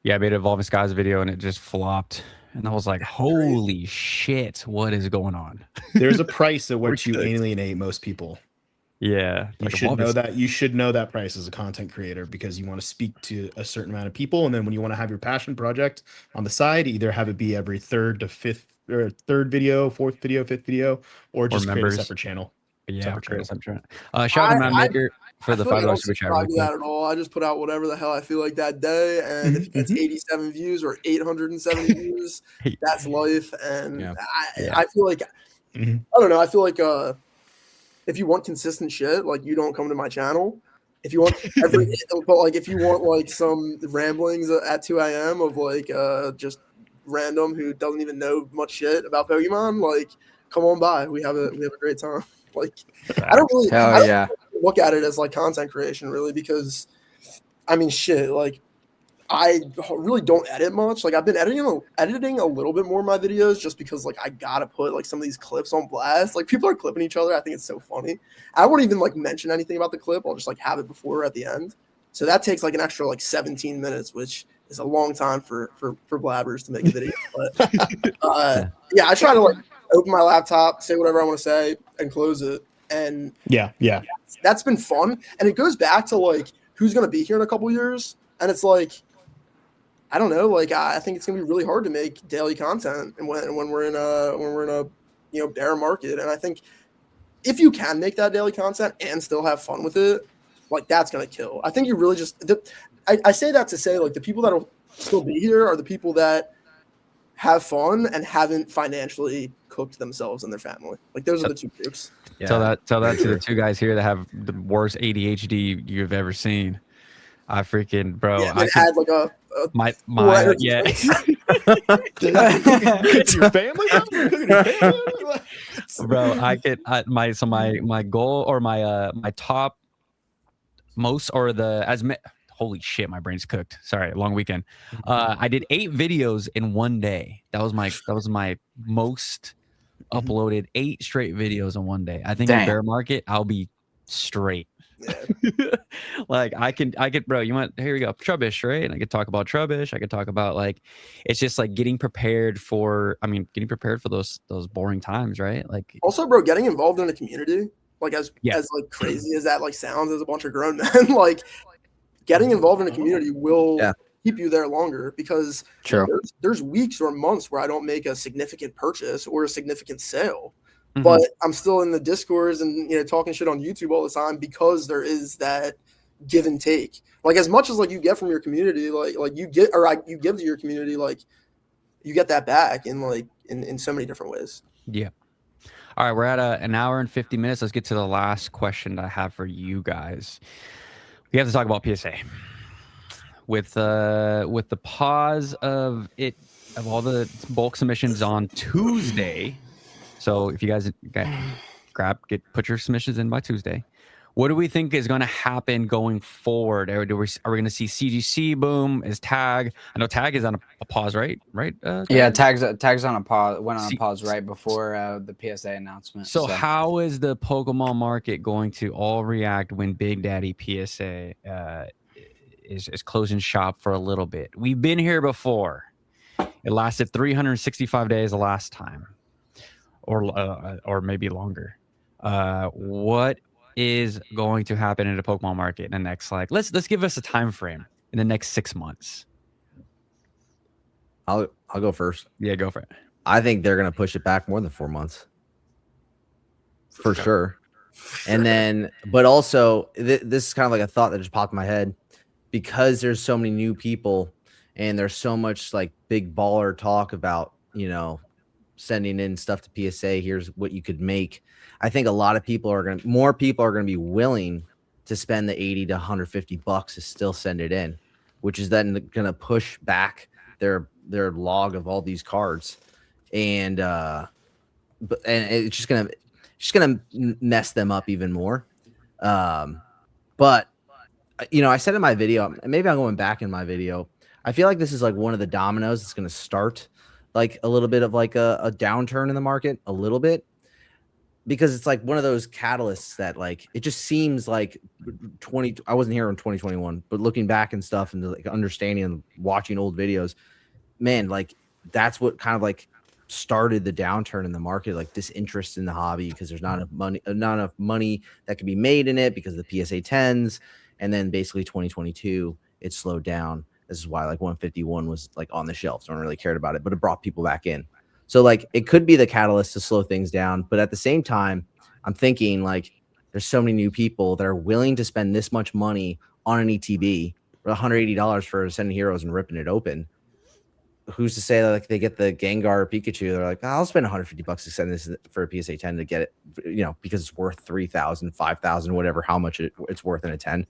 Yeah, I made an Evolving Skies video and it just flopped. And I was like, holy shit, what is going on? There's a price at which you alienate most people. Yeah. You should know that. You should know that price as a content creator, because you want to speak to a certain amount of people. And then when you want to have your passion project on the side, either have it be every third to fifth, or third video, fourth video, fifth video, or just create a separate channel. Yeah, create a separate channel. Shout out to Matt Maker for the $5 super chat. I do that at all. I just put out whatever the hell I feel like that day, and if it's 87 views or 870 views, that's life. And I feel like I don't know. I feel like if you want consistent shit, like, you don't come to my channel. If you want but like if you want like some ramblings at 2 a.m. of like just random who doesn't even know much shit about Pokemon, like, come on by. We have a great time. Like, I don't really look at it as like content creation, really, because I mean, shit, like, I really don't edit much. Like, I've been editing a little bit more of my videos just because, like, I gotta put like some of these clips on blast. Like, people are clipping each other. I think it's so funny. I won't even like mention anything about the clip. I'll just like have it before or at the end. So that takes like an extra like 17 minutes, which is a long time for blabbers to make a video. But I try to like open my laptop, say whatever I want to say, and close it. And yeah. that's been fun. And it goes back to like who's going to be here in a couple years. And it's like, I don't know. Like, I think it's going to be really hard to make daily content and when we're in a bear market. And I think if you can make that daily content and still have fun with it, like that's going to kill. I think you really I say that to say like the people that'll still be here are the people that have fun and haven't financially cooked themselves and their family. Like those are the two groups. Yeah. Tell that to the two guys here that have the worst ADHD you've ever seen. I freaking bro. Yeah, I had like a my yeah. Cooking your family, Cooking your family? Bro, my goal or my top most or holy shit, my brain's cooked. Sorry, long weekend. I did 8 videos in one day. That was my most uploaded 8 straight videos in one day. I think in bear market, I'll be straight. Yeah. Like I can bro, here we go, Trubbish, right? And I could talk about Trubbish. I could talk about like it's just like getting prepared for those boring times, right? Like also, bro, getting involved in a community, like as like crazy as that like sounds as a bunch of grown men, like getting involved in a community will keep you there longer because there's weeks or months where I don't make a significant purchase or a significant sale. Mm-hmm. But I'm still in the Discords and talking shit on YouTube all the time because there is that give and take. Like as much as like you get from your community, like you give to your community, like you get that back in so many different ways. Yeah. All right, we're at an hour and 50 minutes. Let's get to the last question that I have for you guys. We have to talk about PSA. With the pause of all the bulk submissions on Tuesday. So if you guys put your submissions in by Tuesday, what do we think is going to happen going forward? Are we going to see CGC boom? Is tag? I know tag is on a pause, right? Yeah, tag's on a pause. Went on a pause right before the PSA announcement. So how is the Pokemon market going to all react when Big Daddy PSA is closing shop for a little bit? We've been here before. It lasted 365 days the last time. Or maybe longer. What is going to happen in the Pokemon market in the next let's give us a time frame in the next 6 months. I'll go first. Yeah, go for it. I think they're gonna push it back more than 4 months. For sure. And then but also this is kind of like a thought that just popped in my head because there's so many new people and there's so much like big baller talk about, sending in stuff to PSA. Here's what you could make. I think more people are going to be willing to spend the 80 to 150 bucks to still send it in, which is then going to push back their log of all these cards. And it's just going to mess them up even more. But I said in my video, maybe I'm going back in my video. I feel like this is like one of the dominoes that's going to start like a little bit of like a downturn in the market, a little bit, because it's like one of those catalysts that like, it just seems like I wasn't here in 2021, but looking back and stuff and like understanding and watching old videos, man, like that's what kind of like started the downturn in the market, like disinterest in the hobby because there's not enough money that can be made in it because of the PSA 10s. And then basically 2022, it slowed down. This is why like 151 was like on the shelves. No one really cared about it, but it brought people back in. So like it could be the catalyst to slow things down. But at the same time, I'm thinking like there's so many new people that are willing to spend this much money on an ETB or $180 for Ascending Heroes and ripping it open. Who's to say that like they get the Gengar or Pikachu? They're like, oh, I'll spend 150 bucks to send this for a PSA 10 to get it, because it's worth 3,000, 5,000, whatever, how much it's worth in a 10.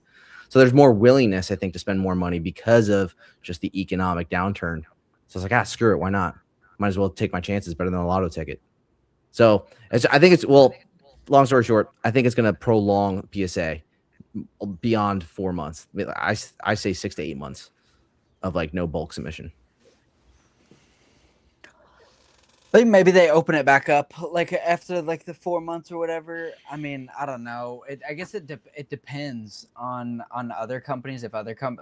So there's more willingness, I think, to spend more money because of just the economic downturn. So it's like, screw it. Why not? Might as well take my chances, better than a lotto ticket. So I think long story short, I think it's going to prolong PSA beyond 4 months. I say 6 to 8 months of like no bulk submission. I think maybe they open it back up like after like the 4 months or whatever. I mean, I don't know. I guess it depends on other companies,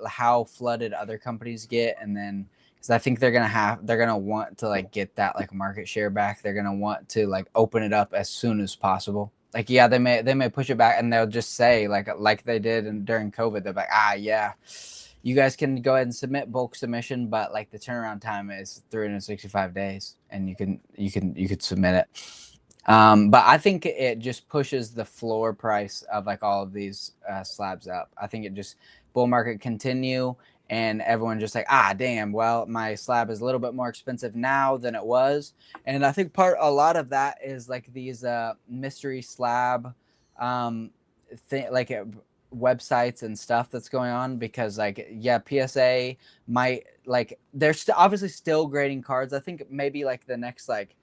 how flooded other companies get, and then because I think they're gonna want to like get that like market share back. They're gonna want to like open it up as soon as possible. like yeah, they may push it back, and they'll just say like they did during COVID. They're like, yeah, you guys can go ahead and submit bulk submission, but like the turnaround time is 365 days, and you could submit it. But I think it just pushes the floor price of like all of these slabs up. I think it just bull market continue, and everyone just like, damn, well, my slab is a little bit more expensive now than it was. And I think a lot of that is like these mystery slab websites and stuff that's going on, because like, yeah, PSA might like, they're obviously still grading cards. I think maybe like the next like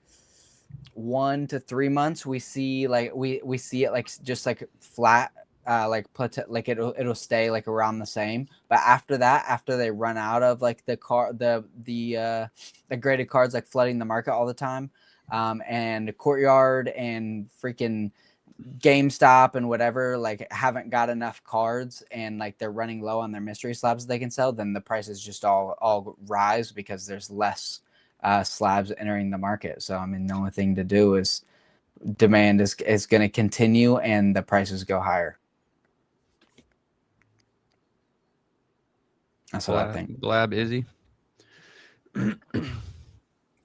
1 to 3 months we see like we see it like just like flat, like it'll stay like around the same. But after that, after they run out of like the graded cards like flooding the market all the time, and Courtyard and freaking GameStop and whatever like haven't got enough cards, and like they're running low on their mystery slabs they can sell, then the prices just all rise because there's less slabs entering the market. So I mean, the only thing to do is demand is going to continue and the prices go higher. That's what I think. Blab, Izzy. Go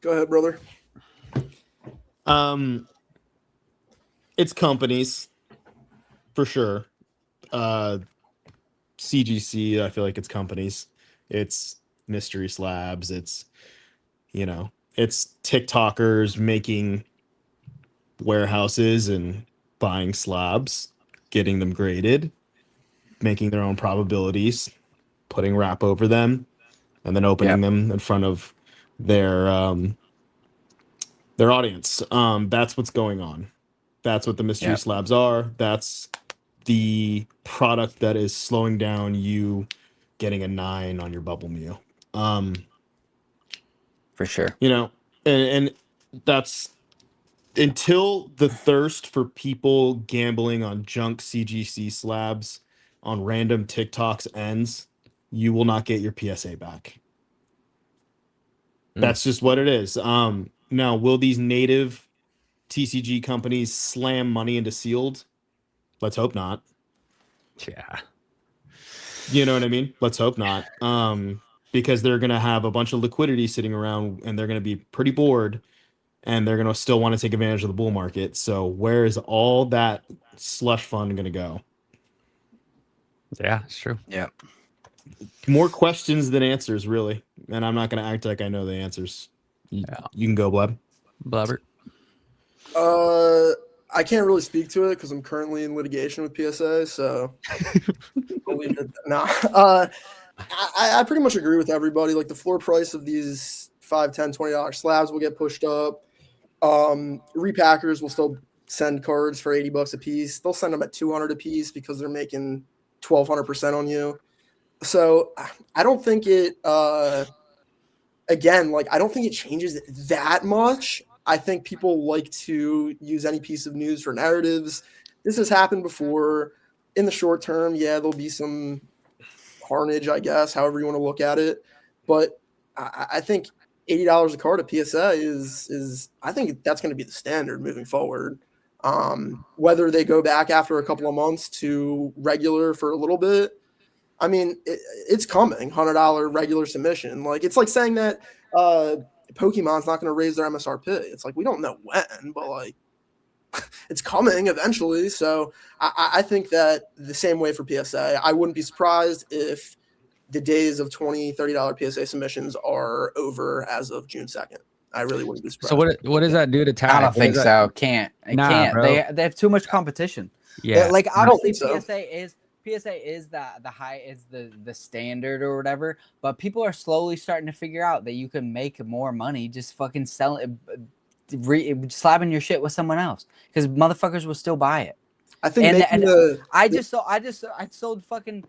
ahead, brother. It's companies for sure. CGC, I feel like it's companies. It's mystery slabs. It's, it's TikTokers making warehouses and buying slabs, getting them graded, making their own probabilities, putting wrap over them, and then opening them in front of their audience. That's what's going on. That's what the mystery slabs are. That's the product that is slowing down you getting a 9 on your bubble meal. For sure. And that's until the thirst for people gambling on junk CGC slabs on random TikToks ends, you will not get your PSA back. That's just what it is. Now, will these native TCG companies slam money into sealed? Let's hope not. Yeah. You know what I mean? Let's hope not. Because they're going to have a bunch of liquidity sitting around and they're going to be pretty bored and they're going to still want to take advantage of the bull market. So where is all that slush fund going to go? Yeah, it's true. Yeah. More questions than answers, really. And I'm not going to act like I know the answers. You can go, Blab. Blabber. I can't really speak to it because I'm currently in litigation with PSA, so I'll leave it. No, I pretty much agree with everybody. Like the floor price of these $5, $10, $20 slabs will get pushed up. Repackers will still send cards for $80 a piece. They'll send them at $200 a piece because they're making 1,200% on you. So I don't think it. Again, like I don't think it changes that much. I think people like to use any piece of news for narratives. This has happened before. In the short term, yeah, there'll be some carnage, I guess, however you want to look at it. But I think $80 a card at PSA is I think that's going to be the standard moving forward. Whether they go back after a couple of months to regular for a little bit, I mean, it's coming. $100 regular submission. Like it's like saying that Pokemon's not going to raise their MSRP. It's like we don't know when, but like it's coming eventually. So I think that the same way for PSA, I wouldn't be surprised if the days of $20, $30 PSA submissions are over as of June 2nd. I really wouldn't be surprised. So what does that do to tag? I don't think so. Can't. Bro. They have too much competition. Yeah. Like obviously so. PSA is the high is the standard or whatever, but people are slowly starting to figure out that you can make more money just fucking selling, slapping your shit with someone else because motherfuckers will still buy it. I think I sold fucking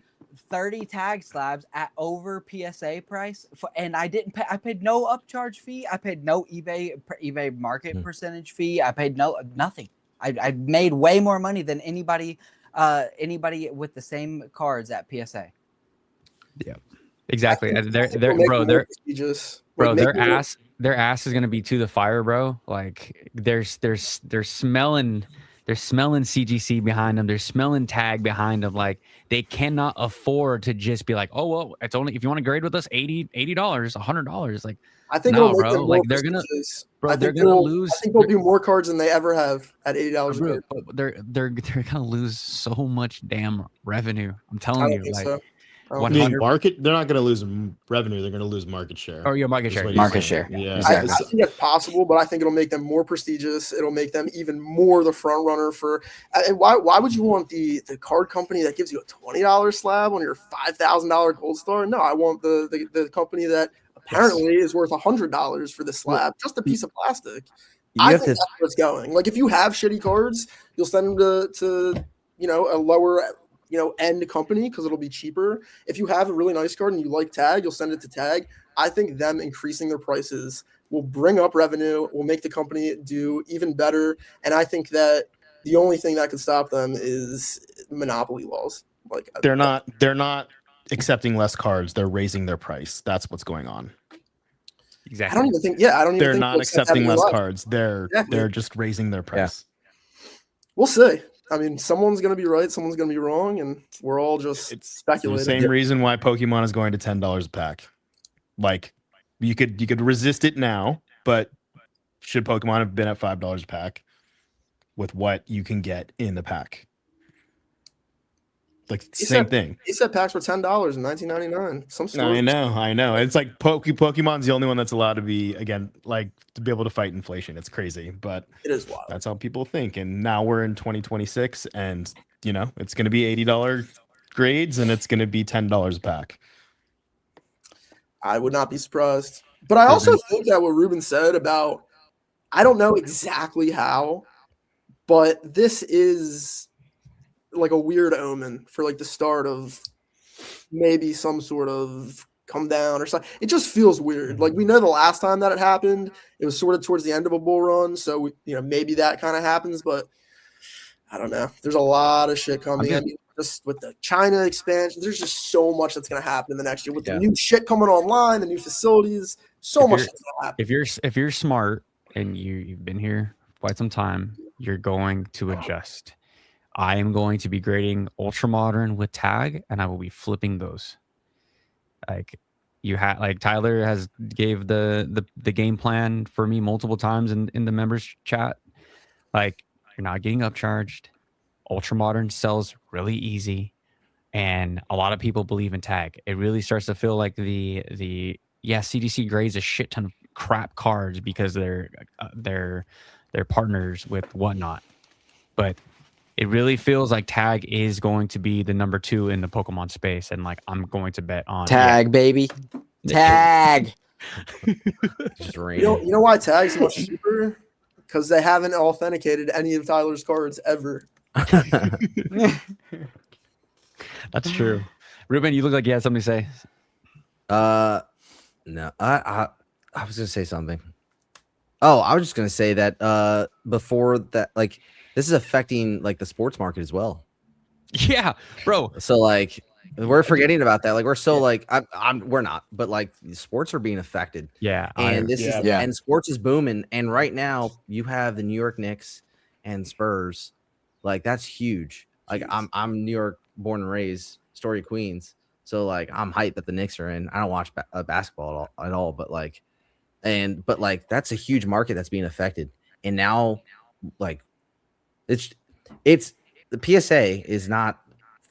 30 tag slabs at over PSA price and I didn't pay. I paid no upcharge fee. I paid no eBay market percentage fee. I paid nothing. I made way more money than anybody with the same cards at PSA. Yeah, exactly. Their ass is gonna be to the fire, bro. Like they're smelling They're smelling CGC behind them. They're smelling tag behind them. Like they cannot afford to just be like, oh well, it's only if you want to grade with us, $80, $100. Like, I think no, it'll make bro. them more Like they're gonna, prestigious. bro. They're gonna I lose. think they'll do more cards than they ever have at $80 a Bro, card. but they're gonna lose so much damn revenue. I'm I telling don't you, think like so. I don't one think Meaning hundred market, they're not going to lose revenue. They're going to lose market share. or your market is share. what Yeah. you're Market saying. share. Yeah. Exactly. I think that's possible, but I think it'll make them more prestigious. It'll make them even more the front runner for. And why would you want the card company that gives you a $20 slab on your $5,000 gold star? No, I want the company that apparently is worth $100 for the slab, just a piece of plastic. You I have think to. that's where it's going. Like if you have shitty cards, you'll send them to a lower end company because it'll be cheaper. If you have a really nice card and you like tag, you'll send it to tag. I think them increasing their prices will bring up revenue, will make the company do even better. And I think that the only thing that could stop them is monopoly laws. Like They're not accepting less cards. They're raising their price. That's what's going on. Exactly. I don't even think they're They're not accepting less cards. They're just raising their price. We'll see. I mean, someone's going to be right, someone's going to be wrong, and we're all just It's speculating. the same reason why Pokemon is going to $10 a pack. Like you could resist it now, but should Pokemon have been at $5 a pack with what you can get in the pack? Like same thing. He said packs were $10 in 1999. Some stores. I know. It's like Pokemon's the only one that's allowed to be to be able to fight inflation. It's crazy, but It is wild. that's how people think. And now we're in 2026, and it's going to be $80 grades, and it's going to be $10 a pack. I would not be surprised. But I also think that what Ruben said about, I don't know exactly how, but this is like a weird omen for like the start of maybe some sort of come down or something. It just feels weird. Like we know the last time that it happened, it was sort of towards the end of a bull run. So maybe that kind of happens, but I don't know. There's a lot of shit coming. I mean, just with the China expansion, there's just so much that's going to happen in the next year with the new shit coming online, the new facilities, so much that's going to happen. If you're smart and you've been here for quite some time, you're going to adjust. I am going to be grading ultra modern with tag, and I will be flipping those. Like Tyler has gave the game plan for me multiple times in the members chat. Like you're not getting upcharged. Ultra modern sells really easy, and a lot of people believe in tag. It really starts to feel like the CDC grades a shit ton of crap cards because they're partners with whatnot, but it really feels like tag is going to be the number 2 in the Pokemon space, and like I'm going to bet on tag, baby, tag. Just you know why tag's so much cheaper? Because they haven't authenticated any of Tyler's cards ever. That's true. Ruben, you look like you had something to say. No, I was gonna say something. Oh, I was just gonna say that before that, like this is affecting like the sports market as well. Yeah, bro. So like we're forgetting about that. Like we're so like we're not, but like sports are being affected. Yeah, and and sports is booming. And right now you have the New York Knicks and Spurs. Like that's huge. Like I'm New York born and raised, Story of Queens. So like I'm hyped that the Knicks are in. I don't watch basketball at all, but like that's a huge market that's being affected. And now like it's the PSA is not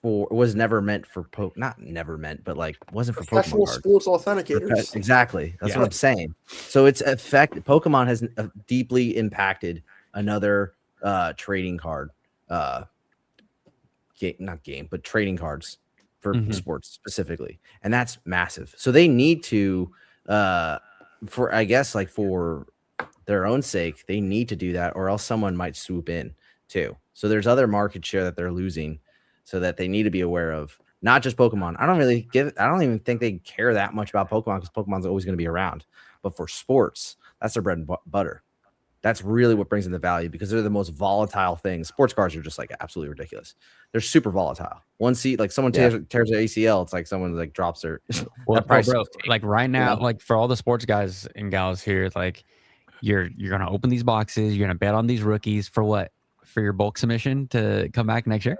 was never meant for not never meant, but like wasn't for professional Pokemon sports authenticators. Exactly. That's what I'm saying. So it's Pokemon has deeply impacted another trading card not game, but trading cards for sports specifically. And that's massive. So they need to for I guess like for their own sake, they need to do that, or else someone might swoop in too. So there's other market share that they're losing, so that they need to be aware of. Not just Pokemon. I don't even think they care that much about Pokemon because Pokemon's always going to be around. But for sports, that's their bread and butter. That's really what brings in the value because they're the most volatile things. Sports cards are just like absolutely ridiculous. They're super volatile. One seat, like someone tears their ACL, it's like someone like drops their. Well, bro, like right now, like for all the sports guys and gals here, like you're gonna open these boxes, you're gonna bet on these rookies for what? for your bulk submission to come back next year?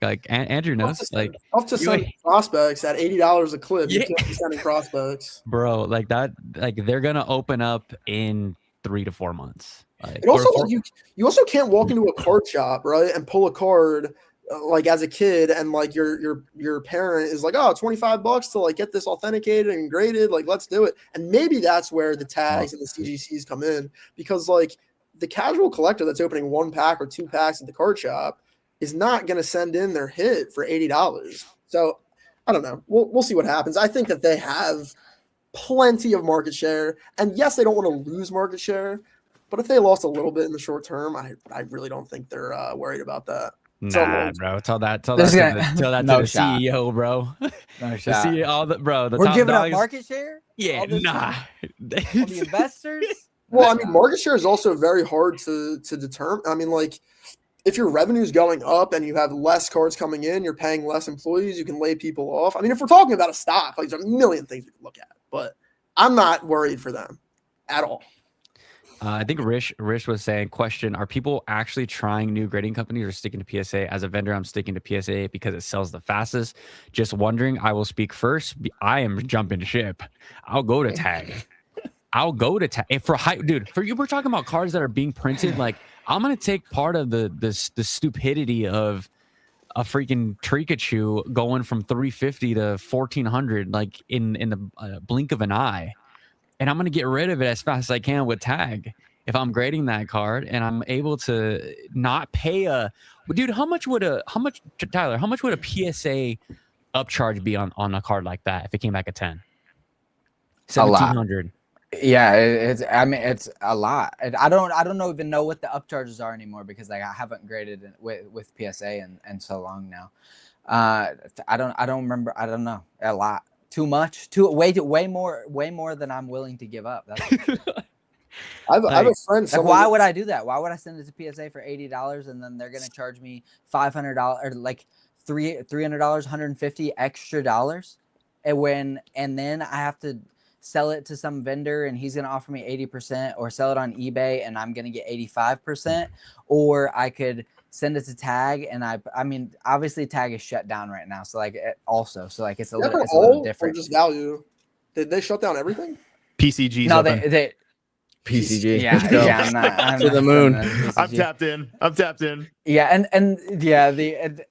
Like Andrew knows, like Tough to send prospects at $80 a clip. Yeah. You can't be sending prospects, bro. Like that, like they're gonna open up in 3 to 4 months. Like, and also like, you also can't walk into a card shop, right, and pull a card like as a kid, and like your parent is like, oh, $25 to like get this authenticated and graded, like let's do it. And maybe that's where the tags and the CGCs come in, because like the casual collector that's opening 1 pack or 2 packs at the card shop is not going to send in their hit for $80. So I don't know. We'll see what happens. I think that they have plenty of market share, and yes, they don't want to lose market share, but if they lost a little bit in the short term, I really don't think they're worried about that. Nah, bro. Tell that to the CEO, bro. No shot. The CEO, bro. We're top giving dogs. up market share. Yeah, nah. All the investors. Well, I mean, market share is also very hard to determine. I mean, like, if your revenue is going up and you have less cards coming in, you're paying less employees, you can lay people off. I mean, if we're talking about a stock, like, there's a million things we can look at, but I'm not worried for them at all. I think Rish was saying, question, are people actually trying new grading companies or sticking to PSA? As a vendor, I'm sticking to PSA because it sells the fastest. Just wondering, I will speak first. I am jumping ship. I'll go to tag. I'll go to tag. For hype, dude, for you, we're talking about cards that are being printed. Like, I'm going to take part of the stupidity of a freaking Trikachu going from 350 to 1400, like in the blink of an eye. And I'm going to get rid of it as fast as I can with tag. If I'm grading that card and I'm able to not pay dude, how much would a PSA upcharge be on a card like that if it came back at 10? 1,700. Yeah, it's a lot. I don't even know what the upcharges are anymore, because like I haven't graded with PSA and so long now. I don't remember. I don't know. A lot. Too much. Way more than I'm willing to give up. That's I have a friend. Like, why would I do that? Why would I send it to PSA for $80 and then they're gonna charge me $500 or like $300, $150 extra dollars, and then I have to sell it to some vendor and he's gonna offer me 80%, or sell it on eBay and I'm gonna get 85%, or I could send it to Tag, and I mean, obviously Tag is shut down right now, so like it's a little different. Or just value. Did they shut down everything? PCG's no, open. they PCG. yeah, I'm to the moon. I'm tapped in. Yeah, and yeah, the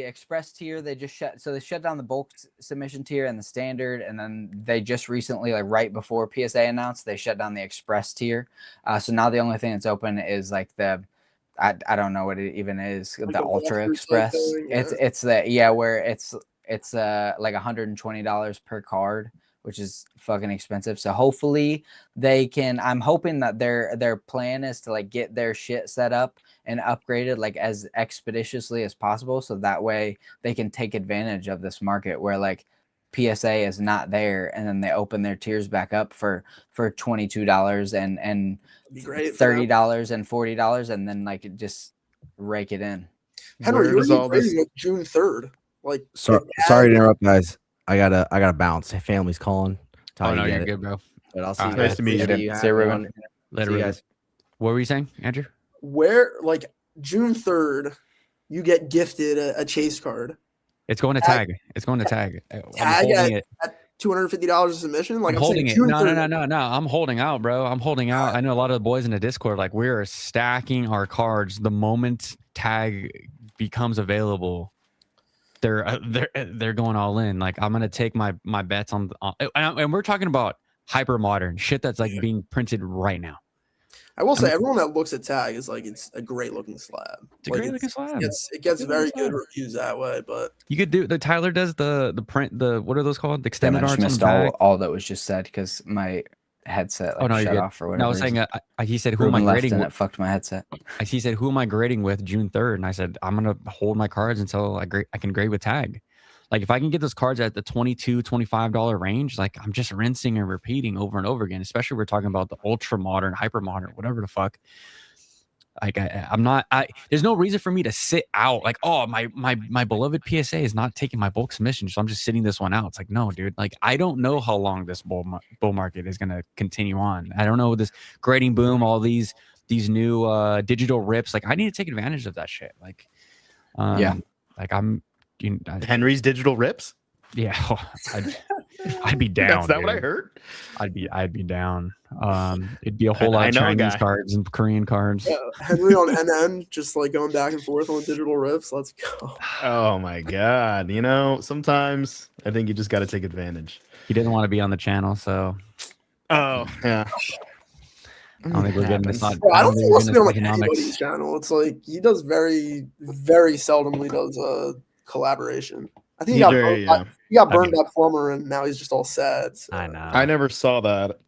express tier, they just shut down the bulk submission tier and the standard, and then they just recently, like right before PSA announced, they shut down the express tier. So now the only thing that's open is like I don't know what it even is, like the Ultra Express. Yeah. It's where it's like $120 per card, which is fucking expensive. So hopefully they can. I'm hoping that their plan is to like get their shit set up and upgraded like as expeditiously as possible, so that way they can take advantage of this market where like PSA is not there, and then they open their tiers back up for $22 and $30 and $40, and then like just rake it in. Henry, Where does all this? June 3rd. Like, sorry to interrupt, guys. I gotta bounce. Family's calling. Oh no, you're good, bro. But I'll see you Nice guys. to meet you. See everyone. Later, See you guys. What were you saying, Andrew? where like June 3rd, you get gifted a chase card. It's going to tag. It's going to tag. I'm Tag holding it. at $250 a submission. Like I'm I'm holding saying, it. June No. 3rd. I'm holding out, bro. I'm holding out. I know a lot of the boys in the Discord, like we're stacking our cards. The moment tag becomes available, they're going all in. Like I'm gonna take my bets on and we're talking about hyper modern shit that's like being printed right now. I will say everyone that looks at tag is like it's a great looking slab. It's a great looking slab. It gets very good reviews that way, but you could do the Tyler does the print, the what are those called? The Damn, extended I just arts. missed all that was just said because my headset shut off or whatever. No, I was saying he said who Ruben am I left grading and with? it fucked my headset. He said who am I grading with June 3rd, and I said I'm gonna hold my cards until I can grade with tag. Like if I can get those cards at the $22, $25 range, like I'm just rinsing and repeating over and over again. Especially we're talking about the ultra modern, hyper modern, whatever the fuck. Like I'm not. There's no reason for me to sit out. Like my beloved PSA is not taking my bulk submission, so I'm just sitting this one out. It's like no, dude. Like I don't know how long this bull market is gonna continue on. I don't know this grading boom, all these digital rips. Like I need to take advantage of that shit. Like, like I'm, Henry's digital rips. Yeah, I'd be down. That's that dude. what I heard. I'd be down. It'd be a whole lot of know a Chinese guy. cards and Korean cards. Yeah, Henry on NN, just like going back and forth on digital rips. Let's go. Oh my god! You know, sometimes I think you just got to take advantage. He didn't want to be on the channel, so. Oh yeah. I don't think we're getting this. Bro, I don't think he wants to be on like anybody's channel. It's like he does very, very seldomly does a collaboration. I think he got burned by Plumber, and now he's just all sad. So. I know. I never saw that.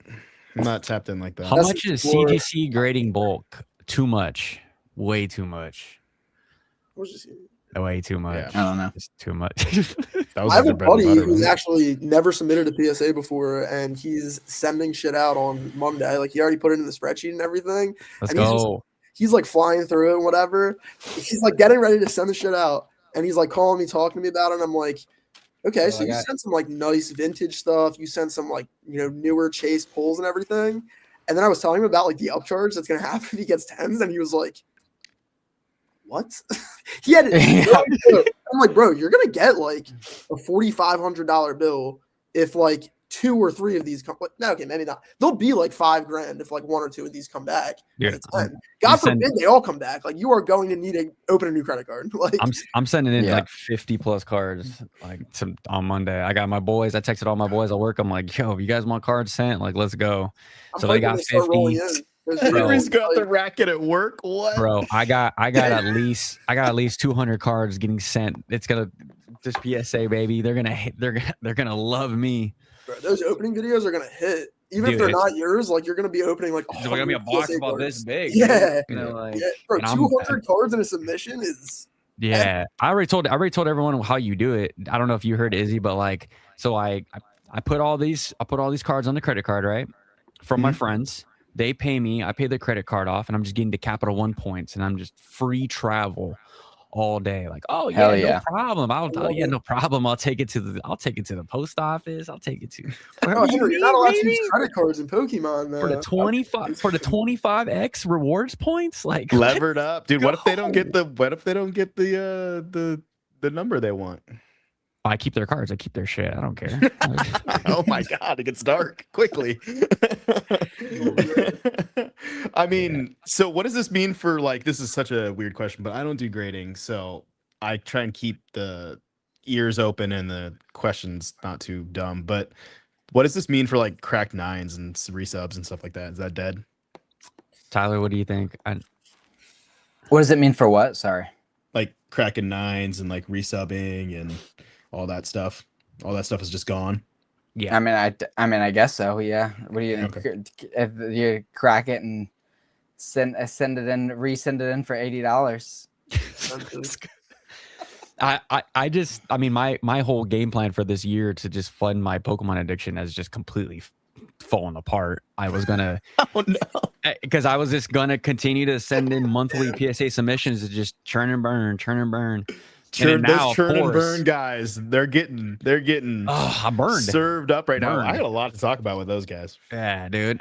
I'm not tapped in like that. How much is CGC grading bulk? Too much. Way too much. Way too much. Yeah. I don't know. It's too much. That was I have a their bread and buddy butter, who's right? actually never submitted a PSA before, and he's sending shit out on Monday. Like he already put it in the spreadsheet and everything. Let's and go. He's like flying through it and whatever. He's like getting ready to send the shit out, and he's like calling me, talking to me about it. And I'm like, okay, so you sent some like nice vintage stuff. You sent some like newer chase pulls and everything. And then I was telling him about like the upcharge that's gonna happen if he gets tens, and he was like, "What?" He had. I'm like, bro, you're gonna get like a $4,500 bill if like 2 or 3 of these come. Like, no, okay, maybe not. They'll be like $5,000 if like 1 or 2 of these come back. Yeah, God forbid they all come back. Like you are going to need to open a new credit card. Like I'm sending in like 50 plus cards like on Monday. I got my boys. I texted all my boys at work. I'm like, yo, if you guys want cards sent, like let's go. So they got 50. Henry's got the racket at work. What, bro? I got at least 200 cards getting sent. It's gonna this PSA baby. They're gonna hit. They're gonna love me. Bro, those opening videos are gonna hit. Even if they're not yours, like you're gonna be opening like there's gonna be a box about this big. Yeah, like, bro, 200 cards in a submission is. Yeah, I already told everyone how you do it. I don't know if you heard Izzy, but like, so I put all these cards on the credit card, right, from my friends. They pay me. I pay their credit card off, and I'm just getting to Capital One points, and I'm just free travel all day. Like, oh yeah, no problem. No problem. I'll take it to the post office. I'll take it to. You're not allowed to use credit cards in Pokemon though. For the 25x rewards points, like levered up, dude. What if they don't get the number they want? I keep their cards. I keep their shit. I don't care. Oh my god, it gets dark quickly. I mean, so what does this mean for like? This is such a weird question, but I don't do grading, so I try and keep the ears open and the questions not too dumb. But what does this mean for like cracked nines and resubs and stuff like that? Is that dead? Tyler, what do you think? What does it mean for what? Sorry. Like cracking nines and like resubbing and all that stuff. All that stuff is just gone. Yeah. I mean, I guess so. Yeah. What do you if you crack it and send it in, resend it in for $80? I mean, my whole game plan for this year to just fund my Pokemon addiction has just completely fallen apart. I was gonna, because I was just gonna continue to send in monthly PSA submissions to just churn and burn. Those churn and burn guys, they're getting I'm burned, served up right now. I got a lot to talk about with those guys. Yeah, dude.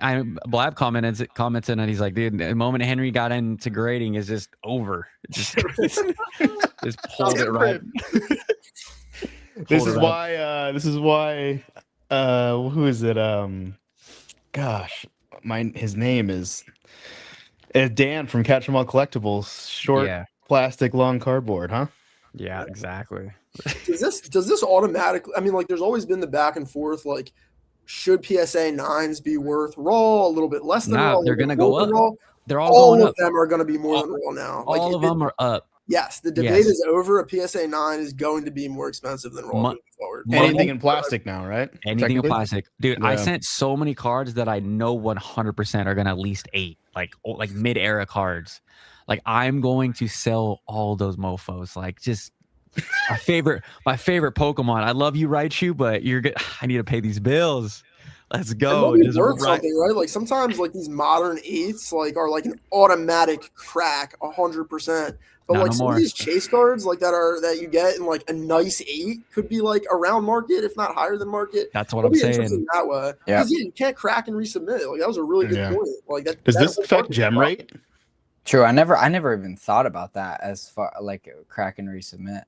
Blab commented and he's like, dude, the moment Henry got into grading is just over. Just pulled it right. This is why who is it? Gosh, his name is Dan from Catch 'em All Collectibles. Short plastic, long cardboard, huh? Yeah, exactly. Does this automatically? I mean, like, there's always been the back and forth. Like, should PSA 9s be worth raw? A little bit less than raw. They're gonna go up. Raw? They're all going up. Of them are going to be more than raw now. All of them are up. Yes, the debate is over. A PSA 9 is going to be more expensive than raw moving forward. Anything in plastic now, right? Anything in plastic, dude. Yeah. I sent so many cards that I know 100% are gonna at least 8, like mid-era cards. Like I'm going to sell all those mofos. Like just my favorite Pokemon. I love you, Raichu, but you're good. I need to pay these bills. Let's go. Just something, right? Like sometimes like these modern 8s like are like an automatic crack 100%. But like some of these chase cards like that you get in like a nice 8 could be like around market, if not higher than market. That's what I'm saying. That way. Because you can't crack and resubmit. Like that was a really good point. Like that. Does this affect gem rate? True. I never even thought about that as far like crack and resubmit.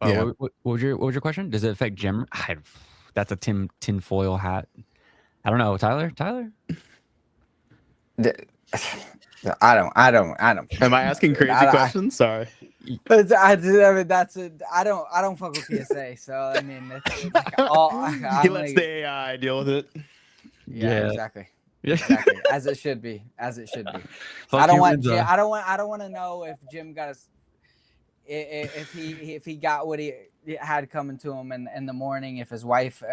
Yeah. What was your question? Does it affect gem? That's a tinfoil hat. I don't know, Tyler. I don't. Am I asking crazy questions? Sorry. But I mean, I don't fuck with PSA. So I mean, it's like all. He lets the AI deal with it. Yeah, exactly. Exactly, as it should be. Fuck I don't want humans, Jim. I don't want to know if Jim got if he got what he had coming to him in the morning. If his wife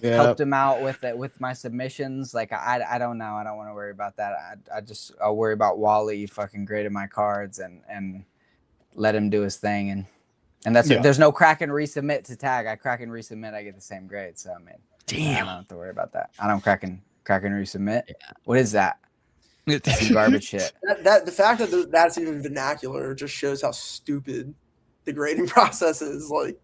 helped him out with my submissions, like I don't know. I don't want to worry about that. I'll worry about Wally fucking grading my cards and let him do his thing and that's it. There's no crack and resubmit to tag. I crack and resubmit. I get the same grade. So I mean, I don't have to worry about that. I don't crack and resubmit. Yeah. What is that? Some garbage shit. The fact that that's even vernacular just shows how stupid the grading process is. Like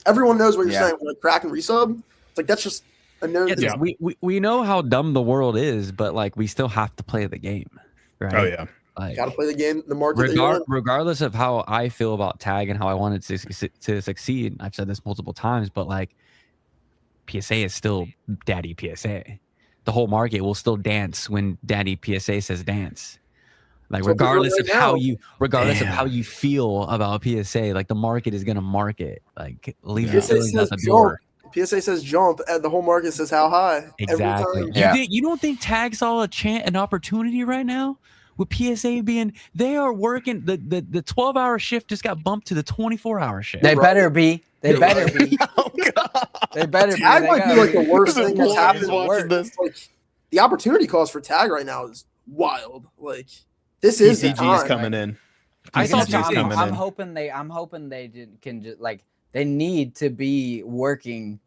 everyone knows what you're saying. Like crack and resub. It's like that's just a known thing. We know how dumb the world is, but like we still have to play the game, right? Oh yeah. Like, gotta play the game, the market. Regardless of how I feel about tag and how I wanted to succeed, I've said this multiple times, but like PSA is still daddy PSA. The whole market will still dance when daddy PSA says dance. Like regardless of how you feel about PSA, like the market is gonna market. Like leave your feelings at the door. PSA says jump, and the whole market says how high. Exactly. Every time. You don't think tag saw an opportunity right now? With PSA being, they are working the 12-hour shift just got bumped to the 24-hour shift. They better be. They better be. Oh god. They better be. Tag might be like the worst thing that's happened to watch this. Like the opportunity cost for tag right now is wild. Like this is ECG's coming in. I'm hoping they can just like they need to be working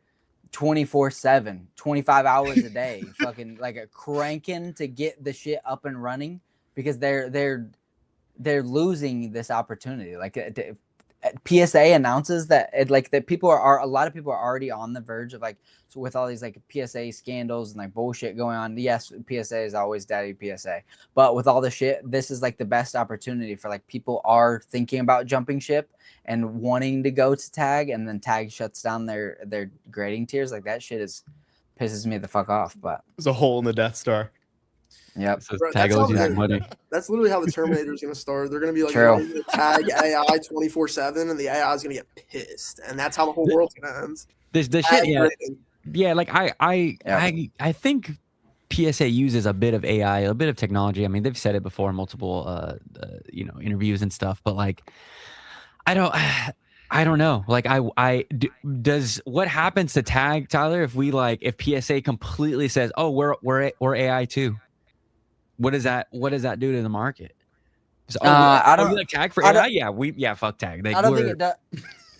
24/7, 25 hours a day, fucking like a cranking to get the shit up and running. Because they're losing this opportunity. Like PSA announces that that people are a lot of people are already on the verge of like so with all these like PSA scandals and like bullshit going on. Yes, PSA is always daddy PSA, but with all the shit, this is like the best opportunity for like people are thinking about jumping ship and wanting to go to tag, and then tag shuts down their grading tiers. Like that shit pisses me the fuck off. But there's a hole in the Death Star. Yep. So that's literally how the Terminator is going to start. They're going to be like tag AI 24/7, and the AI is going to get pissed, and that's how the whole world's going to end. This shit, yeah. Like I think PSA uses a bit of AI, a bit of technology. I mean, they've said it before in multiple interviews and stuff, but like I don't know. Like does what happens to tag, Tyler, if PSA completely says, "Oh, we're AI too." What does that do to the market? So, I don't like tag for AI. Fuck tag. Like, I don't think it does.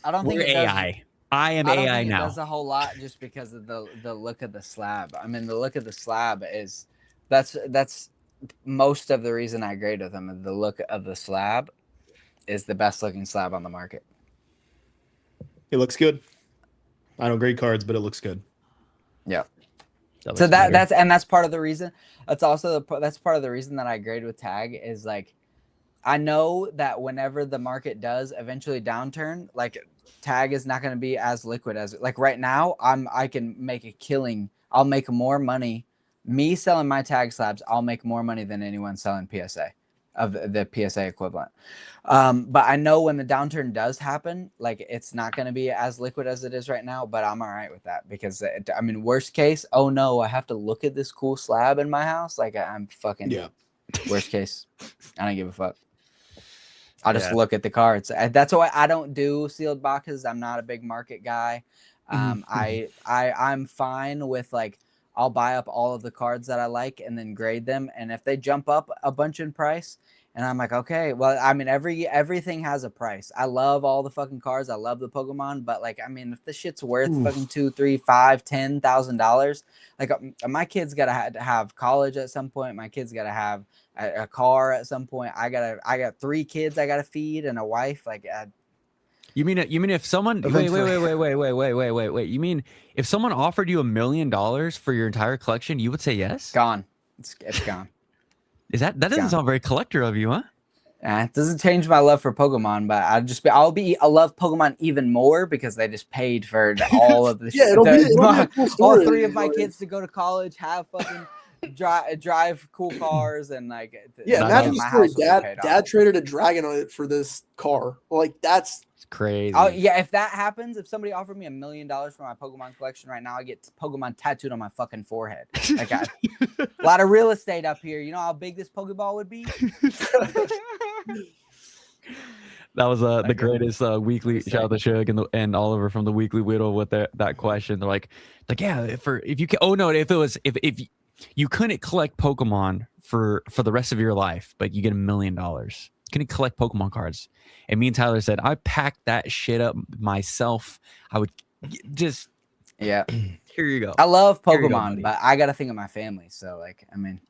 I don't think it does. AI. I am AI now. It does a whole lot just because of the look of the slab. I mean, the look of the slab is that's most of the reason I grade with them. The look of the slab is the best looking slab on the market. It looks good. I don't grade cards, but it looks good. Yeah. So that's part of the reason. That's part of the reason that I grade with tag is like, I know that whenever the market does eventually downturn, like tag is not going to be as liquid as like right now. I can make a killing. I'll make more money. Me selling my tag slabs, I'll make more money than anyone selling PSA of the PSA equivalent. But I know when the downturn does happen, like it's not going to be as liquid as it is right now, but I'm all right with that because I mean, worst case, oh no, I have to look at this cool slab in my house. Like I'm fucking worst case. I don't give a fuck. I'll just look at the cards. That's why I don't do sealed boxes. I'm not a big market guy. I'm fine with like, I'll buy up all of the cards that I like and then grade them. And if they jump up a bunch in price and I'm like, okay, well, I mean, everything has a price. I love all the fucking cards. I love the Pokemon, but like, I mean, if the shit's worth fucking $2,000, $3,000, $5,000, $10,000, like my kid's got to have college at some point. My kid's got to have a car at some point. I got 3 kids I got to feed and a wife. Like, You mean if someone wait. You mean if someone offered you $1 million for your entire collection, you would say yes? Gone. It's gone. that doesn't sound very collector of you, huh? It doesn't change my love for Pokemon, but I'll love Pokemon even more because they just paid for all of the Yeah, it'll be a cool all story. 3 of my kids to go to college, have fucking drive cool cars, and like Yeah, No, imagine no. the story. Dad traded a Dragonite for this car. Like that's It's crazy. Oh yeah, if that happens, if somebody offered me $1 million for my Pokemon collection right now, I get Pokemon tattooed on my fucking forehead. Like a lot of real estate up here. You know how big this Pokeball would be? That was the Okay. greatest weekly. Shout out to Shug and Oliver from the Weekly Whittle with that question. They're like yeah, if you can. Oh no, if you couldn't collect Pokemon for the rest of your life, but you get $1 million, couldn't collect Pokemon cards. And me and Tyler said, I packed that shit up myself. I would just Yeah. here you go. I love Here you go, Pokemon, buddy. but I gotta think of my family. So like, I mean,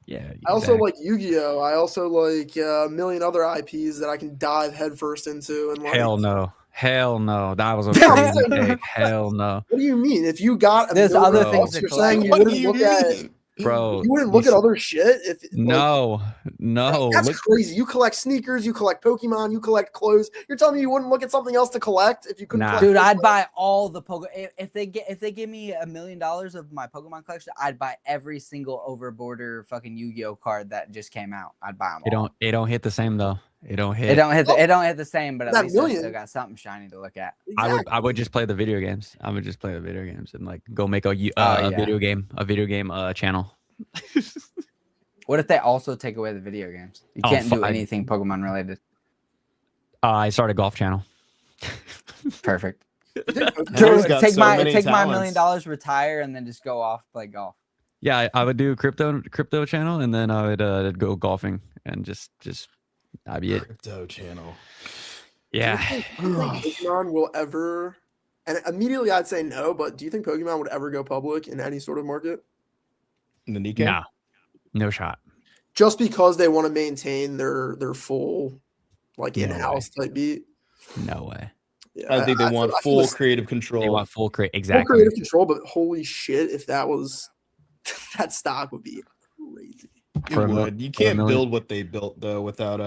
Yeah. I also exactly. like Yu-Gi-Oh. I also like a million other IPs that I can dive headfirst into. And like, Hell no. That was a crazy take. Hell no, what do you mean? If you got There's $1 million other things to you're collect. saying you What wouldn't do you look at mean? bro. you wouldn't look at other shit. If like, No. that's Look, crazy. You collect sneakers, you collect Pokemon, you collect clothes. You're telling me you wouldn't look at something else to collect if you couldn't Nah. collect dude, I'd Pokemon? buy all the Pokemon. If they give me $1 million of my Pokemon collection, I'd buy every single overborder fucking Yu-Gi-Oh card that just came out. I'd buy them all. it don't hit the same though. It don't hit. It don't hit the same, but at That least I million. still got something shiny to look at. I would just play the video games. I would just play the video games and like go make a yeah. video game channel. What if they also take away the video games? You Oh, can't do fine. anything Pokemon related. I started golf channel. Perfect. He's got Take so my many $1 talents. million, retire, and then just go off play golf. Yeah, I would do crypto channel and then I would go golfing and just that'd be it. Crypto channel. Yeah. Do you think Pokemon will ever? And immediately I'd say no, but do you think Pokemon would ever go public in any sort of market? In the Nikkei? No shot. Just because they want to maintain their full like No in-house type beat. No way. Yeah, I think they want feel full the same. creative control. They want full Full exactly. creative control, but holy shit, if that was that stock would be crazy. You For a mil- would. You for a can't million. build what they built though without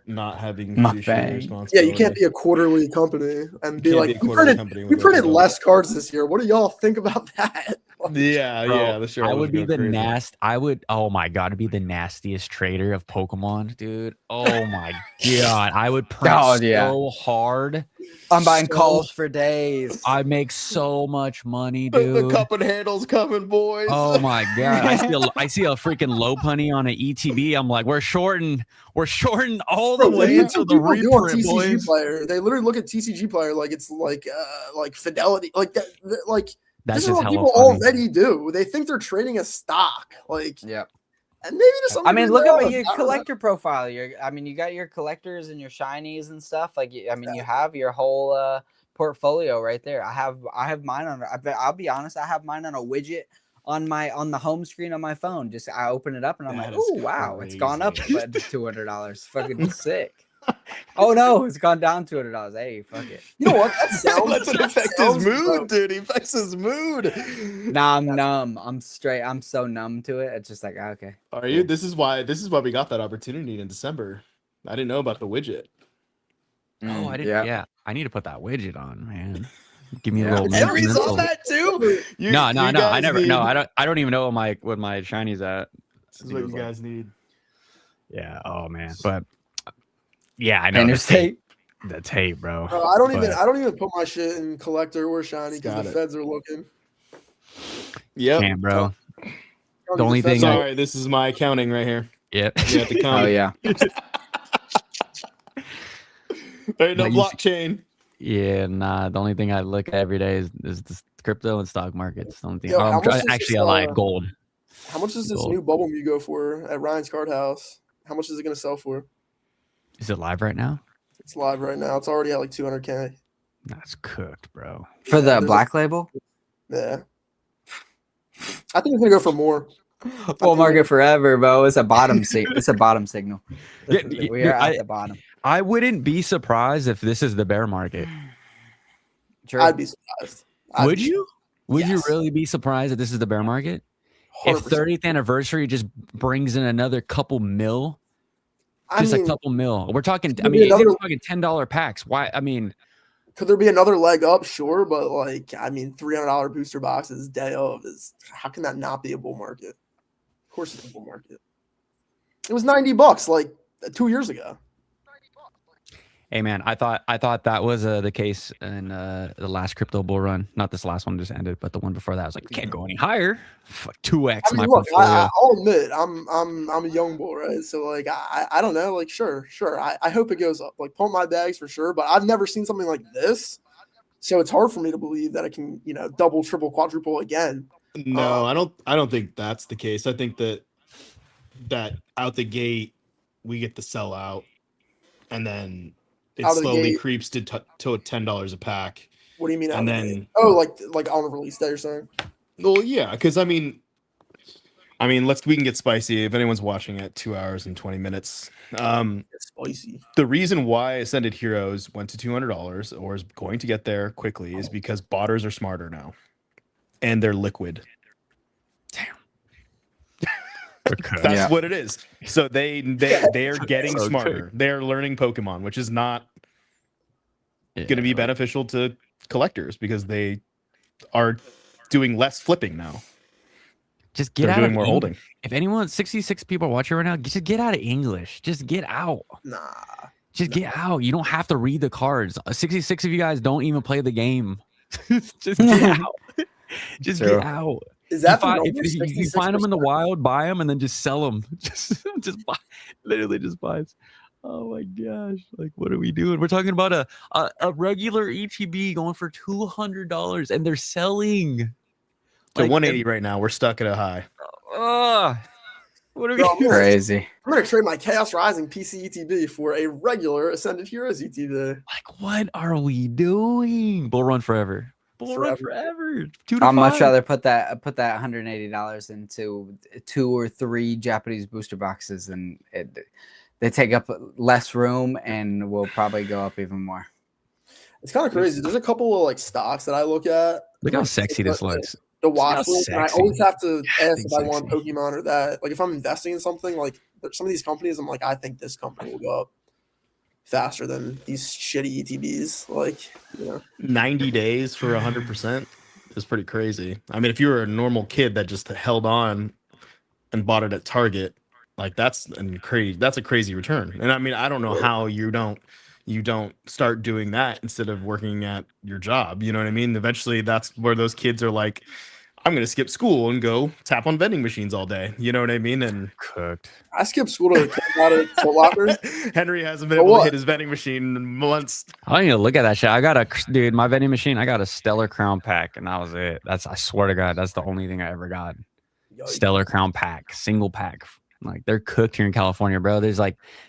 not having Mukbang. fiduciary Yeah, responsibility. you can't be a quarterly company and be Can't like, be a we quarterly printed, company we with printed those less cards this year. What do y'all think about that? Yeah, Bro, yeah. The I shareholders would be go the crazy. oh my god, I'd be the nastiest trader of Pokemon, dude. Oh my god. I would print Oh, yeah. so hard. I'm buying So- calls for days. I make so much money, The dude. cup and handle's coming, boys. Oh my god! I see a freaking low punny on an ETB. I'm like, we're shorting all the Bro, what do way you into think the people do on reprint, TCG boys. Player? They literally look at TCG Player like it's like Fidelity, like that. Like That's this is just what hella people funny. already do. They think they're trading a stock, like, Yep. and maybe to some I mean, degree look they at are. your I don't know. collector profile. You got your collectors and your shinies and stuff. Like, I mean, you have your whole portfolio right there. I have mine on. I'll be honest. I have mine on a widget on the home screen on my phone. Just I open it up and I'm That like, is oh wow, it's gone up crazy. but $200. Fucking sick. Oh no, it's gone down $200. Hey, fuck it. You know what? That sounds. That's what affects sounds his dope. mood, dude. He affects his mood. Nah, I'm numb. I'm so numb to it. It's just like okay. Are you? This is why we got that opportunity in December. I didn't know about the widget. Oh, I didn't. Yeah. Yeah, I need to put that widget on, man. Give me a Yeah. little. Everybody's mental- on that too. You- No. you I guys never. need- No, I don't even know what my shiny's at. This is what you guys need. Yeah. Oh man. But yeah, I know Painter's tape. the tape, bro. I don't But- even put my shit in collector or shiny Got because the it. feds are looking. Yep. Can't, bro. The only feds thing are- Sorry, this is my accounting right here. Yeah. You have to come. Oh yeah. There ain't no Like you see- blockchain. Yeah, nah. The only thing I look at every day is the crypto and stock markets. The only thing. Yo, how much does Actually, this, I lied. Gold. How much does this Gold. new bubble me go for at Ryan's Card House? How much is it going to sell for? Is it live right now? It's live right now. It's already at like 200K. That's cooked, bro. For the There's a- black label? Yeah. I think it's going to go for more. Full market forever, bro. It's a bottom it's a bottom signal. Yeah, We are I- at the bottom. I wouldn't be surprised if this is the bear market. True. I'd be surprised. Would you? Would you Yes. really be surprised if this is the bear market? If 100%. 30th anniversary just brings in another couple mil, I just mean, a couple mil. We're talking. could I there be mean, another- we're talking $10 packs. Why? I mean, could there be another leg up? Sure, but like, I mean, $300 booster boxes day of is how can that not be a bull market? Of course, it's a bull market. It was $90 like 2 years ago. hey man, I thought that was the case in the last crypto bull run. Not this last one just ended, but the one before that. I was like, can't go any higher. Fuck 2x I mean, my look, portfolio. I'll admit I'm a young bull, right? So like, I don't know, like, sure. I hope it goes up. Like, pump my bags for sure, but I've never seen something like this. So it's hard for me to believe that it can, double, triple, quadruple again. No, I don't think that's the case. I think that out the gate we get the sell out, and then it Out of the slowly gate. creeps to $10 a pack. What do you mean? And out of the then- gate? Oh, like on a release day, you're saying? Well, yeah, because I mean, we can get spicy if anyone's watching at 2 hours and 20 minutes. It's spicy. The reason why Ascended Heroes went to $200 or is going to get there quickly is because botters are smarter now, and they're liquid. That's what it is. So they are getting So smarter. They're learning Pokemon, which is not going to be beneficial to collectors because they are doing less flipping now. Just get They're out doing of more Eng- holding. If anyone, 66 people watching right now, just get out of English. Just get out. Nah. Just get out. You don't have to read the cards. 66 of you guys don't even play the game. Just get out. Just True. get out. Is that the If number? you find them in the 66%? wild, buy them and then just sell them. Just buy. Literally just buys. Oh my gosh! Like, what are we doing? We're talking about a regular ETB going for $200, and they're selling. To Like, 180 right now. We're stuck at a high. What are we Bro, doing? Crazy. I'm gonna trade my Chaos Rising PC ETB for a regular Ascended Heroes ETB. Like, what are we doing? Bull run forever. Bull run forever. 2 to I'd much 5. rather put that $180 into 2 or 3 Japanese booster boxes, and they take up less room and will probably go up even more. It's kind of crazy. There's a couple of like stocks that I look at. Look how like, sexy this looks. The watch how list, and I sexy. always have to ask if I Sexy. want Pokemon or that. Like if I'm investing in something, like some of these companies, I'm like, I think this company will go up faster than these shitty ETBs. Like, 90 days for 100% is pretty crazy. I mean, if you were a normal kid that just held on and bought it at Target, like that's a crazy return. And I mean, I don't know how you don't start doing that instead of working at your job. You know what I mean? Eventually that's where those kids are like, I'm going to skip school and go tap on vending machines all day. You know what I mean? And Cooked. I skipped school to come out of Foot Locker. Henry hasn't been For able to what? hit his vending machine in months. I don't even look at that shit. I got my vending machine. I got a Stellar Crown pack, and that was it. I swear to God, that's the only thing I ever got. Yikes. Stellar Crown pack, single pack. Like, they're cooked here in California, bro. There's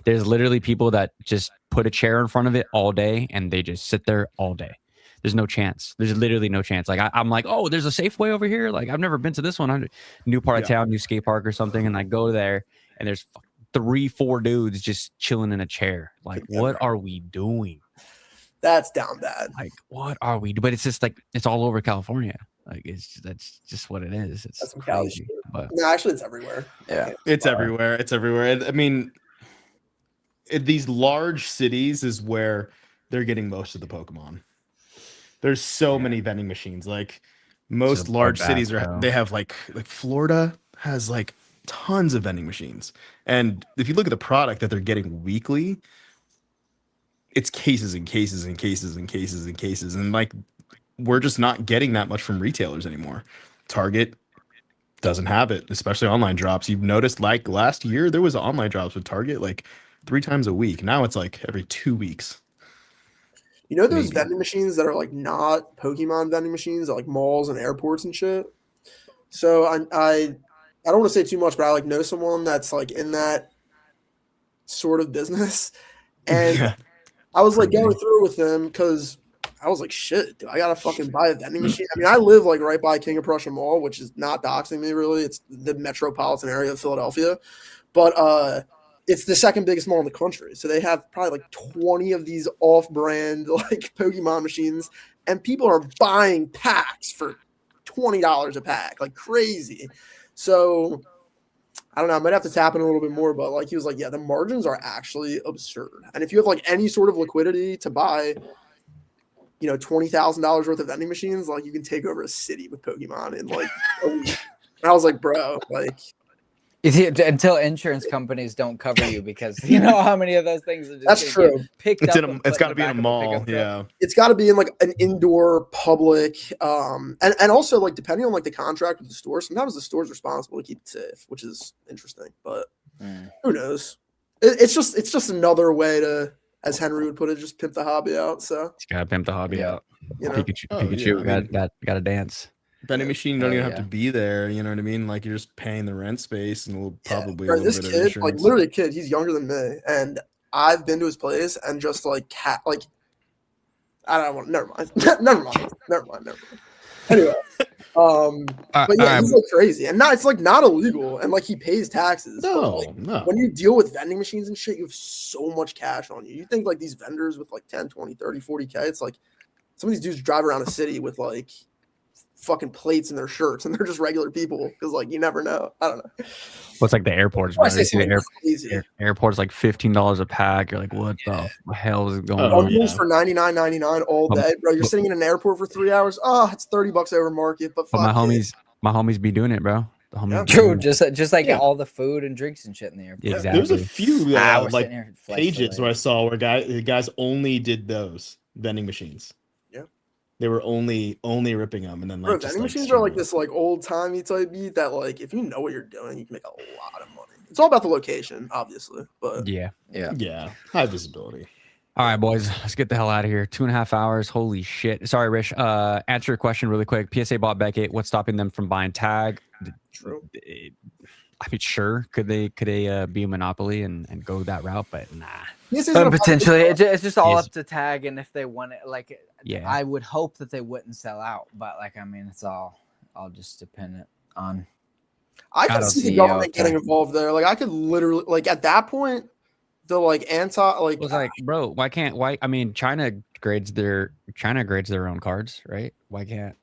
literally people that just put a chair in front of it all day, and they just sit there all day. There's no chance. There's literally no chance. Like, I'm like, oh, there's a Safeway over here. Like, I've never been to this one. I'm new part of town, new skate park or something, and I go there, and there's 3-4 dudes just chilling in a chair. Like, what are we doing? That's down bad. Like, what are we? But it's just like it's all over California. Like, that's just what it is. It's That's some Cali crazy. shit. But No, actually, it's everywhere. Yeah. It's everywhere. It's everywhere. I mean, these large cities is where they're getting most of the Pokemon. There's so many vending machines. Like most It's a large bloodbath, cities bro. they have like Florida has like tons of vending machines. And if you look at the product that they're getting weekly, it's cases and cases and cases and cases and cases. And like we're just not getting that much from retailers anymore. Target doesn't have it, especially online drops. You've noticed like last year there was online drops with Target like 3 times a week. Now it's like every 2 weeks. You know those Maybe. vending machines that are like not Pokemon vending machines at like malls and airports and shit? So I don't want to say too much, but I like know someone that's like in that sort of business. And Yeah. I was like going through with them because I was like, shit, dude, I gotta fucking buy a vending machine. I mean, I live like right by King of Prussia Mall, which is not doxing me really. It's the metropolitan area of Philadelphia. But it's the second biggest mall in the country. So they have probably like 20 of these off-brand like Pokemon machines, and people are buying packs for $20 a pack, like crazy. So I don't know. I might have to tap in a little bit more, but like he was like, yeah, the margins are actually absurd. And if you have like any sort of liquidity to buy, $20,000 worth of vending machines, like you can take over a city with Pokemon in like a week. And I was like, bro, like until insurance companies don't cover you because you know how many of those things are just that's gonna true. get picked It's up. in a, and it's put got to the be in a back of mall. pickup truck. Yeah. It's got to be in like an indoor public, and also like depending on like the contract with the store, sometimes the store's responsible to keep it safe, which is interesting. But who knows? It's just another way to, as Henry would put it, just pimp the hobby out. So Just gotta pimp the hobby out. Pikachu, Pikachu yeah, I mean, got to dance. vending machine, you don't Hell even have yeah. to be there. You know what I mean? Like you're just paying the rent space and probably a bro, little this bit of kid, like insurance. literally a kid, he's younger than me, and I've been to his place and just like I don't want. Never mind. Never mind. Anyway, but yeah, he's like crazy, and it's like not illegal, and like he pays taxes. No. When you deal with vending machines and shit, you have so much cash on you. You think like these vendors with like 10, 20, 30, 40K, it's like some of these dudes drive around a city with like fucking plates in their shirts, and they're just regular people because like you never know. I don't know. What's like the airports? I say something crazy. Airport's like $15 a pack. You're like, what the hell is going on? Bundles for $99.99 all day, bro. You're sitting in an airport for 3 hours. Oh, it's $30 over market. But my homies be doing it, bro. The homies be True, doing it. just like all the food and drinks and shit in the airport. Exactly. There's a few we're like sitting here pages where I saw where guys only did those vending machines. Yeah. They were only ripping them, and then like vending machines are like this like old timey type beat that like if you know what you're doing, you can make a lot of money. It's all about the location, obviously, but yeah, high visibility. All right, boys, let's get the hell out of here. 2.5 hours. Holy shit. Sorry, Rich. Answer your question really quick. PSA bought Beckett. What's stopping them from buying Tag? True. I mean, sure. Could they be a monopoly and go that route? But nah. Potentially, it's just all up to Tag, and if they want it, like, yeah, I would hope that they wouldn't sell out, but like, I mean, it's all just dependent on. I can see the government getting involved there. Like, I could literally, like, at that point, the like was like, bro, I mean, China grades their own cards, right? Why can't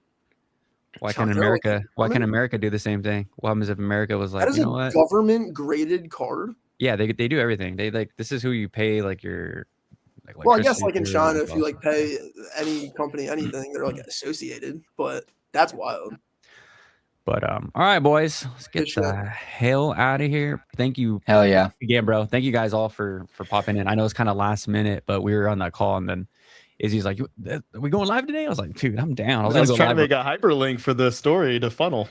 America do the same thing? What happens if America was like, you know what? Government graded card? Yeah, they do everything. They like, this is who you pay like your well, I guess like in China, if you like pay any company anything, they're like associated, but that's wild. But all right, boys, let's get the hell out of here. Thank you. Hell yeah. Again, bro. Thank you guys all for popping in. I know it's kind of last minute, but we were on that call and then Izzy's like, are we going live today? I was like, dude, I'm down. I was trying to make a hyperlink for the story to funnel.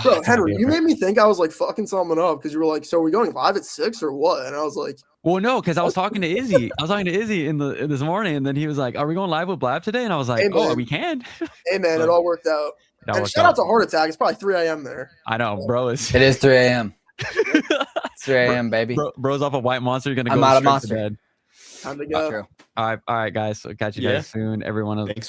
Bro, Henry, you made me think I was like fucking something up because you were like, so are we going live at 6 or what? And I was like, well, no, because I was talking to Izzy. In this morning, and then he was like, are we going live with Blab today? And I was like, hey, oh, we can. Hey man, it all worked out. And shout out to Heart Attack. It's probably 3 a.m. there. I know, bro. It is 3 a.m. It's 3 a.m. baby. Bro's off a White Monster. You're gonna go out of straight Monster. to bed. Time to go. All right, guys. So catch you guys soon. Everyone. Thanks.